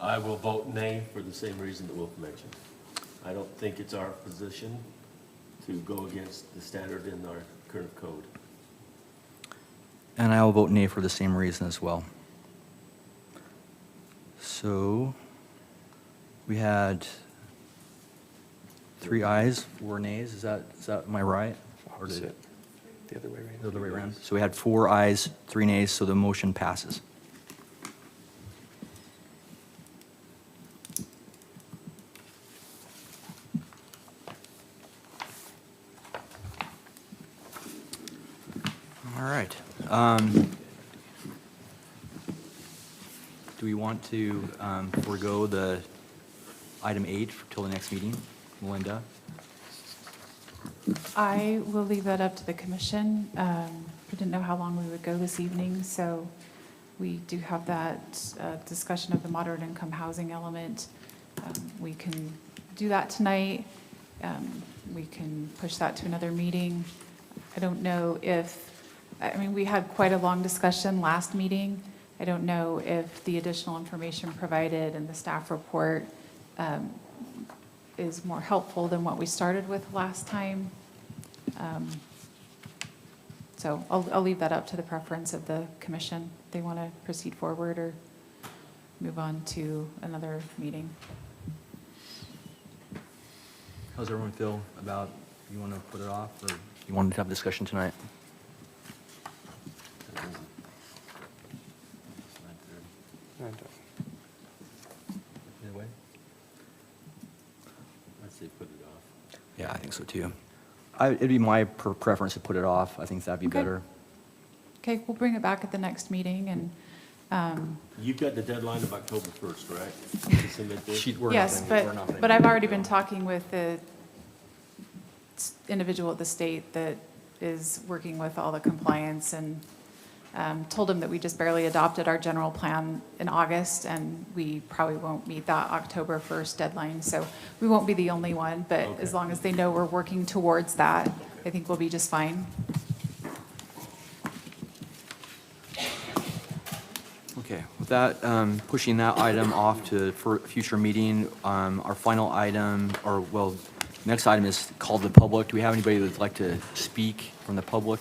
I will vote nay for the same reason that Wolf mentioned. I don't think it's our position to go against the standard in our current code. And I will vote nay for the same reason as well. So we had 3 ayes, 4 nays. Is that, am I right? Or did it? The other way around. The other way around. So we had 4 ayes, 3 nays, so the motion passes. All right. Do we want to forego the item 8 till the next meeting? Melinda? I will leave that up to the commission. I didn't know how long we would go this evening, so we do have that discussion of the moderate income housing element. We can do that tonight. We can push that to another meeting. I don't know if, I mean, we had quite a long discussion last meeting. I don't know if the additional information provided in the staff report is more helpful than what we started with last time. So I'll leave that up to the preference of the commission. If they want to proceed forward or move on to another meeting. How does everyone feel about, you want to put it off, or you wanted to have a discussion tonight? Either way? I'd say put it off. Yeah, I think so too. It'd be my preference to put it off. I think that'd be Okay. better. Okay, we'll bring it back at the next meeting and, You've got the deadline of October 1st, right? To submit this? yes, but I've already been talking with the individual at the state that is working with all the compliance and told him that we just barely adopted our general plan in August and we probably won't meet that October 1st deadline. So we won't be the only one, but as long as they know we're working towards that, I think we'll be just fine. Okay, with that, pushing that item off to for future meeting, our final item, or well, next item is called the public. Do we have anybody that'd like to speak from the public?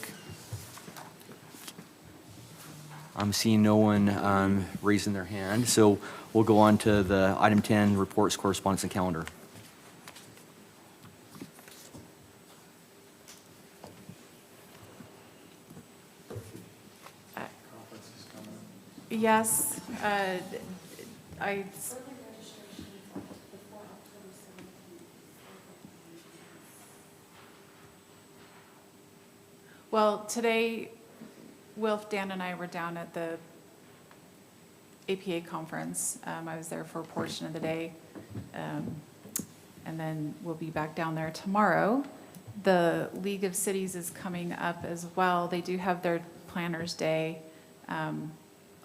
I'm seeing no one raising their hand, so we'll go on to the item 10, reports, correspondence, and calendar. Yes, well, today, Wilf, Dan, and I were down at the APA conference. I was there for a portion of the day. And then we'll be back down there tomorrow. The League of Cities is coming up as well. They do have their Planners Day.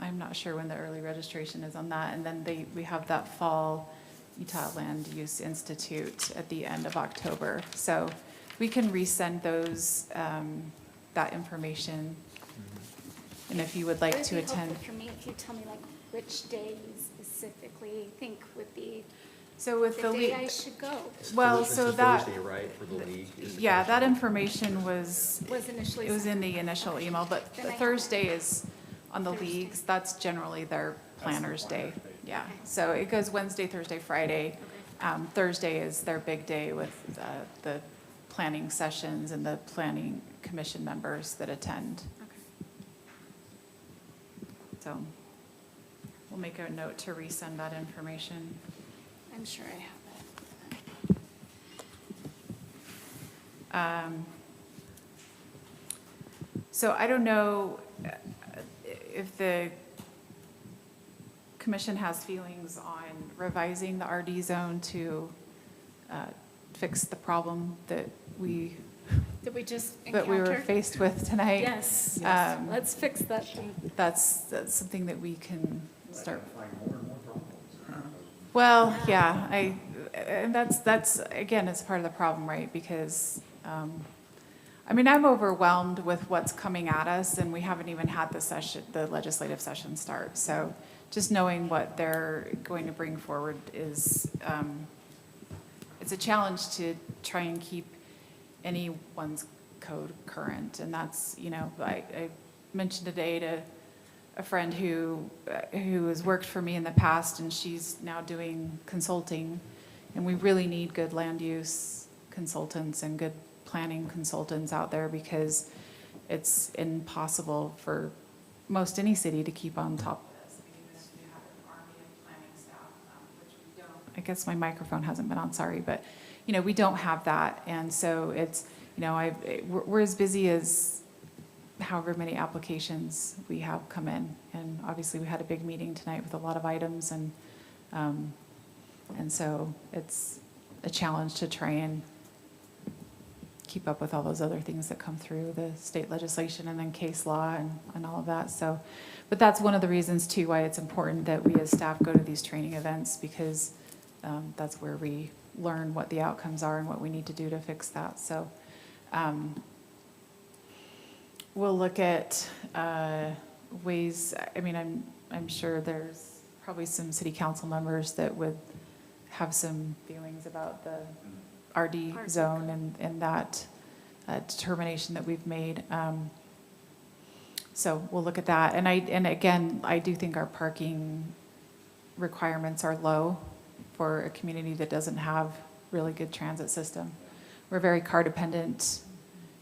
I'm not sure when the early registration is on that. And then we have that fall Utah Land Use Institute at the end of October. So we can resend those, that information. And if you would like to attend. Would it be helpful for me if you tell me like which day you specifically think would be So with the day league, I should go? well, so that, Thursday, right, for the league? yeah, that information was, Was initially it was sent. in the initial email, but Then I have Thursday is on the leagues, that's generally their planners day. Yeah, so it goes Wednesday, Thursday, Friday. Thursday is their big day with the planning sessions and the planning commission members that attend. So we'll make a note to resend that information. I'm sure I have it. So I don't know if the commission has feelings on revising the RD zone to fix the problem that we Did we just that we were encounter? faced with tonight. Yes, let's fix that thing. That's something that we can start. Well, yeah, and that's, again, it's part of the problem, right? Because, I mean, I'm overwhelmed with what's coming at us and we haven't even had the legislative session start. So just knowing what they're going to bring forward is, it's a challenge to try and keep anyone's code current. And that's, you know, I mentioned today to a friend who has worked for me in the past, and she's now doing consulting. And we really need good land use consultants and good planning consultants out there, because it's impossible for most any city to keep on top of this. I mean, even if you have an army of planning staff, which we don't. I guess my microphone hasn't been on, sorry, but, you know, we don't have that. And so it's, you know, we're as busy as however many applications we have come in. And obviously, we had a big meeting tonight with a lot of items, and so it's a challenge to try and keep up with all those other things that come through the state legislation and then case law and all of that. So, but that's one of the reasons too why it's important that we as staff go to these training events, because that's where we learn what the outcomes are and what we need to do to fix that. So we'll look at ways. I mean, I'm sure there's probably some city council members that would have some feelings about the RD zone and that determination that we've made. So we'll look at that. And again, I do think our parking requirements are low for a community that doesn't have really good transit system. We're a very car dependent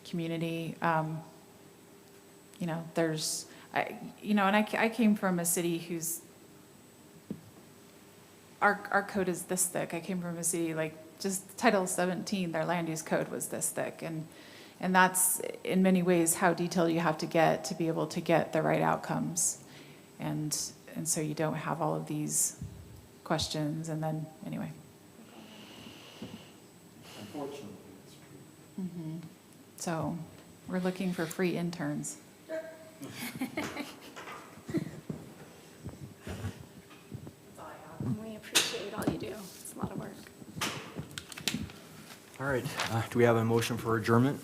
community. You know, there's, and I came from a city whose our code is this thick. I came from a city like just Title 17, their land use code was this thick. And that's in many ways how detailed you have to get to be able to get the right outcomes. And so you don't have all of these questions. And then, anyway. Unfortunately, it's true. Mm-hmm. So we're looking for free interns. We appreciate all you do. It's a lot of work. All right, do we have a motion for adjournment?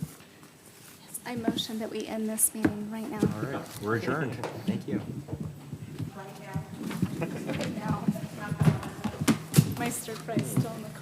Yes, I motion that we end this meeting right now. All right, we're adjourned. Thank you. Right now. My stir fry is still in the car.